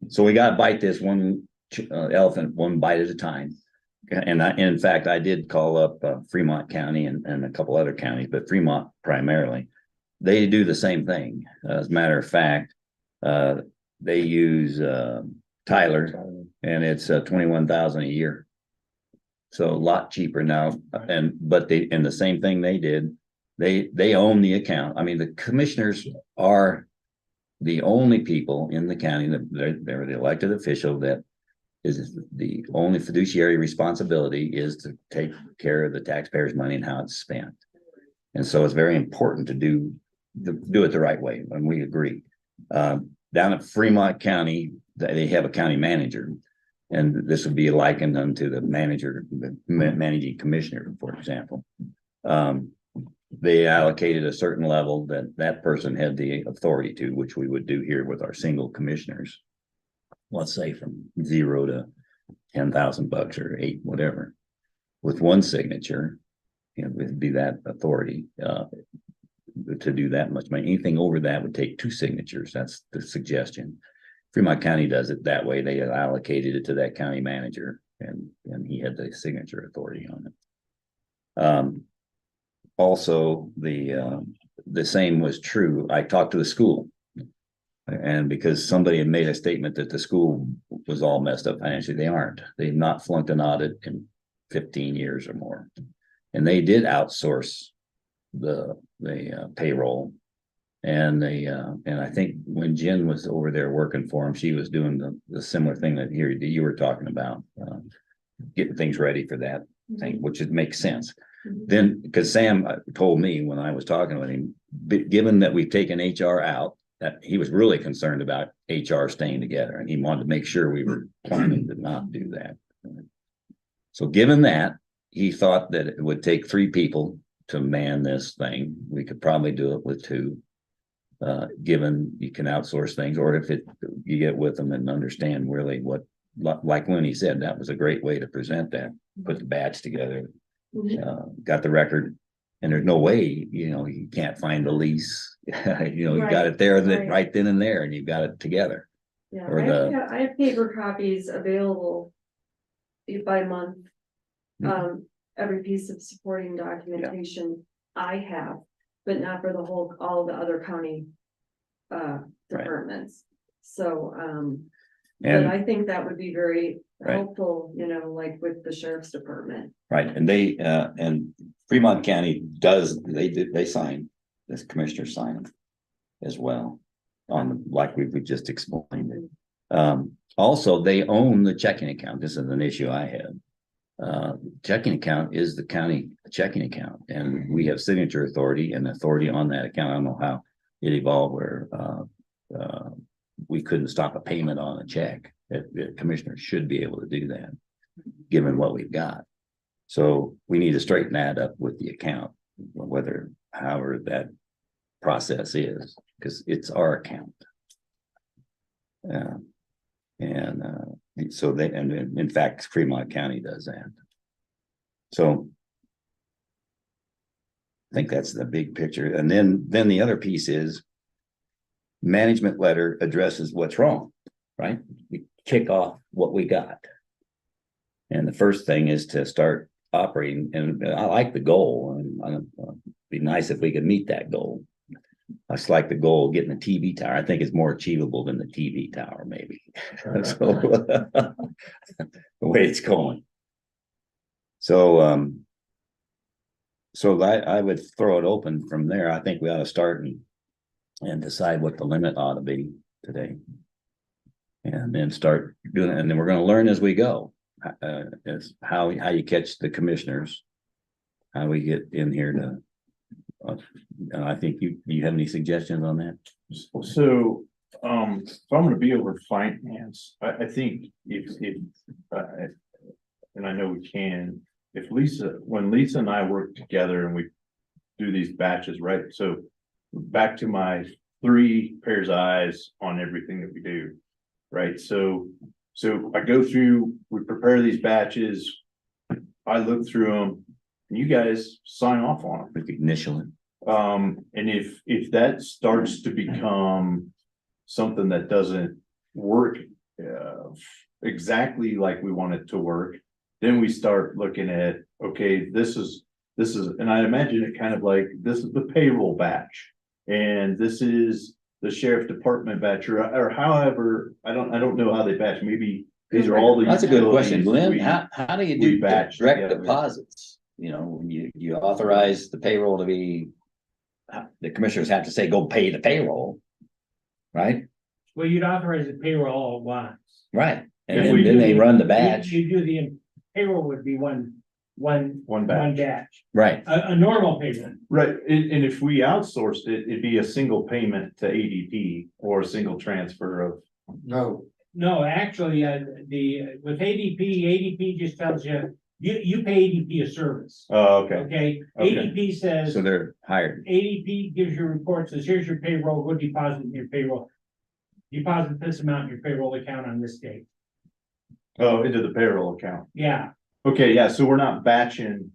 So we gotta bite this one elephant one bite at a time. And in fact, I did call up Fremont County and a couple other counties, but Fremont primarily. They do the same thing. As a matter of fact, they use Tyler, and it's 21,000 a year. So a lot cheaper now. But the same thing they did. They own the account. I mean, the commissioners are the only people in the county that they're the elected official that is the only fiduciary responsibility is to take care of the taxpayers' money and how it's spent. And so it's very important to do it the right way, and we agree. Down at Fremont County, they have a county manager, and this would be likened unto the manager, the managing commissioner, for example. They allocated a certain level that person had the authority to, which we would do here with our single commissioners. Let's say from 0 to $10,000 or 8, whatever, with one signature, it'd be that authority to do that much money. Anything over that would take 2 signatures. That's the suggestion. Fremont County does it that way. They allocated it to that county manager, and he had the signature authority on it. Also, the same was true. I talked to the school. And because somebody had made a statement that the school was all messed up financially, they aren't. They've not flunked an audit in 15 years or more. And they did outsource the payroll. And I think when Jen was over there working for him, she was doing the similar thing that you were talking about, getting things ready for that thing, which it makes sense. Then, because Sam told me when I was talking with him, given that we've taken HR out, that he was really concerned about HR staying together, and he wanted to make sure we were planning to not do that. So given that, he thought that it would take 3 people to man this thing. We could probably do it with 2, given you can outsource things, or if you get with them and understand really what like Lenny said, that was a great way to present that, put the badge together, Mhm. got the record. And there's no way, you can't find the lease, you got Right, it there, right. right then and there, and you've got it together. Yeah, Or I have paper copies available by month. Every piece of supporting documentation I have, but not for all the other county departments. So, but And, I think that would be very Right. helpful, like with the sheriff's department. right, and they, and Fremont County they sign, this commissioner sign as well. Like we just explained it. Also, they own the checking account. This is an issue I had. Checking account is the county checking account, and we have signature authority and authority on that account. I don't know how it evolved where we couldn't stop a payment on a check. The commissioner should be able to do that, given what we've got. So we need to straighten that up with the account, however that process is, because it's our account. So in fact, Fremont County does that. So I think that's the big picture. And then the other piece is management letter addresses what's wrong, right? We kick off what we got. And the first thing is to start operating, and I like the goal, and it'd be nice if we could meet that goal. I just like the goal of getting the TV tower. I think it's more achievable than the TV tower, maybe. So the way it's going. So I would throw it open from there. I think we ought to start and decide what the limit ought to be today. And then start doing it, and then we're gonna learn as we go. Is how you catch the commissioners, how we get in here to. And I think you have any suggestions on that? So, if I'm gonna be over finance, I think if, and I know we can, when Lisa and I work together and we do these batches, right? So back to my 3 pairs of eyes on everything that we do, right? So I go through, we prepare these batches, I look through them, and you guys sign off on them. Initially. And if that starts to become something that doesn't work exactly like we want it to work, then we start looking at, okay, this is, and I imagine it kind of like, this is the payroll batch, and this is the sheriff department batch, or however, I don't know how they batch. Maybe these are all the. That's a good question, Glenn. we- How do you we do batch direct together. deposits? When you authorize the payroll to be, the commissioners have to say, go pay the payroll. Right? Well, you'd authorize the payroll all at once. Right. If And we then do they the- run the batch. You do the payroll would be one batch. batch, Right. a normal payment. Right, and if we outsourced it, it'd be a single payment to ADP or a single transfer of. No, No, actually, with ADP just tells you pay ADP a service, Oh, okay. okay? Okay. ADP says, So they're hired. ADP gives you a report, says, here's your payroll, go deposit in your payroll. Deposit this amount in your payroll account on this date. Oh, into the payroll account. Yeah, Okay, yeah, so we're not batching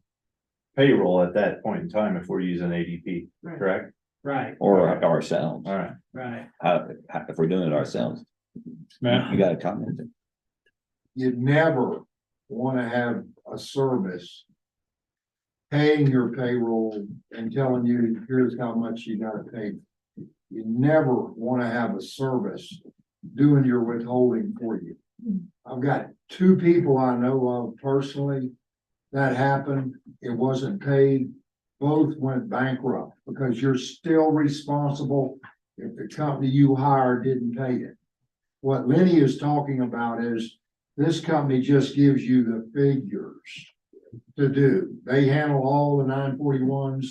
payroll at that point in time if we're using ADP, Right. correct? right, Or ourselves. All right. right. If we're doing it ourselves. Matt? You got a comment? you'd never wanna have a service paying your payroll and telling you, here's how much you gotta pay. You never wanna have a service doing your withholding for you. I've got 2 people I know of personally that happened. It wasn't paid. Both went bankrupt because you're still responsible if the company you hired didn't pay it. What Lenny is talking about is this company just gives you the figures to do. They handle all the 941s,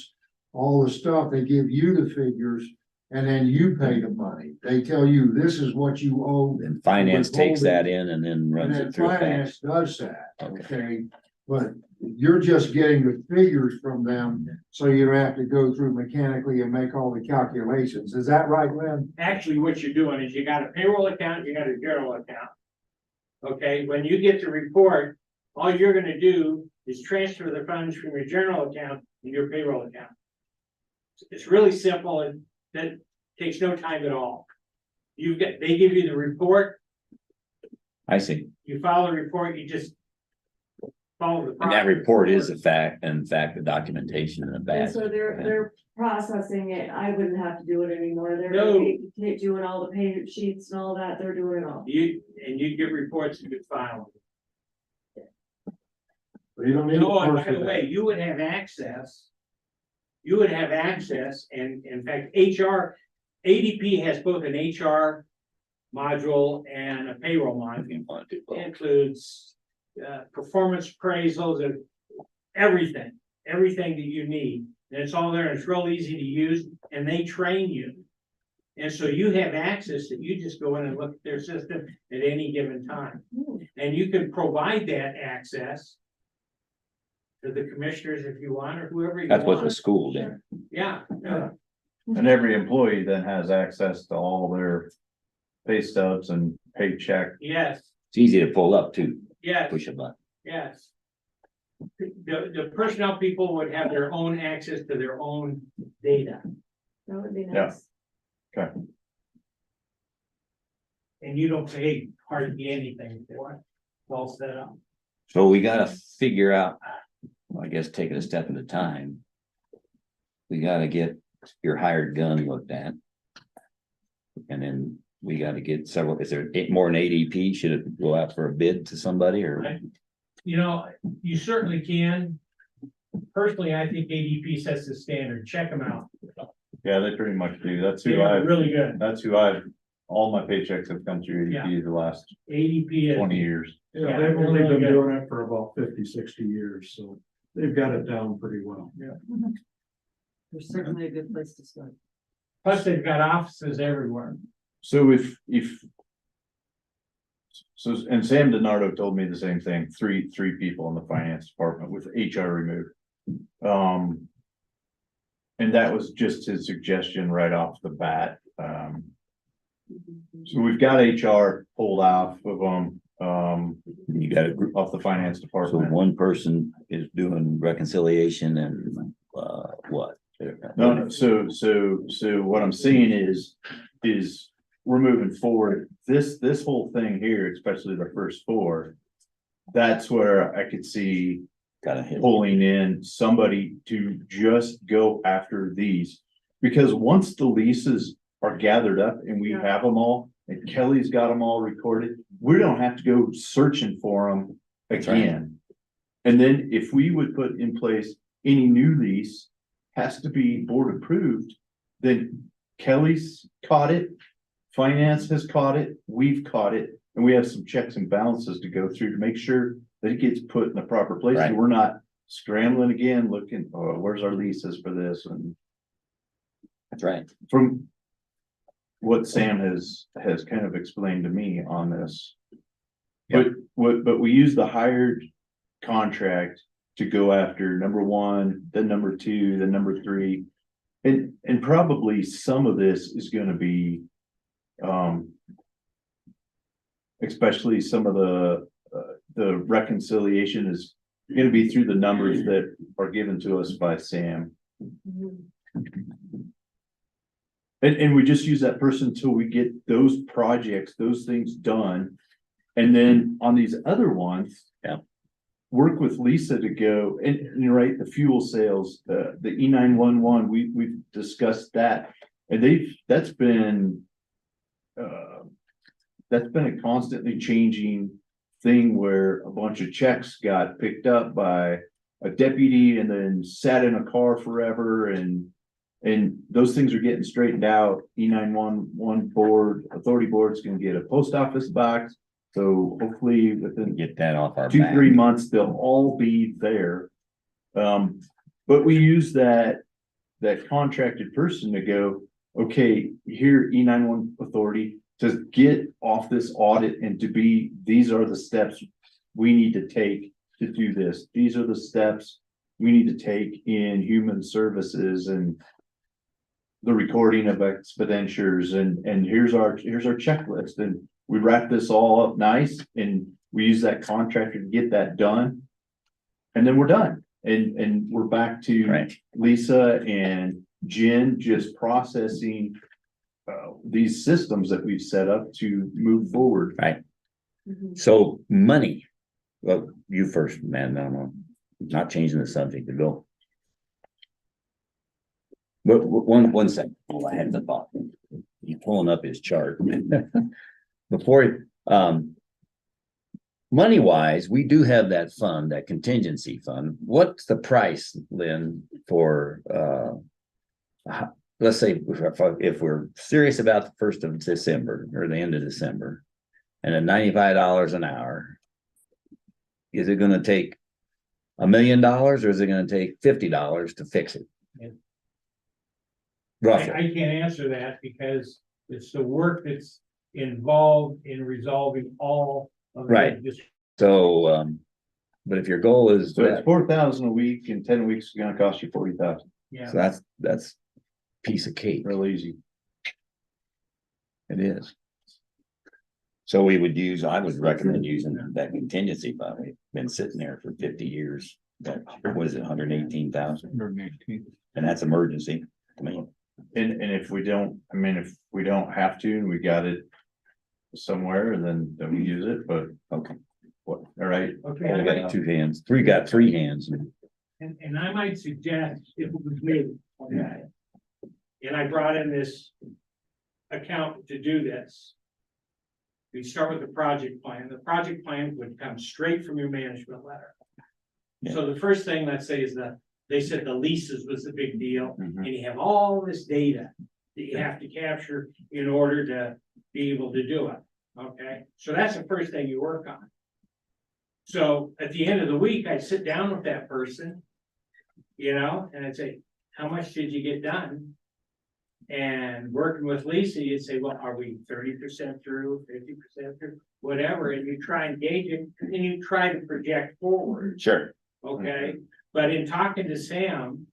all the stuff. They give you the figures and then you pay the money. They tell you this is what you owe. And finance takes that in and then And runs then it through a batch. finance does that, Okay. okay? But you're just getting the figures from them, so you don't have to go through mechanically and make all the calculations. Is that right, Lynn? Actually, what you're doing is you got a payroll account, you got a general account. Okay, when you get the report, all you're gonna do is transfer the funds from your general account to your payroll account. It's really simple and that takes no time at all. They give you the report, I see. you file the report, you just follow the. And that process. report is in fact, the documentation and the And badge. so they're processing it, I wouldn't have to do it anymore, they're No. gonna be doing all the payment sheets and all that, they're doing it all. You get reports and you file. You don't need. a No, and by clerk the for way, that. you would have access. You would have access, and in fact, ADP has both an HR module and a payroll module. It includes performance appraisals and everything that you need. And it's all there, and it's real easy to use, and they train you. And so you have access that you just go in and look at their system at any given time. And you can provide that access to the commissioners if you want, or whoever you want. That's what the school did. Yeah, And every employee then has access to all their pay stubs and paycheck. yes, It's easy to pull up too. yes, Push a button. yes. The personnel people would have their own access to their own data, That would be Yeah. nice. and you don't pay hardly anything for it. It's all set up. So we gotta figure out, I guess, taking a step at a time. We gotta get your hired gun looked at. And then we gotta get several, is there more than ADP? Should it go out for a bid to somebody or? You know, you certainly can. Personally, I think ADP sets the standard. Check them out. Yeah, they pretty much do. That's They who are I've, really good. all my paychecks have come through ADP the last ADP is. 20 years. Yeah, Yeah, they've they're only really been good. doing it for about 50, 60 years, so they've got it down pretty well. They're certainly a good place to start. Plus, they've got offices everywhere. So so, and Sam DiNardo told me the same thing, three people in the finance department with HR removed. And that was just his suggestion right off the bat. So we've got HR pulled off of them, You got a group, off the finance so department. one person is doing reconciliation and what? No, so what I'm saying is we're moving forward. This whole thing here, especially the first four, that's where I could see Gotta hit. pulling in somebody to just go after these. Because once the leases are gathered up and we have them all, and Kelly's got them all recorded, we don't have to go searching for them That's right. again. And then if we would put in place any new lease has to be board approved, then Kelly's caught it, finance has caught it, we've caught it, and we have some checks and balances to go through to make sure that it gets put in the proper place. Right. And we're not scrambling again, looking, oh, where's our leases for this? And That's right. from what Sam has kind of explained to me on this. But we use the hired contract to go after number one, then number two, then number three. And probably some of this is gonna be, especially some of the reconciliation is gonna be through the numbers that are given to us by Sam. And we just use that person until we get those projects, those things done. And then on these other ones. Yeah. Work with Lisa to go and right, the fuel sales, the E911, we've discussed that. And that's been a constantly changing thing where a bunch of checks got picked up by a deputy and then sat in a car forever and those things are getting straightened out. E911 board, authority board's gonna get a post office box. So hopefully within Get that off our 2-3 back. months, they'll all be there. But we use that contracted person to go, okay, here E911 authority to get off this audit and to be, these are the steps we need to take to do this. These are the steps we need to take in human services and the recording of expenditures and here's our checklist. And we wrap this all up nice and we use that contractor to get that done. And then we're done. And we're back to Right. Lisa and Jen just processing these systems that we've set up to move forward. Right. Mhm. So money, well, you first, man, I'm not changing the subject to go. But one second, oh, I had the thought, you pulling up his chart. Before, money wise, we do have that fund, that contingency fund. What's the price, Lynn, for, let's say if we're serious about the 1st of December or the end of December and at $95 an hour, is it gonna take $1 million or is it gonna take $50 to fix it? Yeah. Roughly, I can't answer that because it's the work that's involved in resolving all of. Right. so, but if your goal is So it's that, 4,000 a week and 10 weeks is gonna cost you 40,000. Yeah. so that's piece of cake, Real easy. it is. So we would use, I would recommend using that contingency fund, we've been sitting there for 50 years. That, what is it, 118,000, 118. and that's emergency, I mean. And if we don't, I mean, if we don't have to and we got it somewhere, then we use it, but Okay. what, all right. Okay, I I got 2 hands, got 3 hands. and I might suggest if it was me, okay. And I brought in this account to do this. We start with the project plan. The project plan would come straight from your management letter. So the first thing, let's say, is they said the leases was the big deal, and you have all this data that you have to capture in order to be able to do it. Okay, so that's the first thing you work on. So at the end of the week, I'd sit down with that person, and I'd say, how much did you get done? And working with Lisa, you'd say, well, are we 30% through, 50% through, whatever, and you try and gauge it, and you try to project forward, Sure. okay? But in talking to Sam,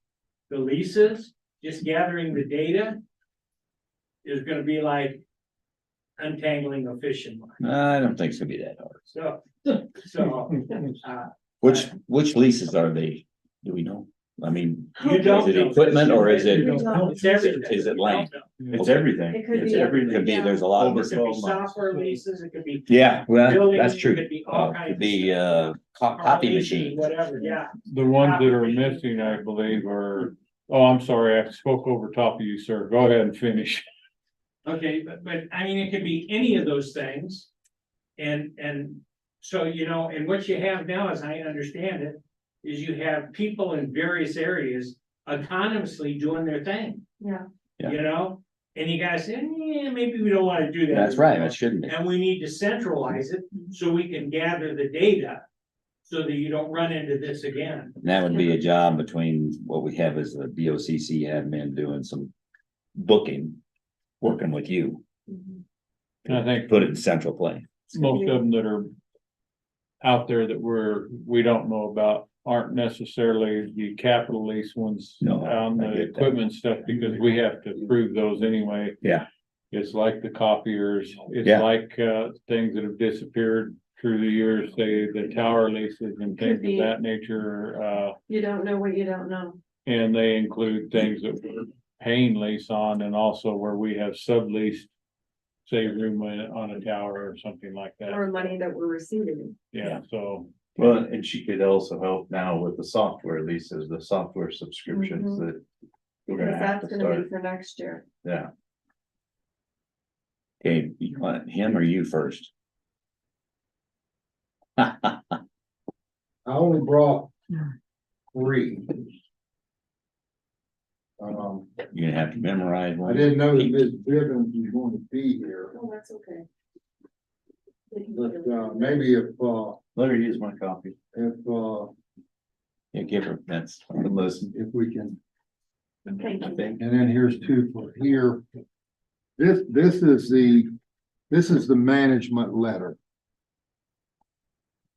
the leases, just gathering the data is gonna be like untangling a fishing line. I don't think it's gonna be that hard. So, Which leases are they? Do we know? I mean, you don't. is it know. equipment or is it, It's everything. is it land? It's everything. It could It's be everything. Could be, there's a lot of It different. could be software leases, it could be. Yeah, well, buildings, that's true. It could be all kinds Could of be, stuff. copy Automation, machines. Whatever, yeah. The ones that are missing, I believe, are, oh, I'm sorry, I spoke over top of you, sir. Go ahead and finish. Okay, but I mean, it could be any of those things. And so, and what you have now, as I understand it, is you have people in various areas autonomously doing their thing. Yeah. Yeah. And you guys say, yeah, maybe we don't want to do that. That's right, anymore. that shouldn't be. And we need to centralize it so we can gather the data. So that you don't run into this again. And that would be a job between what we have as the BOCC admin doing some booking, working with you, And I think put it in central play. most of them that are out there that we don't know about aren't necessarily the capital lease ones No, on I the get that. equipment stuff, because we have to prove those anyway. Yeah. It's like the copiers, it's Yeah. like things that have disappeared through the years, say the tower leases and things Could be. of that nature. You don't know what you don't know. And they include things that we're paying lease on, and also where we have subleased, say, room on a tower or something like that. Or money that we're receiving. Yeah, so. Well, and she could also help now with the software leases, the software subscriptions that we're Because gonna have that's to gonna be start. for next year. Yeah. Okay, you want him or you first? I only brought 3. You're gonna have to memorize I one. didn't know that Ms. Bivens was going to be here, Oh, that's okay. but, maybe if Let her use my copy. Yeah, give her, that's, Listen. if we can, Thank you. and then here's 2 for here. This is the management letter.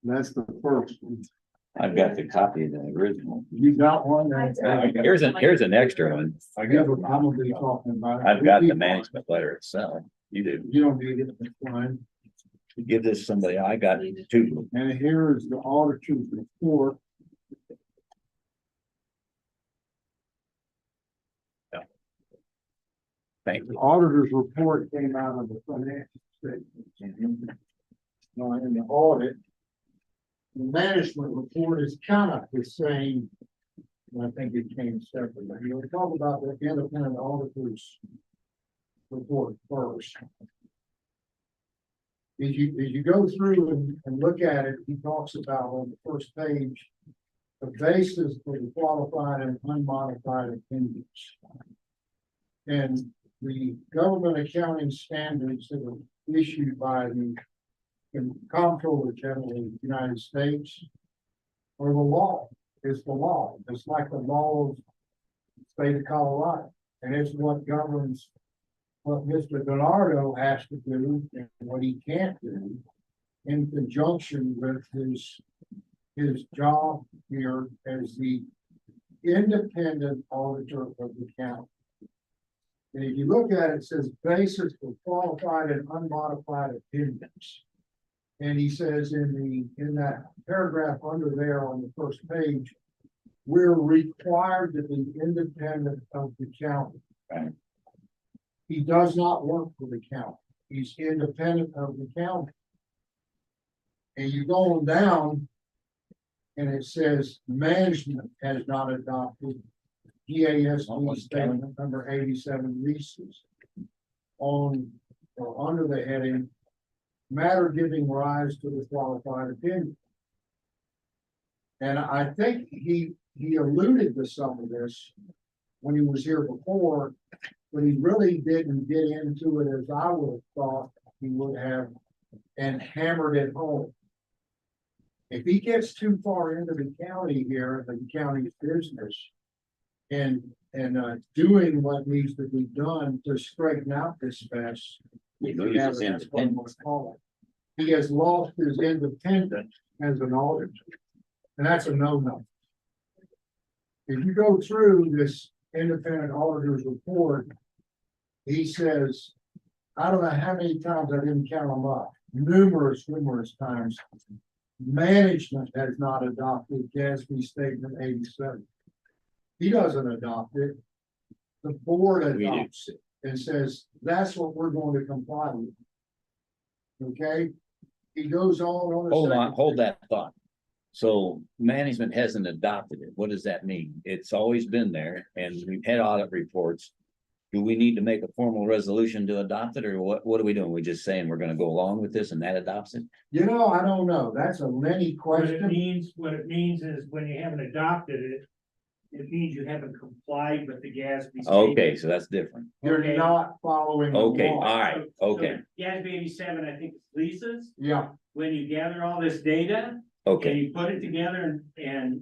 That's the first one. I've got the copy of the original. You got one? Here's an extra one. I got, I'm gonna be talking about it. I've got the management letter itself. You do. You don't need it, it's fine. Give this to somebody, I got two. And here is the auditor's report. Thank The you. auditor's report came out of the financial statements. Now, in the audit, the management report is kind of the same. I think it came separately. We'll talk about the independent auditor's report first. As you go through and look at it, he talks about on the first page, the basis for the qualified and unmodified opinions. And the government accounting standards that were issued by the Comptroller General of the United States are the law. It's the law. It's like the law of the state of Colorado. And it's what governs what Mr. Bernardo has to do and what he can't do in conjunction with his job here as the independent auditor of the county. And if you look at it, it says basis for qualified and unmodified opinions. And he says in that paragraph under there on the first page, we're required to be independent of the county. Right. He does not work for the county. He's independent of the county. And you go on down and it says management has not adopted GASB statement number 87 leases on or under the heading matter giving rise to the qualified opinion. And I think he alluded to some of this when he was here before, but he really didn't get into it as I would have thought he would have and hammered it home. If he gets too far into the county here, the county's business, and doing what needs to be done to straighten out this mess, He loses independence. he has lost his independence as an auditor, and that's a no-no. If you go through this independent auditor's report, he says, I don't know how many times I didn't count them up, numerous times. Management has not adopted GASB statement 87. He doesn't adopt it. The board adopts it and says, that's what we're going to comply with. Okay? He goes on. Hold that thought. So management hasn't adopted it. What does that mean? It's always been there and we've had audit reports. Do we need to make a formal resolution to adopt it or what are we doing? We just saying we're gonna go along with this and that adopts it? You know, I don't know. That's a many question. What it means is when you haven't adopted it, it means you haven't complied with the GASB. Okay, so that's different. You're Okay. not following the Okay, all law. right, okay, GASB 87, I think, is leases. Yeah, When you gather all this data and okay, you put it together and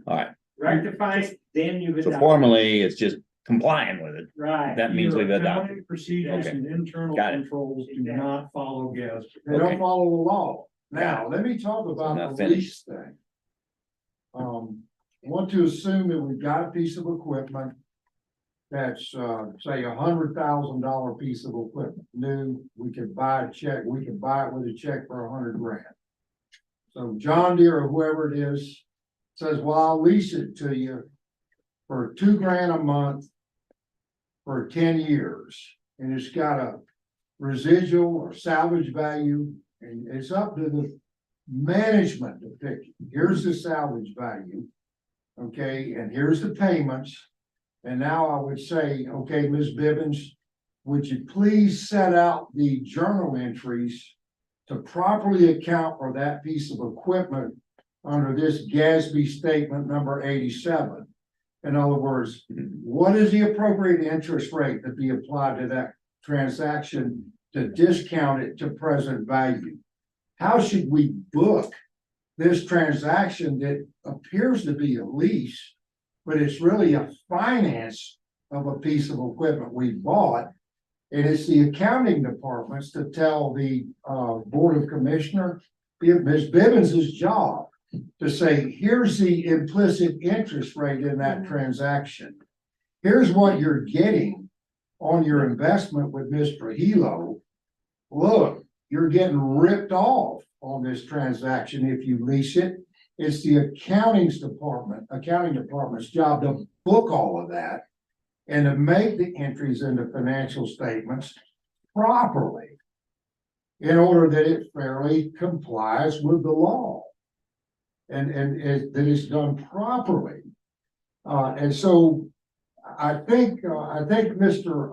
all right. rectify it, then you've So adopted. formally, it's just complying with it. Right. That means we've Your adopted. accounting procedures Okay. and internal Got it. controls do not follow GASB. they don't Okay. follow the law. Now, let me talk Not about the finished. lease thing. I want to assume that we've got a piece of equipment that's, say, $100,000 piece of equipment, new, we could buy a check, we could buy it with a check for $100,000. So John Deere or whoever it is says, well, I'll lease it to you for $2,000 a month for 10 years. And it's got a residual or salvage value, and it's up to the management to pick. Here's the salvage value. Okay, and here's the payments. And now I would say, okay, Ms. Bibbins, would you please set out the journal entries to properly account for that piece of equipment under this GASB statement number 87? In other words, what is the appropriate interest rate to be applied to that transaction to discount it to present value? How should we book this transaction that appears to be a lease, but it's really a finance of a piece of equipment we bought? And it's the accounting departments to tell the Board of Commissioners, Ms. Bibbins' job to say, here's the implicit interest rate in that transaction. Here's what you're getting on your investment with Mr. Hilo. Look, you're getting ripped off on this transaction if you lease it. It's the accounting department's job to book all of that and to make the entries into financial statements properly in order that it fairly complies with the law and that it's done properly. And so I think Mr.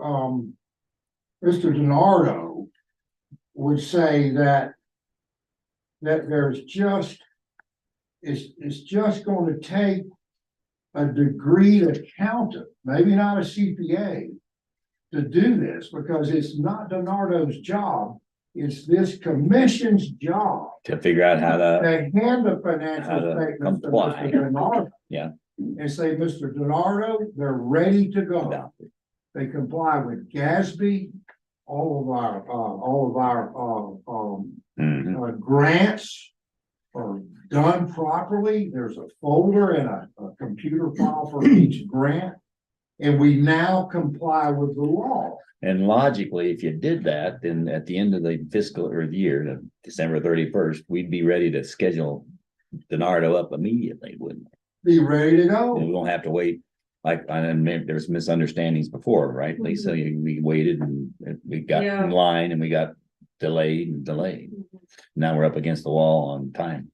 DiNardo would say that there's just, it's just going to take a degreed accountant, maybe not a CPA, to do this, because it's not DiNardo's job. It's this commission's job To figure out how to, to hand the how financial to statements to comply. Mr. DiNardo. Yeah. And say, Mr. DiNardo, they're ready to go. adopt it. They comply with GASB, all of our Mhm. grants are done properly. There's a folder and a computer file for each grant. And we now comply with the law. And logically, if you did that, then at the end of the fiscal or the year, December 31st, we'd be ready to schedule DiNardo up immediately, wouldn't Be ready to we? go. We don't have to wait. Like, and maybe there's misunderstandings before, right, Lisa? We waited and we got Yeah. in line and we got delayed and delayed. Now we're up against the wall on time.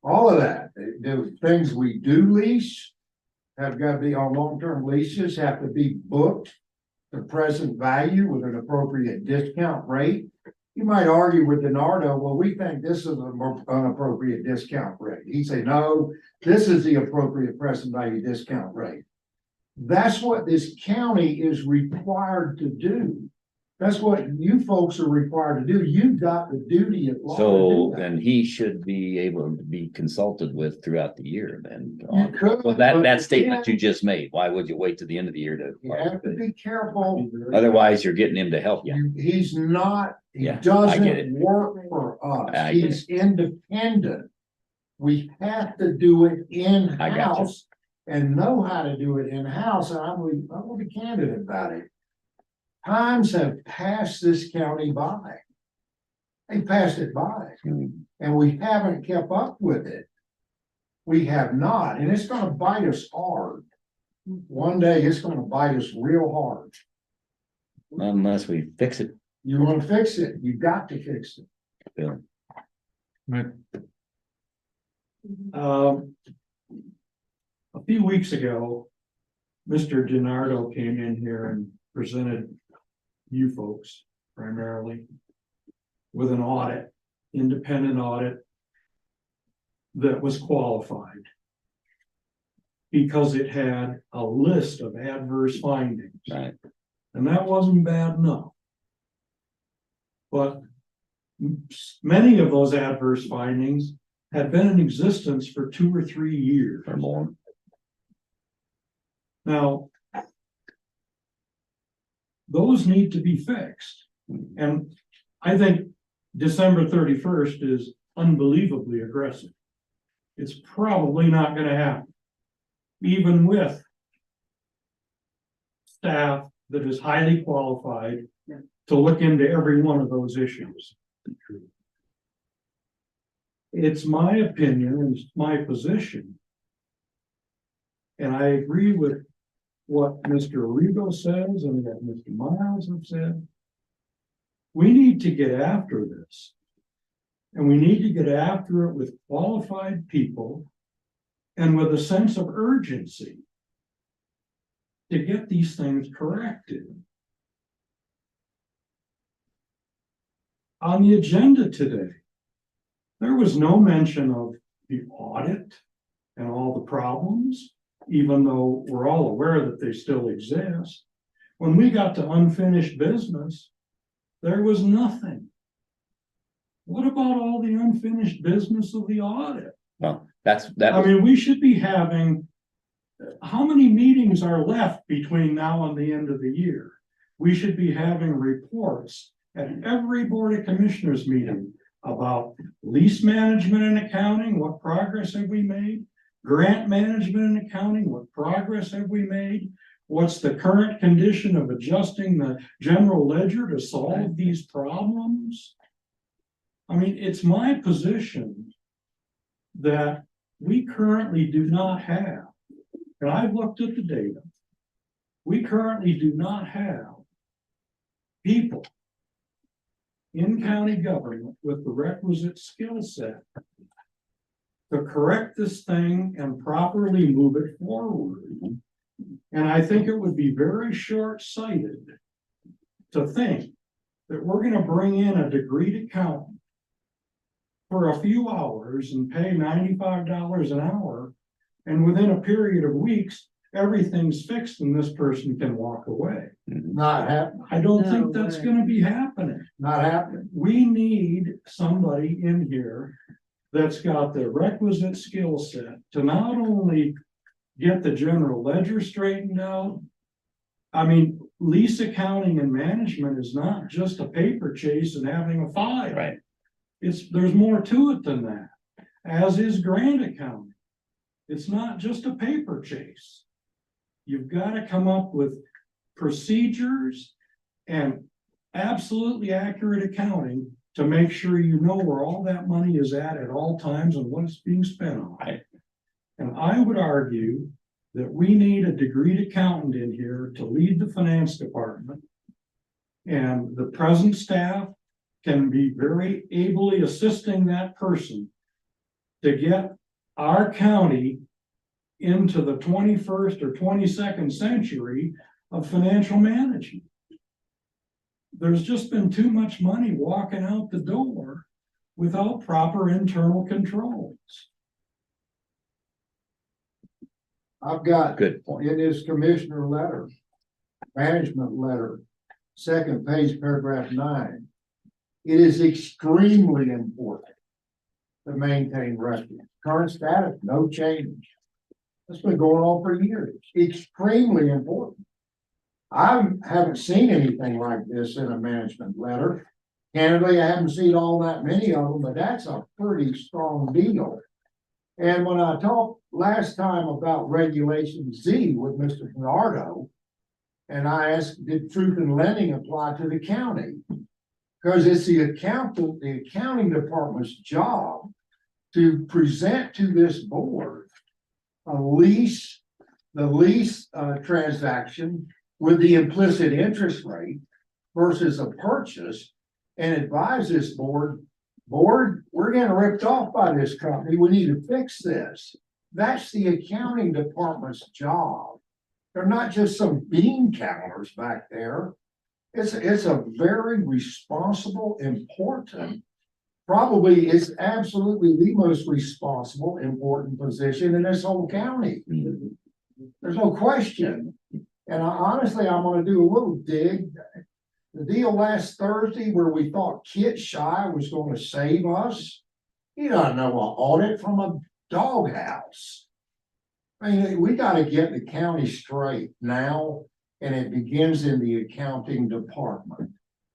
All of that, the things we do lease have got to be on long-term leases, have to be booked to present value with an appropriate discount rate. You might argue with DiNardo, well, we think this is an appropriate discount rate. He'd say, no, this is the appropriate present value discount rate. That's what this county is required to do. That's what you folks are required to do. You've got the duty at law to So do that. then he should be able to be consulted with throughout the year then. You could, Well, that but statement again, you just made, why would you wait to the end of the year you have to be careful. Otherwise, you're getting him to help you. He's not, he Yeah, I get doesn't it. work for us. I get He's independent. We have to do it in-house and know how to do it in-house. And I'm gonna be candid about it. Times have passed this county by. They passed it by, Hmm. and we haven't kept up with it. We have not, and it's gonna bite us hard. One day, it's gonna bite us real hard. Unless we fix it. You wanna fix it, you got to fix it. Bill. But A few weeks ago, Mr. DiNardo came in here and presented you folks primarily with an audit, independent audit that was qualified because it had a list of adverse findings. Right. And that wasn't bad enough. But many of those adverse findings had been in existence for 2 or 3 years. Or more. Now, those need to be fixed. And I think December 31st is unbelievably aggressive. It's probably not gonna happen. Even with staff that is highly qualified to look into every one of those issues. It's my opinion and it's my position. And I agree with what Mr. Arrigo says and what Mr. Miles have said. We need to get after this. And we need to get after it with qualified people and with a sense of urgency to get these things corrected. On the agenda today, there was no mention of the audit and all the problems, even though we're all aware that they still exist. When we got to unfinished business, there was nothing. What about all the unfinished business of the audit? Well, that I was, mean, we should be having, how many meetings are left between now and the end of the year? We should be having reports at every Board of Commissioners meeting about lease management and accounting, what progress have we made? Grant management and accounting, what progress have we made? What's the current condition of adjusting the general ledger to solve these problems? I mean, it's my position that we currently do not have, and I've looked at the data. We currently do not have people in county government with the requisite skill set to correct this thing and properly move it forward. And I think it would be very short-sighted to think that we're gonna bring in a degreed accountant for a few hours and pay $95 an hour, and within a period of weeks, everything's fixed and this person can walk away. Not happening, I don't No think that's way. gonna be happening. not happening. We need somebody in here that's got the requisite skill set to not only get the general ledger straightened out. I mean, lease accounting and management is not just a paper chase and having a file. Right. There's more to it than that, as is grant accounting. It's not just a paper chase. You've got to come up with procedures and absolutely accurate accounting to make sure you know where all that money is at all times and what it's being spent on. Right. And I would argue that we need a degreed accountant in here to lead the finance department. And the present staff can be very ably assisting that person to get our county into the 21st or 22nd century of financial management. There's just been too much money walking out the door without proper internal controls. I've got Good point. in this commissioner letter, management letter, second page, paragraph 9. It is extremely important to maintain records. Current status, no change. It's been going on for years. Extremely important. I haven't seen anything like this in a management letter. Candidly, I haven't seen all that many of them, but that's a pretty strong deal. And when I talked last time about Regulation Z with Mr. Bernardo, and I asked, did truth in lending apply to the county? Because it's the accounting department's job to present to this board the lease transaction with the implicit interest rate versus a purchase, and advise this board, we're getting ripped off by this company. We need to fix this. That's the accounting department's job. They're not just some bean counters back there. It's a very responsible, important, probably it's absolutely the most responsible, important position in this whole county. There's no question. And honestly, I'm gonna do a little dig. The deal last Thursday where we thought Kit Shy was gonna save us, he doesn't know an audit from a doghouse. I mean, we gotta get the county straight now, and it begins in the accounting department.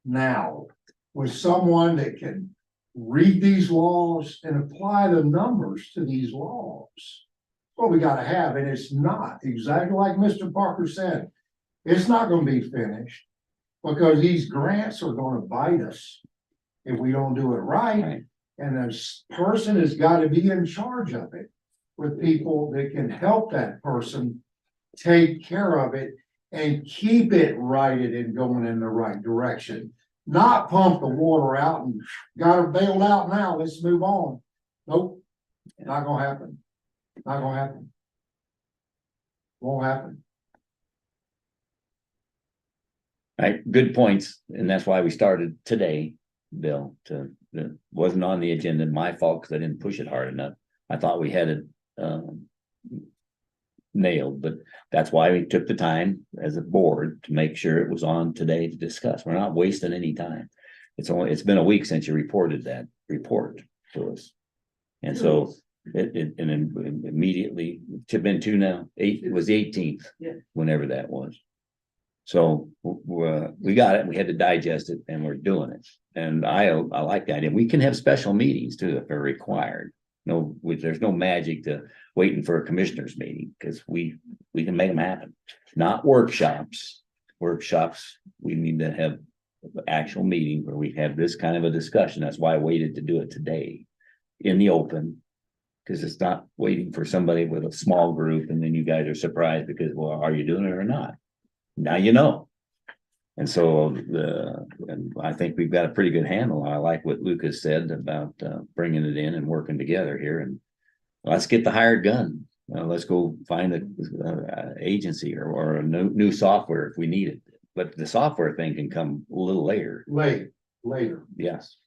Now, with someone that can read these laws and apply the numbers to these laws. What we gotta have, and it's not, exactly like Mr. Parker said, it's not gonna be finished. Because these grants are gonna bite us if we don't do it right. And this person has got to be in charge of it with people that can help that person take care of it and keep it righted and going in the right direction. Not pump the water out and got it bailed out now, let's move on. Nope, not gonna happen. Not gonna happen. Won't happen. Right, good points, and that's why we started today, Bill, it wasn't on the agenda, my fault, because I didn't push it hard enough. I thought we had it nailed, but that's why we took the time as a board to make sure it was on today to discuss. We're not wasting any time. It's been a week since you reported that report to us. And so it immediately, it's been it was the 18th, Yeah. whenever that was. So we got it, we had to digest it, and we're doing it. And I like that. And we can have special meetings too if they're required. There's no magic to waiting for a commissioners meeting, because we can make them happen. Not workshops. Workshops, we need to have actual meeting where we have this kind of a discussion. That's why I waited to do it today in the open. Because it's not waiting for somebody with a small group and then you guys are surprised because, well, are you doing it or not? Now you know. And so and I think we've got a pretty good handle. I like what Lucas said about bringing it in and working together here, and let's get the hired gun. Let's go find a agency or a new software if we need it. But the software thing can come a little later. Later. Yes.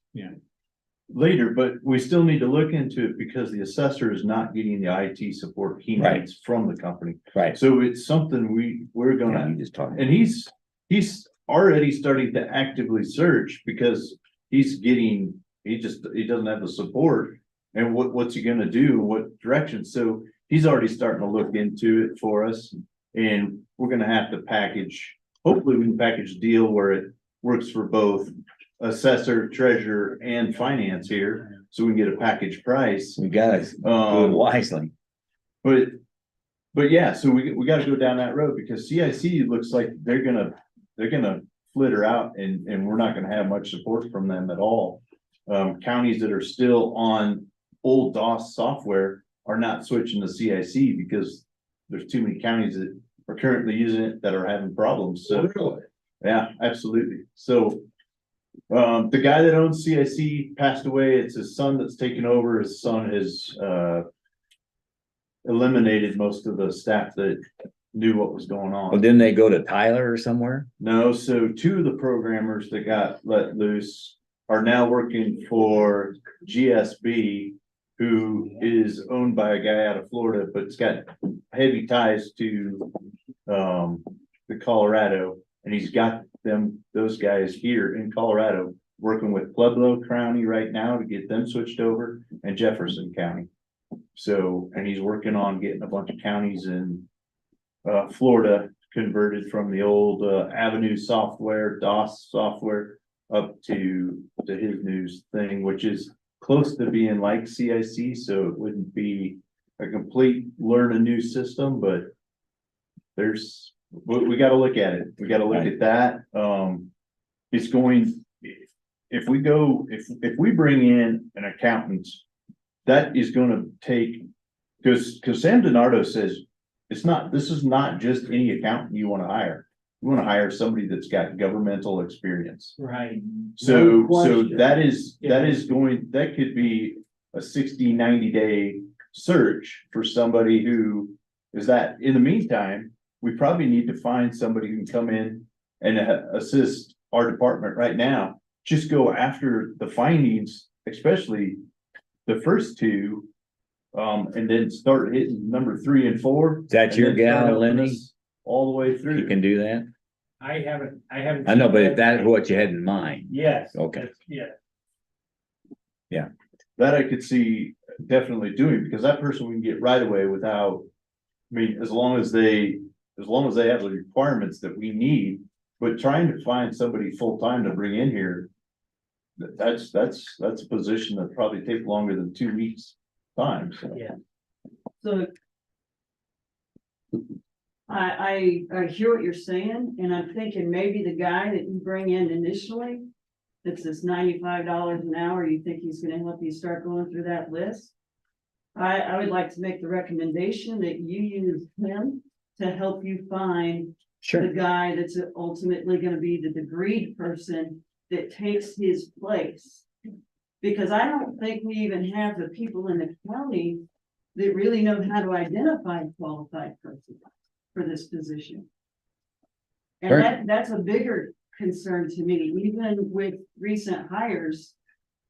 Later, but we still need to look into it because the assessor is not getting the IT support he Right. needs from the company. Right. So it's something we're Yeah, gonna, you just talking. and he's already starting to actively search because he doesn't have the support. And what's he gonna do? What direction? So he's already starting to look into it for us. And we're gonna have to hopefully we can package a deal where it works for both assessor, treasurer, and finance here, so we can get a package price. We gotta do it wisely. But yeah, so we gotta go down that road because CIC looks like they're gonna flitter out and we're not gonna have much support from them at all. Counties that are still on old DOS software are not switching to CIC because there's too many counties that are currently using it that are having problems. So, Really? yeah, absolutely. So the guy that owns CIC passed away. It's his son that's taken over. His son has eliminated most of the staff that knew what was going Well, on. didn't they go to Tyler or somewhere? No, so two of the programmers that got let loose are now working for GSB, who is owned by a guy out of Florida, but it's got heavy ties to the Colorado, and he's got those guys here in Colorado working with Pueblo County right now to get them switched over, and Jefferson County. So, and he's working on getting a bunch of counties in Florida converted from the old Avenue software, DOS software, up to his new thing, which is close to being like CIC, so it wouldn't be a complete learn a new system, but we gotta look at it. We gotta look at that. It's going, if we bring in an accountant, that is gonna take, because Sam DiNardo says, this is not just any accountant you wanna hire. You wanna hire somebody that's got governmental experience. Right. So question. that could be a 60, 90-day search for somebody who is that. In the meantime, we probably need to find somebody who can come in and assist our department right now. Just go after the findings, especially the first two, and then start hitting number 3 and 4. Is that your and then start gal, helping Lenny? us all the way You through. can do that? I haven't. I know, but if that's what you had in mind. Yes. Okay. Yeah. That I could see definitely doing, because that person we can get right away without, I mean, as long as they have the requirements that we need, but trying to find somebody full-time to bring in here. That's a position that probably take longer than 2 weeks time, so. Yeah. So. I hear what you're saying, and I'm thinking maybe the guy that you bring in initially. That's this $95 an hour, you think he's gonna help you start going through that list? I would like to make the recommendation that you use him to help you find Sure. the guy that's ultimately gonna be the degreed person that takes his place. Because I don't think we even have the people in the county that really know how to identify a qualified person for this position. Sure. And that's a bigger concern to me, even with recent hires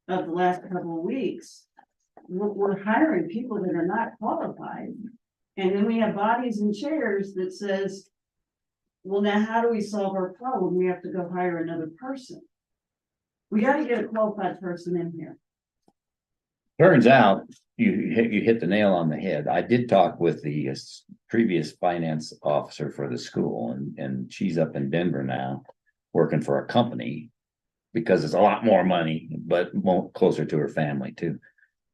of the last couple of weeks. We're hiring people that are not qualified. And then we have bodies and chairs that says, well, now how do we solve our problem? We have to go hire another person. We gotta get a qualified person in here. Turns out you hit the nail on the head. I did talk with the previous finance officer for the school, and she's up in Denver now, working for a company because it's a lot more money, but more closer to her family too.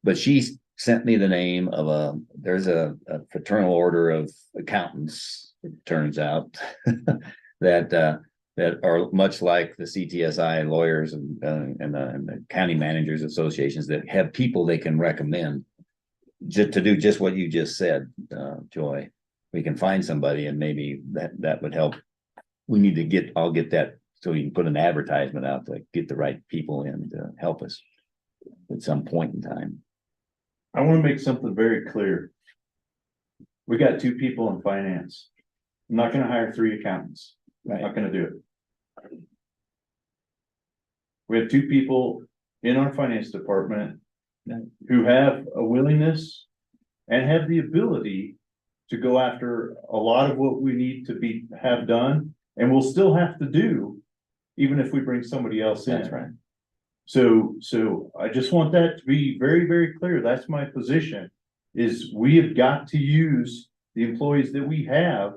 But she sent me the name of there's a fraternal order of accountants, it turns out, that that are much like the CTSI lawyers and the county managers associations that have people they can recommend just to do just what you just said, Joy. We can find somebody and maybe that would help. We need to I'll get that so you can put an advertisement out to get the right people in to help us at some point in time. I want to make something very clear. We got 2 people in finance. I'm not gonna hire 3 accountants. I'm not gonna do it. We have 2 people in our finance department who have a willingness and have the ability to go after a lot of what we need to have done, and we'll still have to do, even if we bring somebody else in. That's right. So I just want that to be very, very clear. That's my position, is we have got to use the employees that we have,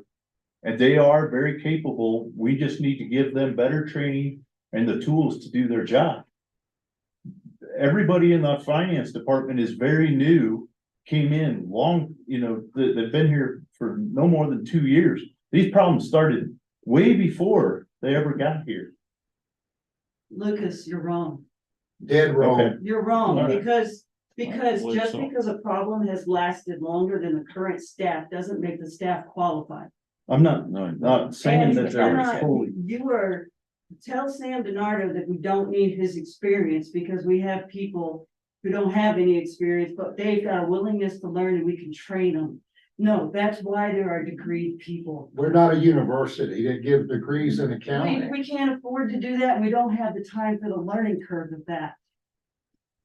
and they are very capable. We just need to give them better training and the tools to do their job. Everybody in the finance department is very new, came in long, they've been here for no more than 2 years. These problems started way before they ever got here. Lucas, you're wrong. Dead wrong. Okay. You're wrong, All right. because believe just so. because a problem has lasted longer than the current staff doesn't make the staff qualified. I'm not saying that they're fully. Tell Sam DiNardo that we don't need his experience, because we have people who don't have any experience, but they've got a willingness to learn and we can train them. No, that's why there are degreed people. We're not a university that gives degrees in We, accounting. we can't afford to do that, and we don't have the time for the learning curve of that.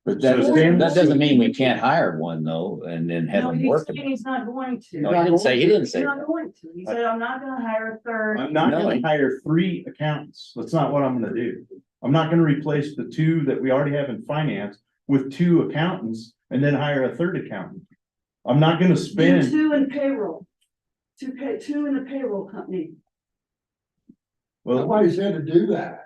But So that Stan- doesn't mean we can't hire one though, and then have No, them he's work. saying he's not going to. No, he didn't say He's that. not going to. He said, I'm not gonna hire a third. I'm not No. gonna hire 3 accountants. That's not what I'm gonna do. I'm not gonna replace the 2 that we already have in finance with 2 accountants and then hire a 3rd accountant. I'm not gonna Do spend, 2 in payroll. 2 in the payroll company. well, Nobody said to do that.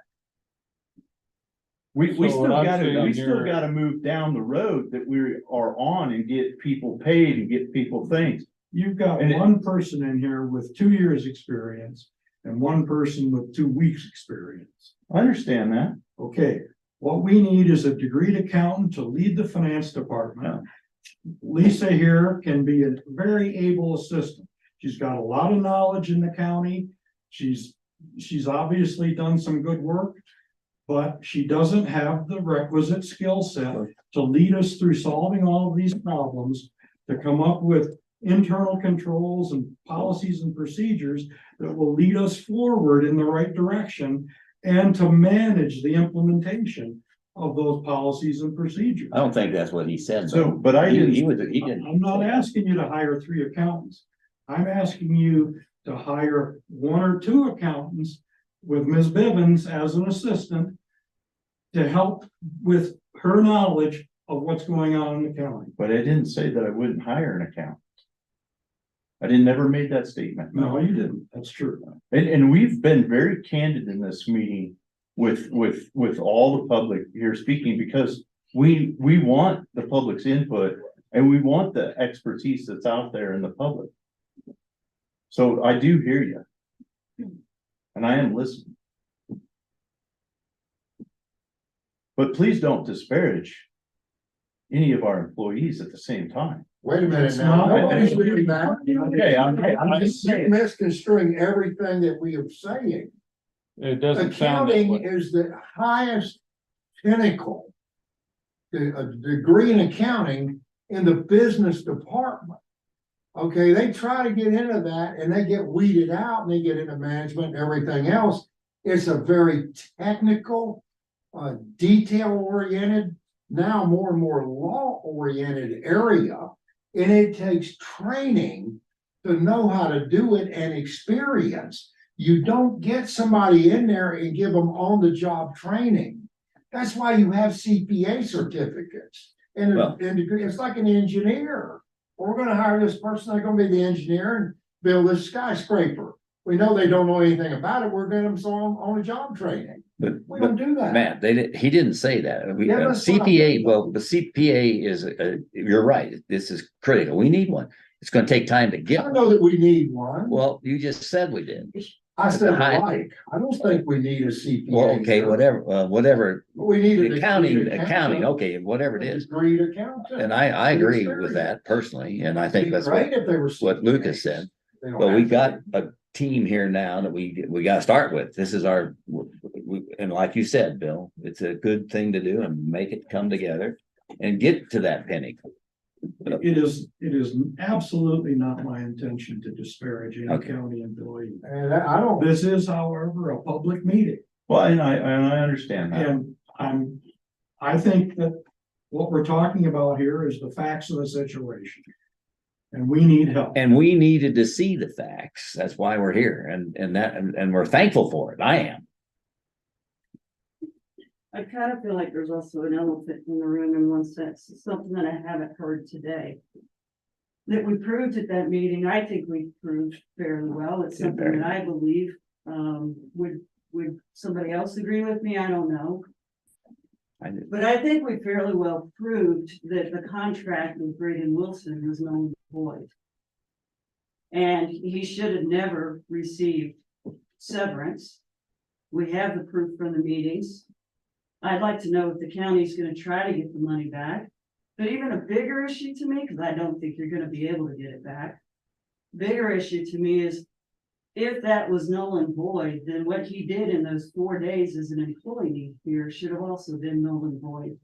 we So still what I'm gotta, saying we still here- gotta move down the road that we are on and get people paid and get people things. You've got And it- one person in here with 2 years' experience and one person with 2 weeks' experience. I understand that. Okay, what we need is a degreed accountant to lead the finance department. Lisa here can be a very able assistant. She's got a lot of knowledge in the county. She's obviously done some good work, but she doesn't have the requisite skill set to lead us through solving all of these problems, to come up with internal controls and policies and procedures that will lead us forward in the right direction, and to manage the implementation of those policies and procedures. I don't think that's what he said. So, though. but I didn't. He didn't. I'm not asking you to hire 3 accountants. I'm asking you to hire 1 or 2 accountants with Ms. Bivens as an assistant to help with her knowledge of what's going on in the county. But I didn't say that I wouldn't hire an accountant. I never made that statement. No, you didn't. That's true. And we've been very candid in this meeting with all the public here speaking, because we want the public's input and we want the expertise that's out there in the public. So I do hear you. And I am listening. But please don't disparage any of our employees at the same time. Wait a minute It's now. not- Nobody's doing that. Okay, I'm just You're saying. misconstruing everything that we are saying. It doesn't sound that Accounting way. is the highest pinnacle. A degree in accounting in the business department. Okay, they try to get into that and they get weeded out and they get into management and everything else. It's a very technical, detail oriented, now more and more law oriented area. And it takes training to know how to do it and experience. You don't get somebody in there and give them on the job training. That's why you have CPA certificates and degree. It's like an engineer. We're gonna hire this person, they're gonna be the engineer and build this skyscraper. We know they don't know anything about it. We're gonna them on a job training. But, We don't do that. Matt, he didn't say that. Yeah, that's what I'm CPA, saying. well, the CPA is, you're right. This is critical. We need one. It's gonna take time to I get don't one. know that we need one. Well, you just said we did. I said, Hi. like, I don't think we need a CPA. Well, okay, whatever, whatever, We need an accounting, okay, whatever it is. Agreed accountant. And I agree with that personally, and I think It'd be that's what, great if they were what Lucas CPAs. said. They don't But we have to got be. a team here now that we gotta start with. This is our, and like you said, Bill, it's a good thing to do and make it come together and get to that penny. It is absolutely not my intention to disparage any Okay. county employee. And I don't, This is, however, a public meeting. Well, and I understand that. And I think that what we're talking about here is the facts of the situation. And we need help. And we needed to see the facts. That's why we're here and we're thankful for it. I am. I kind of feel like there's also an elephant in the room in one sense, something that I haven't heard today. That we proved at that meeting, I think we proved fairly well. It's something that I believe, would somebody else agree with me? I don't know. I did. But I think we fairly well proved that the contract with Braden Wilson was null and void. And he should have never received severance. We have the proof from the meetings. I'd like to know if the county's gonna try to get the money back. But even a bigger issue to me, because I don't think you're gonna be able to get it back. Bigger issue to me is if that was null and void, then what he did in those 4 days as an employee here should have also been null and void.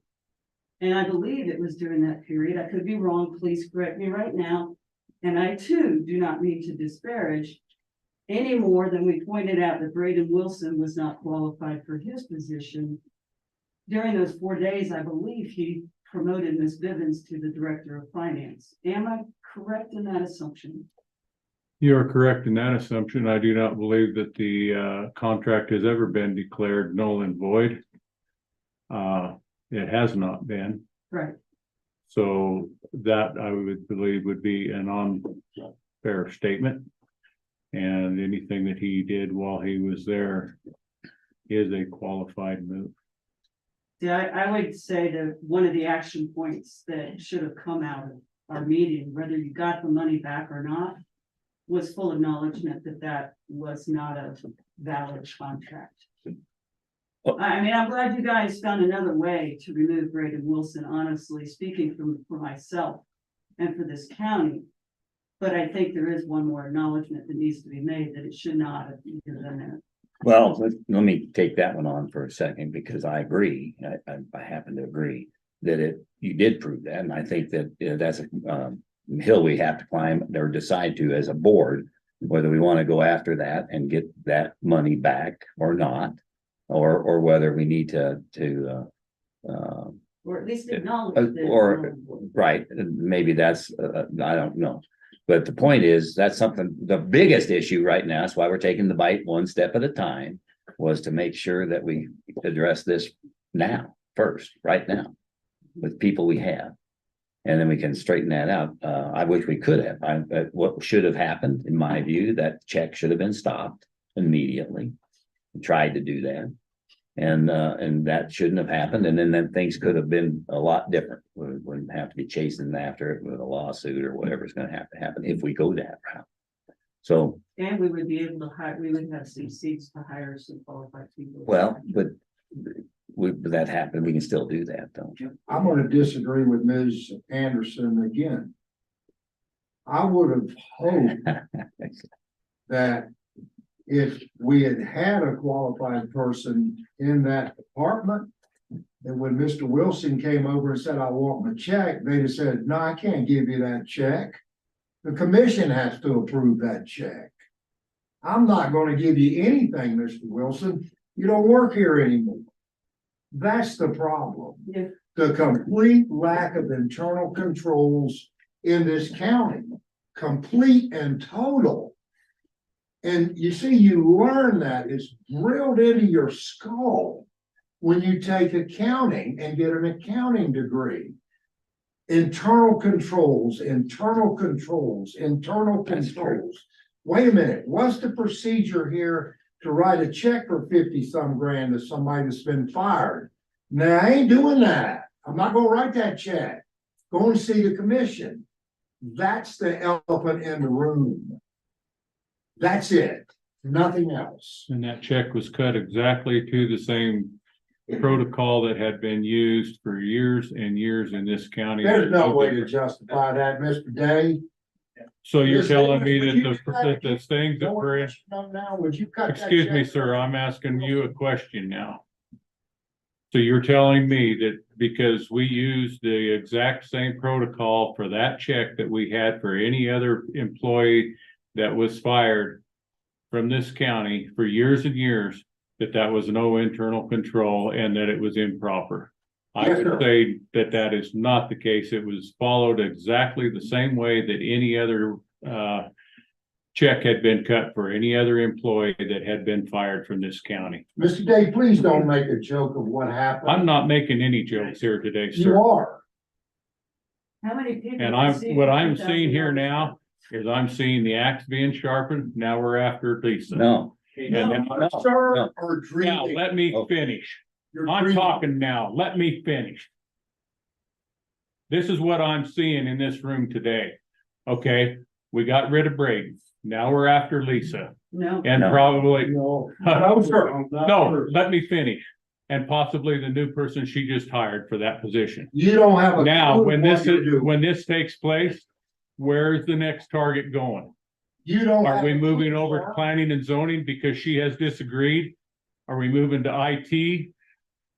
And I believe it was during that period. I could be wrong. Please correct me right now. And I too do not mean to disparage any more than we pointed out that Braden Wilson was not qualified for his position. During those 4 days, I believe he promoted Ms. Bivens to the Director of Finance. Am I correct in that assumption? You are correct in that assumption. I do not believe that the contract has ever been declared null and void. It has not been. Right. So that I would believe would be an unfair statement. And anything that he did while he was there is a qualified move. Yeah, I would say that one of the action points that should have come out of our meeting, whether you got the money back or not, was full acknowledgement that that was not a valid contract. I mean, I'm glad you guys found another way to remove Braden Wilson, honestly, speaking for myself and for this county. But I think there is one more acknowledgement that needs to be made that it should not have either been there. Well, let me take that one on for a second, because I agree, I happen to agree that you did prove that, and I think that that's a hill we have to climb or decide to as a board, whether we want to go after that and get that money back or not, or whether we need to Or at least acknowledge that. or right, maybe that's I don't know. But the point is, that's something, the biggest issue right now, that's why we're taking the bite one step at a time, was to make sure that we address this now, first, right now, with people we have. And then we can straighten that out. I wish we could have. What should have happened, in my view, that check should have been stopped immediately. We tried to do that. And that shouldn't have happened. And then things could have been a lot different. We wouldn't have to be chasing after it with a lawsuit or whatever's gonna have to happen if we go that route. So, And we would be able to hire, we would have some seats to hire some qualified people. well, but that happened, we can still do that, don't you? I'm gonna disagree with Ms. Anderson again. I would have hoped that if we had had a qualified person in that department, and when Mr. Wilson came over and said, I want my check, they'd have said, no, I can't give you that check. The commission has to approve that check. I'm not gonna give you anything, Mr. Wilson. You don't work here anymore. That's the problem. Yeah. The complete lack of internal controls in this county, complete and total. And you see, you learn that, it's drilled into your skull when you take accounting and get an accounting degree. Internal controls, internal controls, internal That's true. controls. Wait a minute, what's the procedure here to write a check for 50-some grand to somebody that's been fired? Now, I ain't doing that. I'm not gonna write that check. Go and see the commission. That's the elephant in the room. That's it. nothing else. And that check was cut exactly to the same protocol that had been used for years and years in this county. There's no way to justify that, Mr. Day. So you're Ms. telling me Davis, that would you do that the things that Knowing were in, what you know now, would you cut that excuse me, check? sir, I'm asking you a question now. So you're telling me that because we used the exact same protocol for that check that we had for any other employee that was fired from this county for years and years, that was no internal control and that it was improper? I Yes, would sir. say that that is not the case. It was followed exactly the same way that any other check had been cut for any other employee that had been fired from this county. Mr. Day, please don't make a joke of what happened. I'm not making any jokes here today, You sir. are. How many people? And received what I'm $50,000? seeing here now is I'm seeing the axe being sharpened. Now we're after Lisa. No, And You then- sir, no. are now, dreaming. let me Oh. finish. You're I'm dreaming. talking now. Let me finish. This is what I'm seeing in this room today. Okay, we got rid of Braden. Now we're after Lisa No. and No. probably, No. No, sir. no, let me finish. And possibly the new person she just hired for that position. You don't have a. Now, clue when what this, you're doing. when this takes place, where's the next target going? You don't. Are have we a clue, moving over to sir. planning and zoning because she has disagreed? Are we moving to IT?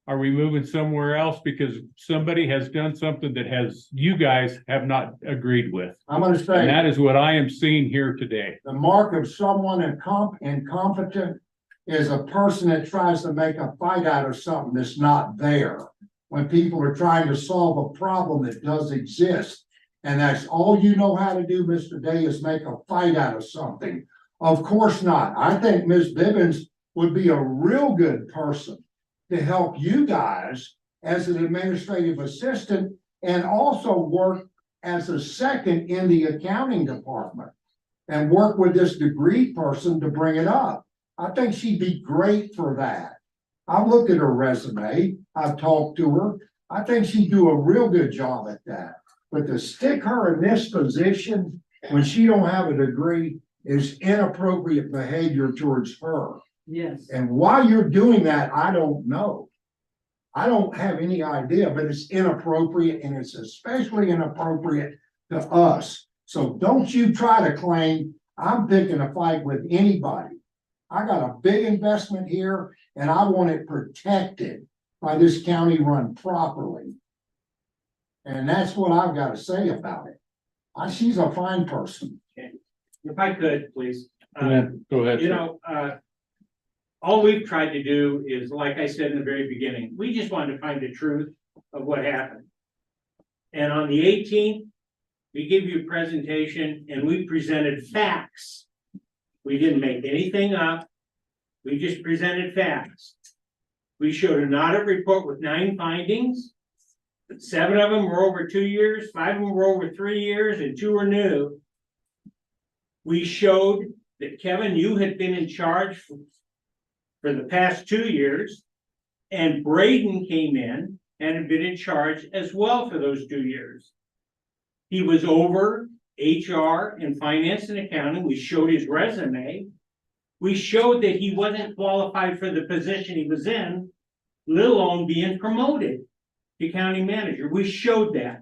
Are we moving somewhere else because somebody has done something that you guys have not agreed with? I'm gonna And say, that is what I am seeing here today. the mark of someone incompetent is a person that tries to make a fight out of something that's not there. When people are trying to solve a problem that does exist. And that's all you know how to do, Mr. Day, is make a fight out of something. Of course not. I think Ms. Bivens would be a real good person to help you guys as an administrative assistant and also work as a second in the accounting department and work with this degree person to bring it up. I think she'd be great for that. I've looked at her resume. I've talked to her. I think she'd do a real good job at that. But to stick her in this position when she don't have a degree is inappropriate behavior towards her. Yes. And why you're doing that, I don't know. I don't have any idea, but it's inappropriate and it's especially inappropriate to us. So don't you try to claim I'm picking a fight with anybody. I got a big investment here and I want it protected by this county run properly. And that's what I've got to say about it. She's a fine person. If I could, please. Go ahead. You sir. know, all we've tried to do is, like I said in the very beginning, we just wanted to find the truth of what happened. And on the 18th, we gave you a presentation and we presented facts. We didn't make anything up. We just presented facts. We showed an audit report with 9 findings. 7 of them were over 2 years, 5 of them were over 3 years, and 2 were new. We showed that, Kevin, you had been in charge for the past 2 years, and Braden came in and had been in charge as well for those 2 years. He was over HR and finance and accounting. We showed his resume. We showed that he wasn't qualified for the position he was in, let alone being promoted to county manager. We showed that.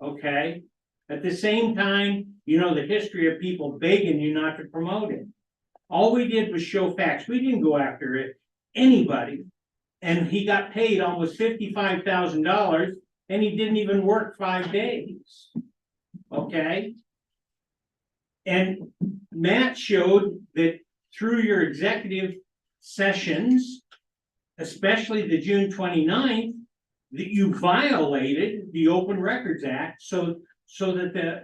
Okay. At the same time, you know the history of people begging you not to promote him. All we did was show facts. We didn't go after it, anybody. And he got paid almost $55,000 and he didn't even work 5 days. Okay. And Matt showed that through your executive sessions, especially the June 29th, that you violated the Open Records Act so that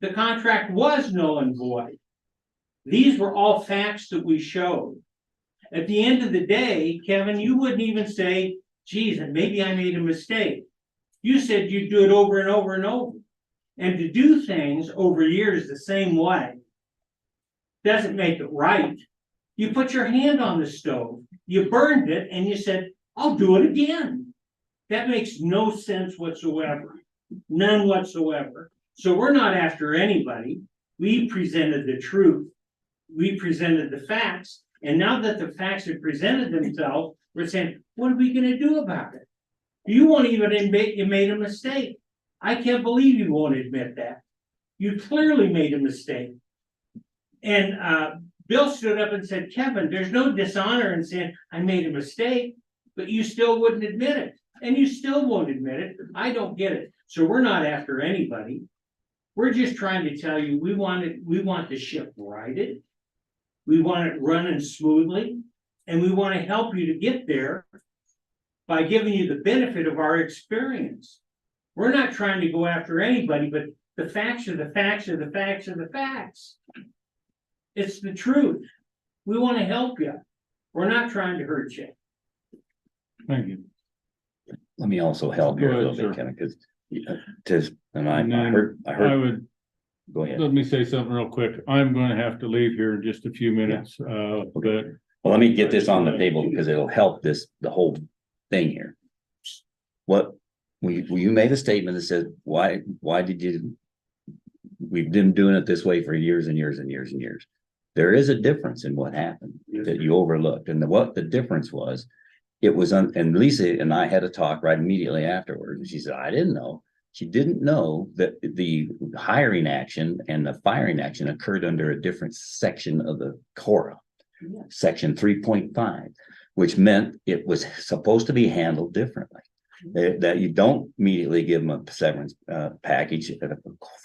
the contract was null and void. These were all facts that we showed. At the end of the day, Kevin, you wouldn't even say, geez, maybe I made a mistake. You said you'd do it over and over and over. And to do things over years the same way doesn't make it right. You put your hand on the stove, you burned it, and you said, I'll do it again. That makes no sense whatsoever. None whatsoever. So we're not after anybody. We presented the truth. we presented the facts, and now that the facts have presented themselves, we're saying, what are we gonna do about it? You won't even admit you made a mistake. I can't believe you won't admit that. You clearly made a mistake. And Bill stood up and said, Kevin, there's no dishonor in saying I made a mistake, but you still wouldn't admit it. And you still won't admit it. I don't get it. So we're not after anybody. We're just trying to tell you, we want the ship righted. We want it running smoothly, and we want to help you to get there by giving you the benefit of our experience. We're not trying to go after anybody, but the facts are the facts are the facts are the facts. It's the truth. We want to help you. We're not trying to hurt you. Thank you. Let me also help Go here a ahead, little bit, sir. Kevin, because, and I And then heard, I would, go ahead. let me say something real quick. I'm gonna have to leave here in just a few minutes, but Well, let me get this on the table because it'll help the whole thing here. What, you made a statement that said, why did you, we've been doing it this way for years and years and years and years. There is a difference in what happened that you overlooked, and what the difference was, it was, and Lisa and I had a talk right immediately afterwards, and she said, I didn't know. She didn't know that the hiring action and the firing action occurred under a different section of the CORA, section 3.5, which meant it was supposed to be handled differently. That you don't immediately give them a severance package,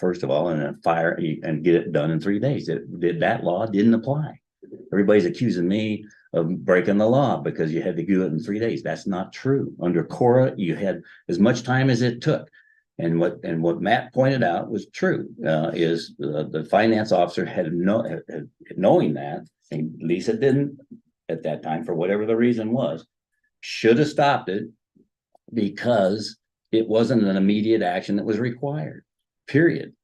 first of all, and then fire and get it done in 3 days. That law didn't apply. Everybody's accusing me of breaking the law because you had to do it in 3 days. That's not true. Under CORA, you had as much time as it took. And what Matt pointed out was true, is the finance officer had knowing that, and Lisa didn't at that time, for whatever the reason was, should have stopped it because it wasn't an immediate action that was required, period.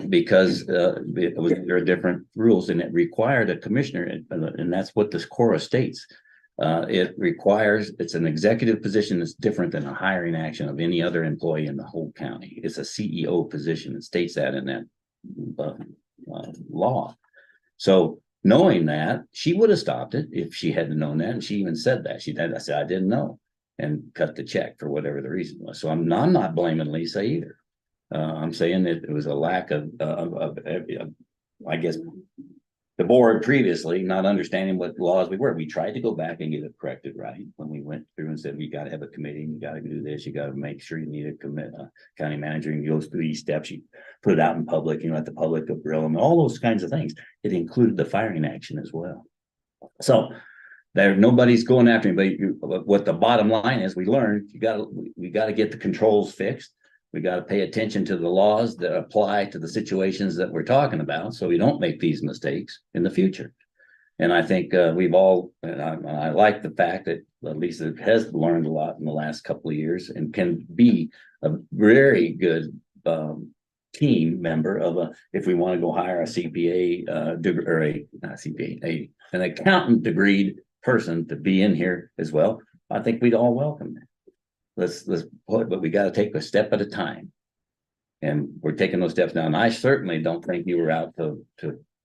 Because it was, there are different rules, and it required a commissioner, and that's what this CORA states. It requires, it's an executive position that's different than a hiring action of any other employee in the whole county. It's a CEO position. It states that in that law. So knowing that, she would have stopped it if she hadn't known that, and she even said that. I said, I didn't know, and cut the check for whatever the reason was. So I'm not blaming Lisa either. I'm saying that it was a lack of I guess, the board previously not understanding what laws we were. We tried to go back and get it corrected, right? When we went through and said, we got to have a committee, you got to do this, you got to make sure you need a county manager, and goes through these steps, you put it out in public, you let the public grill them, all those kinds of things. It included the firing action as well. So there, nobody's going after anybody. What the bottom line is, we learned we got to get the controls fixed. We got to pay attention to the laws that apply to the situations that we're talking about, so we don't make these mistakes in the future. And I think we've all, and I like the fact that Lisa has learned a lot in the last couple of years and can be a very good team member of if we want to go hire a CPA or an accountant degreed person to be in here as well. I think we'd all welcome that. Let's but we got to take a step at a time, and we're taking those steps now. And I certainly don't think you were out to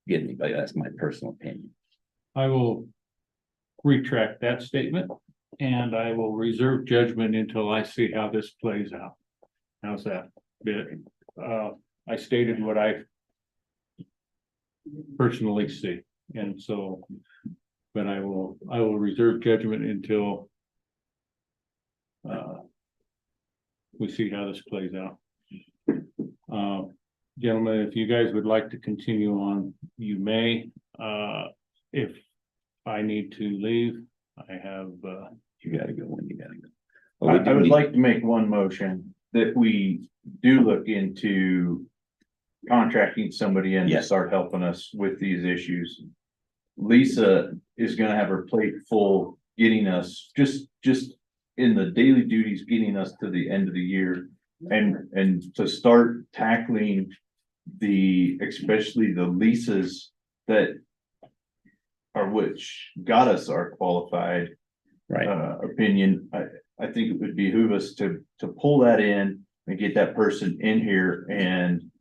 get anybody. That's my personal opinion. I will retract that statement, and I will reserve judgment until I see how this plays out. How's that? I stated what I personally see, and so, but I will reserve judgment until we see how this plays out. Gentlemen, if you guys would like to continue on, you may. If I need to leave, I have You got to go when you got to go. I would like to make one motion that we do look into contracting somebody in to Yes. start helping us with these issues. Lisa is gonna have her plate full, getting us just in the daily duties, getting us to the end of the year. And to start tackling especially the leases that are, which got us our qualified Right. Opinion. I think it would behoove us to pull that in and get that person in here and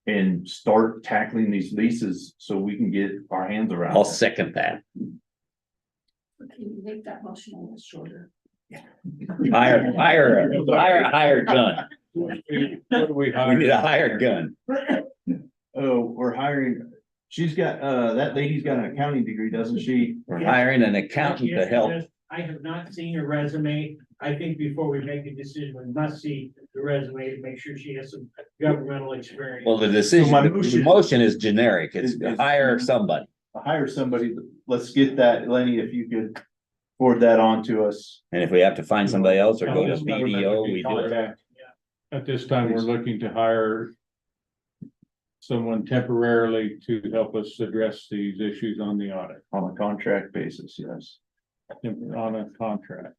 and start tackling these leases so we can get our hands around I'll it. second that. Can you make that motion a little shorter? Hire a hired gun. What do we We hire? need a hired gun. Oh, we're hiring, she's got, that lady's got an accounting degree, doesn't she? We're hiring an accountant to Yes, help. yes. I have not seen her resume. I think before we make a decision, we must see the resume to make sure she has some governmental experience. Well, the decision, my the motion- motion is generic. It's Is- hire somebody. Hire somebody, let's get that, Lenny, if you could forward that on to us. And if we have to find somebody else or go to BDO, we do it. Contact. At this time, we're looking to hire someone temporarily to help us address these issues on the audit, On a contract basis, yes. on a contract.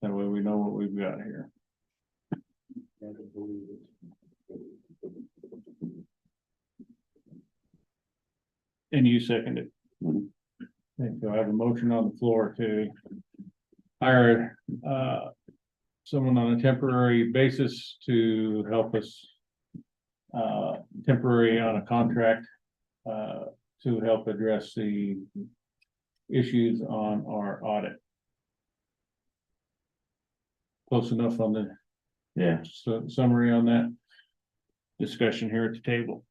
That way we know what we've got here. And you seconded. Okay, so I have a motion on the floor to hire someone on a temporary basis to help us temporary on a contract to help address the issues on our audit. Close enough on the Yeah. summary on that discussion here at the table.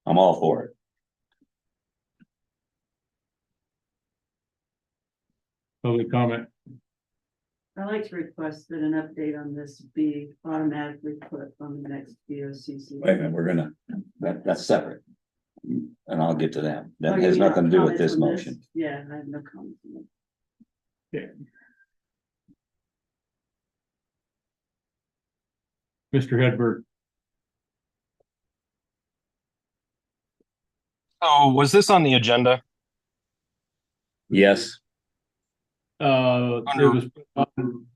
I'm all for it. Public comment. I'd like to request that an update on this be automatically put on the next BOCC. Wait a minute, we're gonna, that's separate. And I'll get to that. Oh, That you has mean nothing to do with comments this on motion. Yeah, I have no comments on it. Mr. Hedberg. Oh, was this on the agenda? Yes, It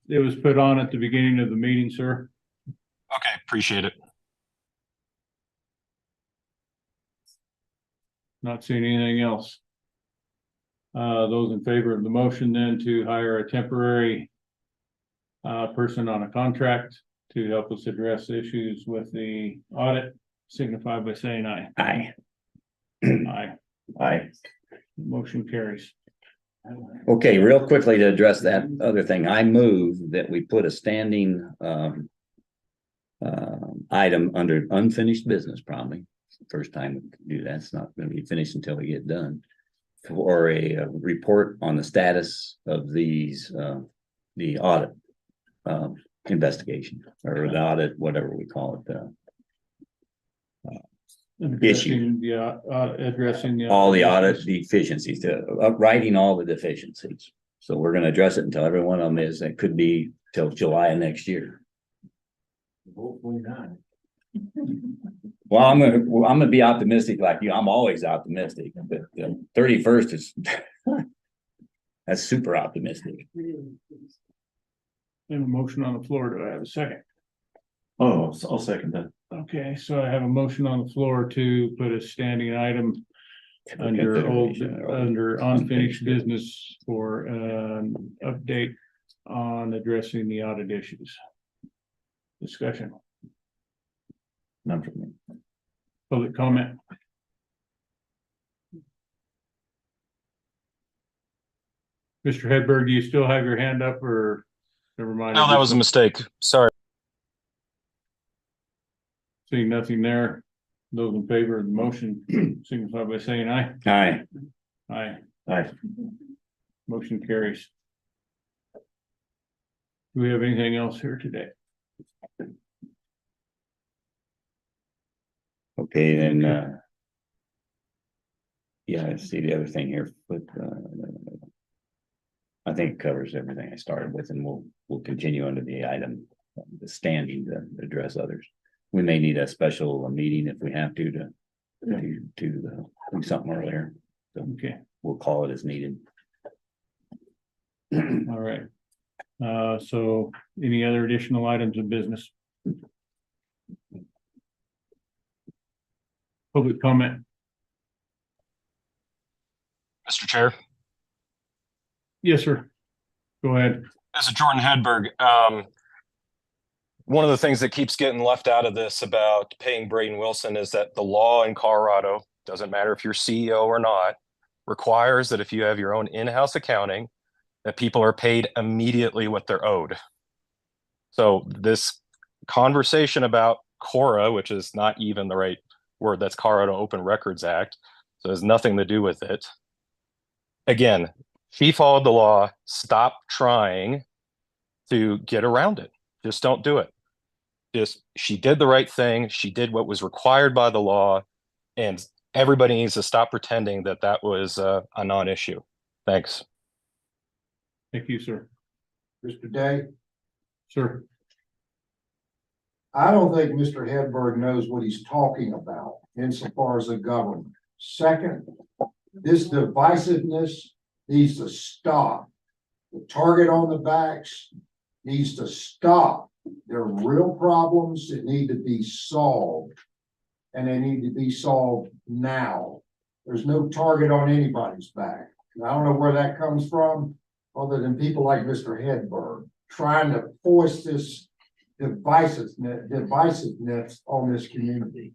was put on at the beginning of the meeting, sir. Okay, appreciate it. Not seeing anything else. Those in favor of the motion then to hire a temporary person on a contract to help us address issues with the audit, signify by saying aye. aye. Aye. Aye. Motion carries. Okay, real quickly to address that other thing, I move that we put a standing item under unfinished business, probably. It's the first time we can do that. It's not gonna be finished until we get done. For a report on the status of these, the audit investigation, or the audit, whatever we call it, Addressing the. all the audit deficiencies, writing all the deficiencies. So we're gonna address it until every one of them is, it could be till July of next year. Hopefully not. Well, I'm gonna be optimistic like you. I'm always optimistic, but 31st is that's super optimistic. I have a motion on the floor. Do I have a second? Oh, I'll second that. Okay, so I have a motion on the floor to put a standing item under unfinished business for an update on addressing the audit issues. Discussion, None from me. public comment. Mr. Hedberg, do you still have your hand up or never mind? No, that was a mistake. Sorry. Seeing nothing there. Those in favor of the motion signify by saying aye. Aye. Aye. Aye. Motion carries. Do we have anything else here today? Okay, then, yeah, I see the other thing here, but, I think it covers everything I started with, and we'll continue under the item, the standing to address others. We may need a special meeting if we have to do something earlier. So Okay, we'll call it as needed. all right. So any other additional items of business? Public comment? Mr. Chair, Yes, sir. Go ahead. this is Jordan Hedberg. one of the things that keeps getting left out of this about paying Braden Wilson is that the law in Colorado, doesn't matter if you're CEO or not, requires that if you have your own in-house accounting, that people are paid immediately what they're owed. So this conversation about Cora, which is not even the right word, that's Colorado Open Records Act, so it has nothing to do with it. Again, she followed the law. Stop trying to get around it. Just don't do it. She did the right thing. She did what was required by the law, and everybody needs to stop pretending that that was a non-issue. Thanks. Thank you, sir. Mr. Day, Sir, I don't think Mr. Hedberg knows what he's talking about insofar as the government. Second, this divisiveness needs to stop. The target on the backs needs to stop. There are real problems that need to be solved. And they need to be solved now. There's no target on anybody's back. And I don't know where that comes from, other than people like Mr. Hedberg trying to force this divisiveness on this community.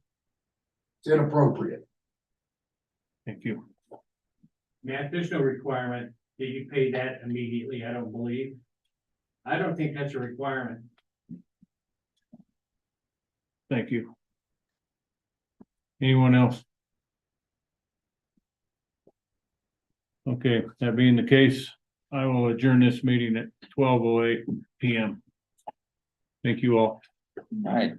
It's inappropriate. thank you. Matt, there's no requirement that you pay that immediately, I don't believe. I don't think that's a requirement. Thank you. Anyone else? Okay, that being the case, I will adjourn this meeting at 12:08 PM. Thank you all. All right.